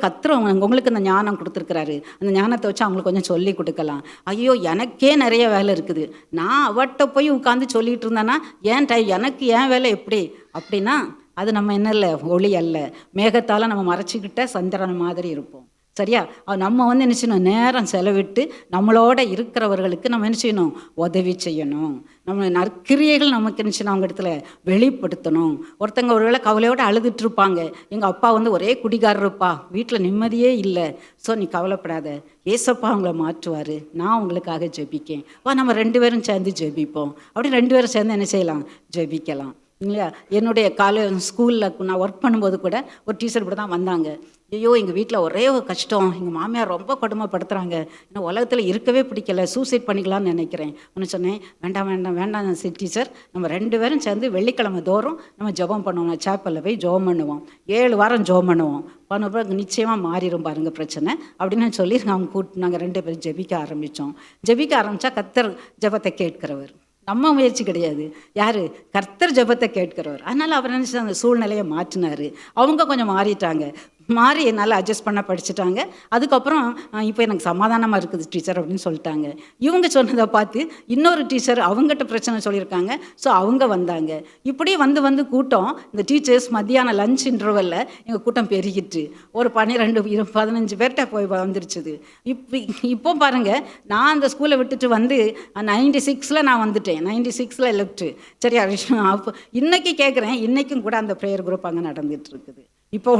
உங்களுக்கு அந்த ஞானம் கொடுத்துருக்குறாரு, அந்த ஞானத்தை வச்சு அவங்களுக்கு கொஞ்சம் சொல்லி கொடுக்கலாம். ஐயோ எனக்கே நிறைய வேலை இருக்குது, நான் அவட்ட போய் உட்காந்து சொல்லிகிட்டு இருந்தேன்னா எனக்கு ஏன் வேலை எப்படி அப்படின்னா அது நம்ம என்ன இல்லை, ஒளி அல்ல. மேகத்தால் நம்ம மறைச்சிக்கிட்ட சந்திரன் மாதிரி இருப்போம். சரியா? நம்ம என்ன செய்யணும், நேரம் செலவிட்டு நம்மளோட இருக்கிறவர்களுக்கு நம்ம என்ன செய்யணும், உதவி செய்யணும். நம்ம நற்கிரியைகள் நமக்கு என்ன செய்யணும், அவங்க இடத்துல வெளிப்படுத்தணும். ஒருத்தங்க ஒருவேளை கவலையோடு அழுதுட்டு இருப்பாங்க, எங்கள் அப்பா ஒரே குடிகாரருப்பா, வீட்டில் நிம்மதியே இல்லை, ஸோ நீ கவலைப்படாத, ஏசப்பா அவங்கள மாற்றுவார், நான் உங்களுக்காக ஜெபிக்கேன், நம்ம 2 பேரும் சேர்ந்து ஜெபிப்போம். அப்படி 2 பேரும் சேர்ந்து என்ன செய்யலாம், ஜெபிக்கலாம் இல்லையா? என்னுடைய ஸ்கூலில் நான் ஒர்க் பண்ணும்போது கூட ஒரு டீச்சர் இப்படி தான் வந்தாங்க. ஐயோ எங்கள் வீட்டில் ஒரே ஒரு கஷ்டம், எங்கள் மாமியார் ரொம்ப கொடுமைப்படுத்துகிறாங்க, இன்னும் உலகத்தில் இருக்கவே பிடிக்கல, சூசைட் பண்ணிக்கலாம்னு நினைக்கிறேன். ஒன்று சொன்னேன், வேண்டாம் டீச்சர், நம்ம 2 பேரும் சேர்ந்து வெள்ளிக்கிழமை தோறும் நம்ம ஜெபம் பண்ணுவோம், சேப்பலில் போய் ஜெபம் பண்ணுவோம், 7 வாரம் ஜெபம் பண்ணுவோம், பண்ணப்போ நிச்சயமாக மாறிடும் பாருங்க பிரச்சனை அப்படின்னு சொல்லி நாங்கள் 2 பேரும் ஜெபிக்க ஆரம்பித்தோம். ஜெபிக்க ஆரம்பித்தா கர்த்தர் ஜெபத்தை கேட்கிறவர், நம்ம முயற்சி கிடையாது, யார், கர்த்தர் ஜெபத்தை கேட்கிறவர். அதனால் அவர் நினச்சி அந்த சூழ்நிலையை மாற்றினார். அவங்க கொஞ்சம் மாறி என்னால் அட்ஜஸ்ட் பண்ண படிச்சுட்டாங்க. அதுக்கப்புறம் இப்போ எனக்கு சமாதானமாக இருக்குது டீச்சர் அப்படின்னு சொல்லிட்டாங்க. இவங்க சொன்னதை பார்த்து இன்னொரு டீச்சர் அவங்ககிட்ட பிரச்சனை சொல்லியிருக்காங்க, ஸோ அவங்க வந்தாங்க. இப்படியே வந்து கூட்டம், இந்த டீச்சர்ஸ் மத்தியானம் லஞ்ச் இன்டர்வலில் எங்கள் கூட்டம் பெருகிட்டு ஒரு 12-15 பேர்கிட்ட போய் வந்துருச்சுது. இப்போ பாருங்கள், நான் அந்த ஸ்கூலை விட்டுட்டு 96 நான் வந்துட்டேன், 96 லெஃப்ட்டு. சரியா? அப்போ இன்றைக்கி கேட்குறேன், இன்றைக்கும் கூட அந்த ப்ரேயர் குரூப் அங்கே நடந்துகிட்டு இருக்குது. இப்போ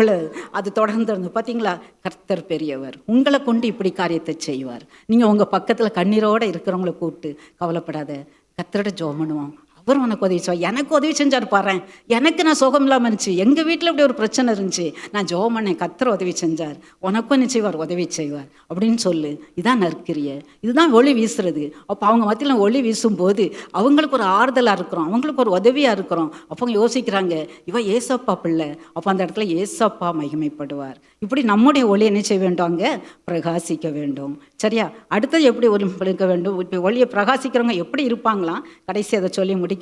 அது தொடர்ந்து பார்த்தீங்களா, கர்த்தர் பெரியவர், உங்களை கொண்டு இப்படி காரியத்தை செய்வார். நீங்கள் உங்கள் பக்கத்தில் கண்ணீரோடு இருக்கிறவங்கள கூப்பிட்டு கவலைப்படாத, கர்த்தரோட ஜெபம் பண்ணுவோம், அவர் உனக்கு உதவி செய்வார். எனக்கு உதவி செஞ்சார் பாறேன், எனக்கு நான் சுகம் இல்லாமல் இருந்துச்சு, எங்கள் வீட்டில் இப்படி ஒரு பிரச்சனை இருந்துச்சு, நான் ஜெபம் பண்ணேன், கர்த்தர் உதவி செஞ்சார், உனக்கும் என்ன செய்வார், உதவி செய்வார் அப்படின்னு சொல்லு. இதான் நற்கிரியை, இதுதான் ஒளி வீசுறது. அப்போ அவங்க மத்தியில் ஒளி வீசும்போது அவங்களுக்கு ஒரு ஆறுதலாக இருக்கிறோம், அவங்களுக்கு ஒரு உதவியாக இருக்கிறோம். அப்போ அவங்க யோசிக்கிறாங்க, இவன் ஏசப்பா பிள்ளை, அப்போ அந்த இடத்துல ஏசப்பா மகிமைப்படுவார். இப்படி நம்முடைய ஒளி என்ன செய்ய வேண்டும், அங்கே பிரகாசிக்க வேண்டும். சரியா? அடுத்தது எப்படி ஒளிக்க வேண்டும், இப்போ ஒளியை பிரகாசிக்கிறவங்க எப்படி இருப்பாங்களாம், கடைசி அதை சொல்லி முடிக்கிறேன்.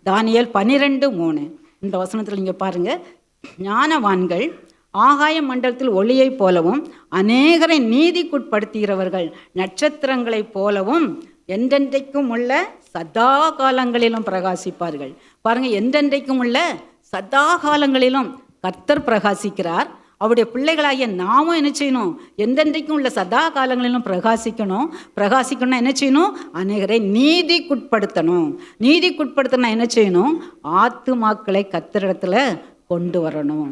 தானியேல் 12:3 இந்த வசனத்தில் நீங்கள் பாருங்கள், ஞானவான்கள் ஆகாய மண்டலத்தில் ஒளியைப் போலவும் அநேகரை நீதிக்குட்படுத்துகிறவர்கள் நட்சத்திரங்களைப் போலவும் என்றென்றைக்கும் உள்ள சதா காலங்களிலும் பிரகாசிப்பார்கள். பாருங்கள், என்றென்றைக்கும் உள்ள சதா காலங்களிலும் கர்த்தர் பிரகாசிக்கிறார். அவருடைய பிள்ளைகளாகிய நாமும் என்ன செய்யணும், எந்தென்றைக்கும் உள்ள சதா காலங்களிலும் பிரகாசிக்கணும். என்ன செய்யணும், அநேகரை நீதிக்குட்படுத்தணும். நீதிக்குட்படுத்தணும் என்ன செய்யணும், ஆத்துமாக்களை கர்த்தரிடத்துல கொண்டு வரணும்,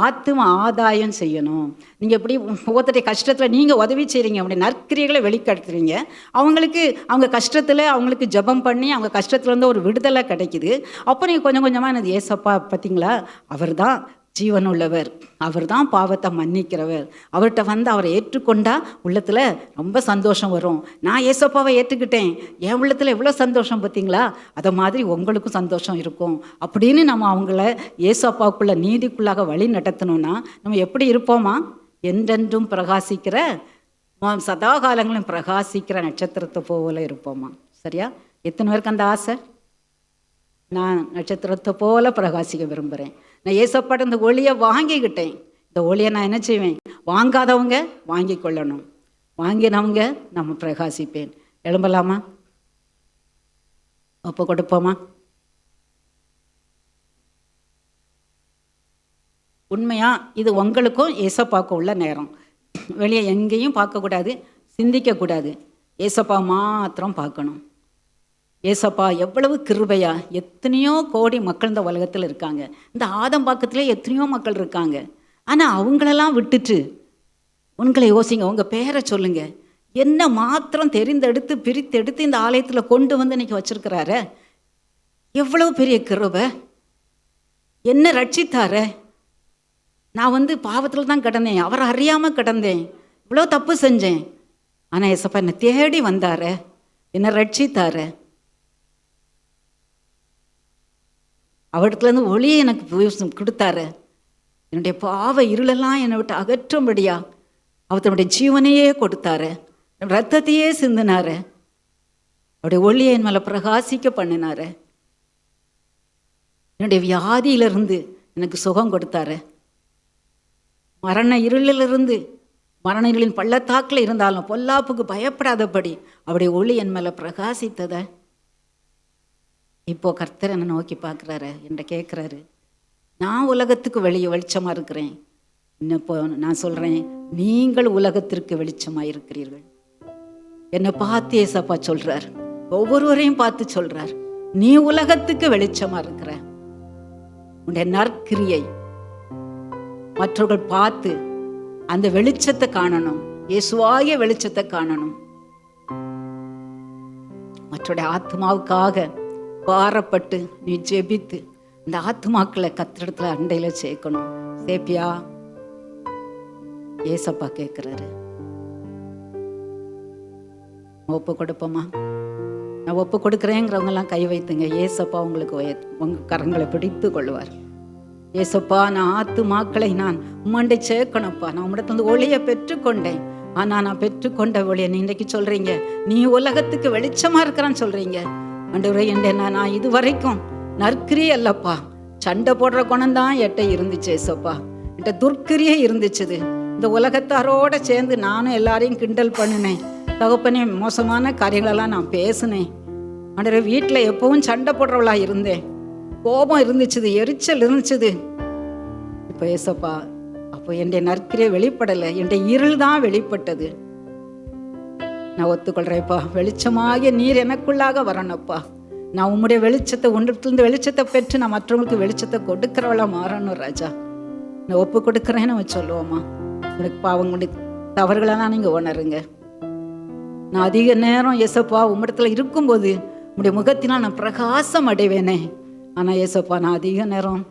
ஆத்தும ஆதாயம் செய்யணும். நீங்கள் எப்படி ஒவ்வொருத்தருடைய கஷ்டத்தில் நீங்கள் உதவி செய்கிறீங்க, அப்படி நற்கிரியைகளை வெளிப்படுத்துறீங்க, அவங்க கஷ்டத்தில் அவங்களுக்கு ஜெபம் பண்ணி அவங்க கஷ்டத்துலேருந்து ஒரு விடுதலை கிடைக்குது. அப்போ நீங்கள் கொஞ்சம் கொஞ்சமாக எனது ஏசப்பா பார்த்தீங்களா, அவர் தான் ஜீவனுள்ளவர், அவர் தான் பாவத்தை மன்னிக்கிறவர், அவர்கிட்ட அவரை ஏற்றுக்கொண்டா உள்ளத்தில் ரொம்ப சந்தோஷம் வரும். நான் ஏசப்பாவை ஏற்றுக்கிட்டேன், என் உள்ளத்தில் எவ்வளோ சந்தோஷம் பார்த்தீங்களா, அதை மாதிரி உங்களுக்கும் சந்தோஷம் இருக்கும். அப்படின்னு நம்ம அவங்கள ஏசப்பாவுக்குள்ள நீதிக்குள்ளாக வழி நடத்தணும்னா நம்ம எப்படி இருப்போமா, என்றென்றும் பிரகாசிக்கிற சதா காலங்களும் பிரகாசிக்கிற நட்சத்திரத்தை போல இருப்போமா. சரியா? எத்தனை பேருக்கு அந்த ஆசை? நான் நட்சத்திரத்தை போல பிரகாசிக்க விரும்புகிறேன். நான் ஏசப்பாட்ட இந்த ஒளியை வாங்கிக்கிட்டேன், இந்த ஒளியை நான் என்ன செய்வேன், வாங்காதவங்க வாங்கி கொள்ளணும், வாங்கினவங்க நம்ம பிரகாசிப்பேன். எழும்பலாமா, ஒப்பு கொடுப்போமா? உண்மையா இது உங்களுக்கும் ஏசப்பாவுக்கும் உள்ள நேரம். வெளியே எங்கேயும் பார்க்கக்கூடாது, சிந்திக்கக்கூடாது, ஏசப்பா மாத்திரம் பார்க்கணும். ஏசப்பா எவ்வளவு கிருபையா, எத்தனையோ கோடி மக்கள் இந்த உலகத்தில் இருக்காங்க, இந்த ஆதம்பாக்கத்திலே எத்தனையோ மக்கள் இருக்காங்க. ஆனால் அவங்களெல்லாம் விட்டுட்டு உங்களை யோசிங்க, உங்கள் பேரை சொல்லுங்க, என்ன மாத்திரம் தெரிந்தெடுத்து பிரித்தெடுத்து இந்த ஆலயத்தில் கொண்டு வந்து இன்னைக்கு வச்சிருக்கிறாரு. எவ்வளவு பெரிய கிருபை, என்ன ரட்சித்தார. நான் பாவத்தில் தான் கிடந்தேன், அவரை அறியாமல் கிடந்தேன், இவ்வளோ தப்பு செஞ்சேன், ஆனால் ஏசப்பா என்னை தேடி வந்தார, என்னை ரட்சித்தார. அவரிடத்துலேருந்து ஒளியை எனக்கு கொடுத்தாரு, என்னுடைய பாவ இருளெல்லாம் என்னை விட்டு அகற்றும்படியா அவர் தன்னுடைய ஜீவனையே கொடுத்தாரு, ரத்தத்தையே சிந்தினாரு. அவருடைய ஒளியை என் மேலே பிரகாசிக்க பண்ணினாரு. என்னுடைய வியாதியிலிருந்து எனக்கு சுகம் கொடுத்தாரு. மரண இருளிலிருந்து, மரண இருளின் பள்ளத்தாக்கில் இருந்தாலும் பொல்லாப்புக்கு பயப்படாதபடி அவருடைய ஒளி என் மேலே பிரகாசித்தத. இப்போ கர்த்தர் என்னை நோக்கி பார்க்குறாரு, என்கிட்ட கேட்குறாரு, நான் உலகத்துக்கு வெளிச்சமாக இருக்கிறேன். இப்போ நான் சொல்கிறேன், நீங்கள் உலகத்திற்கு வெளிச்சமாக இருக்கிறீர்கள். என்னை பார்த்து ஏசப்பா சொல்கிறார், ஒவ்வொருவரையும் பார்த்து சொல்கிறார், நீ உலகத்துக்கு வெளிச்சமாக இருக்கிற. உன்னுடைய நற்கிரியை மற்றவர்கள் பார்த்து அந்த வெளிச்சத்தை காணணும், இயேசுவாகிய வெளிச்சத்தை காணணும். மற்றவருடைய ஆத்மாவுக்காக பாரப்பட்டு நீ ஜெபித்து இந்த ஆத்மாக்களை கத்திரத்துல அண்டையில சேர்க்கணும். சேப்பியா? ஏசப்பா கேட்கிறாரு. ஒப்பு கொடுப்போமா? நான் ஒப்பு கொடுக்குறேங்கிறவங்க எல்லாம் கை வைத்துங்க. ஏசப்பா உங்களுக்கு உங்க கரங்களை பிடித்து கொள்வார். ஏசப்பா, நான் ஆத்துமாக்களை நான் உம்மண்டை சேர்க்கணும்ப்பா. நான் உம்மிடத்துல ஒளியை பெற்றுக்கொண்டேன். ஆனால் நான் பெற்றுக்கொண்ட ஒளியை நீ இன்றைக்கு சொல்றீங்க, நீ உலகத்துக்கு வெளிச்சமா இருக்கிறான்னு சொல்றீங்க. ஆண்டவரே, நான் இது வரைக்கும் நற்கிரியை அல்லப்பா, சண்டை போடுற குணம்தான் எட்ட இருந்துச்சு. ஏசப்பா, என்கிட்ட துர்க்கிரியே இருந்துச்சுது. இந்த உலகத்தாரோட சேர்ந்து நானும் எல்லாரையும் கிண்டல் பண்ணினேன். தகப்பனே, மோசமான காரியங்களெல்லாம் நான் பேசினேன். ஆண்டவரே, வீட்டில் எப்பவும் சண்டை போடுறவளா இருந்தேன். கோபம் இருந்துச்சுது, எரிச்சல் இருந்துச்சுது. இப்போ ஏசப்பா, அப்போ என்னுடைய நற்கிரியை வெளிப்படலை, என்னுடைய இருள் தான் வெளிப்பட்டது. நான் ஒத்துக்கொள்றேன்ப்பா, வெளிச்சமாகிய நீர் எனக்குள்ளாக வரணும்ப்பா. நான் உம்முடைய வெளிச்சத்தை, ஒன்றிலிருந்து வெளிச்சத்தை பெற்று நான் மற்றவங்களுக்கு வெளிச்சத்தை கொடுக்கிறவளா மாறணும் ராஜா. நான் ஒப்பு கொடுக்குறேன்னு நம்ம சொல்லுவோம்மா. உங்களுக்கு பாவங்களுடைய தவறுகளெல்லாம் நீங்கள் உணருங்க. நான் அதிக நேரம் ஏசப்பா உம்மிடத்துல இருக்கும்போது உம்முடைய முகத்தினால் நான் பிரகாசம் அடைவேனே. ஆனால் ஏசப்பா, நான் அதிக நேரம்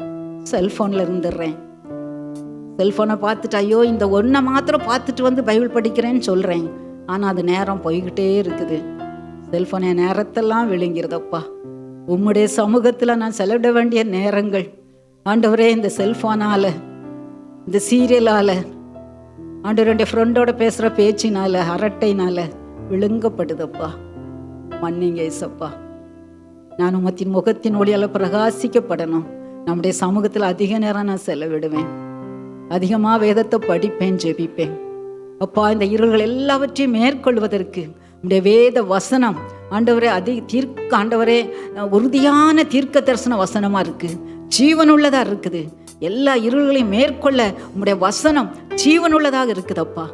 செல்ஃபோனில் இருந்துடுறேன். செல்ஃபோனை பார்த்துட்டு ஐயோ இந்த ஒன்றை மாத்திரம் பார்த்துட்டு வந்து பைபிள் படிக்கிறேன்னு சொல்கிறேன். ஆனால் அது நேரம் போய்கிட்டே இருக்குது. செல்ஃபோனை நேரத்தெல்லாம் விழுங்கிறதப்பா. உம்முடைய சமூகத்தில் நான் செலவிட வேண்டிய நேரங்கள் ஆண்டவரே இந்த செல்ஃபோனால், இந்த சீரியலால், ஆண்டவருடைய ஃப்ரெண்டோட பேசுகிற பேச்சினால், அரட்டையினால் விழுங்கப்படுதப்பா. மன்னிங்க ஏசப்பா. நான் உமத்தின் முகத்தின் ஒளியால் பிரகாசிக்கப்படணும். நம்முடைய சமூகத்தில் அதிக நேரம் நான் செலவிடுவேன். அதிகமாக வேதத்தை படிப்பேன், ஜெபிப்பேன். அப்பா, இந்த இருள்கள் எல்லாவற்றையும் மேற்கொள்வதற்கு உடைய வேத வசனம் ஆண்டவரே ஆண்டவரே உறுதியான தீர்க்க தரிசன வசனமாக இருக்குது, ஜீவனுள்ளதாக இருக்குது. எல்லா இருள்களையும் மேற்கொள்ள உம்முடைய வசனம் ஜீவனுள்ளதாக இருக்குதப்பா.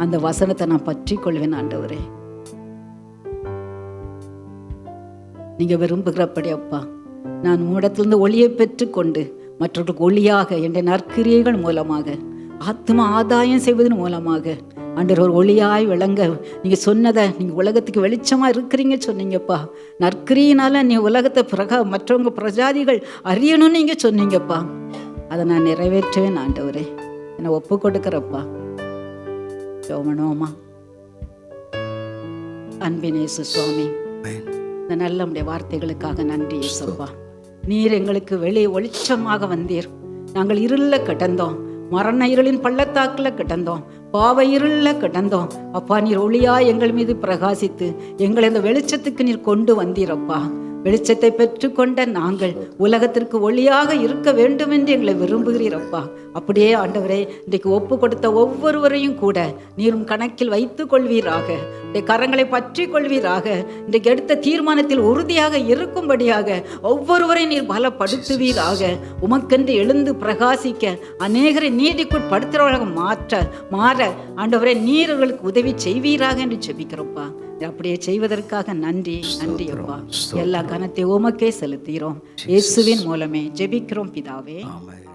அந்த வசனத்தை நான் பற்றி கொள்வேன் ஆண்டவரே. நீங்க விரும்புகிறபடி அப்பா, நான் உம்மிடத்திலிருந்து ஒளியை பெற்றுக்கொண்டு மற்றவர்களுக்கு ஒளியாக என்னுடைய நற்கிரியைகள் மூலமாக, ஆத்மா ஆதாயம் செய்வதன் மூலமாக ஆண்டவர் ஒரு ஒளியாய் விளங்க நீங்க சொன்னதை, நீங்க உலகத்துக்கு வெளிச்சமா இருக்கிறீங்க சொன்னீங்கப்பா. நற்கிரியினால நீ உலகத்தை மற்றவங்க பிரஜாதிகள் அறியணும்னு நீங்க சொன்னீங்கப்பா. அதை நான் நிறைவேற்றுவேன் ஆண்டவரே. என்னை ஒப்பு கொடுக்கிறப்பா. சோமனோமா அன்பினேசு சுவாமி, இந்த நல்ல நம்முடைய வார்த்தைகளுக்காக நன்றி இயேசுப்பா. நீர் எங்களுக்கு வெளிச்சமாக வந்தீர். நாங்கள் இருளில் கிடந்தோம், மரண இருளின் பள்ளத்தாக்கில் கிடந்தோம், பாவ இருளில் கிடந்தோம். அப்பா, நீர் ஒளியா எங்கள் மீது பிரகாசித்து எங்களை இந்த வெளிச்சத்துக்கு நீர் கொண்டு வந்தீரப்பா. வெளிச்சத்தை பெற்றுக்கொண்ட நாங்கள் உலகத்திற்கு ஒளியாக இருக்க வேண்டும் என்று எங்களை விரும்புகிறீரப்பா. அப்படியே ஆண்டவரே, இன்றைக்கு ஒப்பு கொடுத்த ஒவ்வொருவரையும் கூட நீரும் கணக்கில் வைத்துக் கொள்வீராக. இந்த கரங்களை பற்றி கொள்வீராக. இன்றைக்கு எடுத்த தீர்மானத்தில் உறுதியாக இருக்கும்படியாக ஒவ்வொருவரையும் நீர் பலப்படுத்துவீராக. உமக்கென்று எழுந்து பிரகாசிக்க, அநேகரை நீதிக்குட்படுத்துகிறவர்களாக மாற ஆண்டவரே நீர்களுக்கு உதவி செய்வீராக என்று ஜெபிக்கிறோம்ப்பா. அப்படியே செய்வதற்காக நன்றி அப்பா. எல்லா கனத்தை உமக்கே செலுத்துகிறோம். இயேசுவின் மூலமே ஜெபிக்கிறோம் பிதாவே. ஆமென்.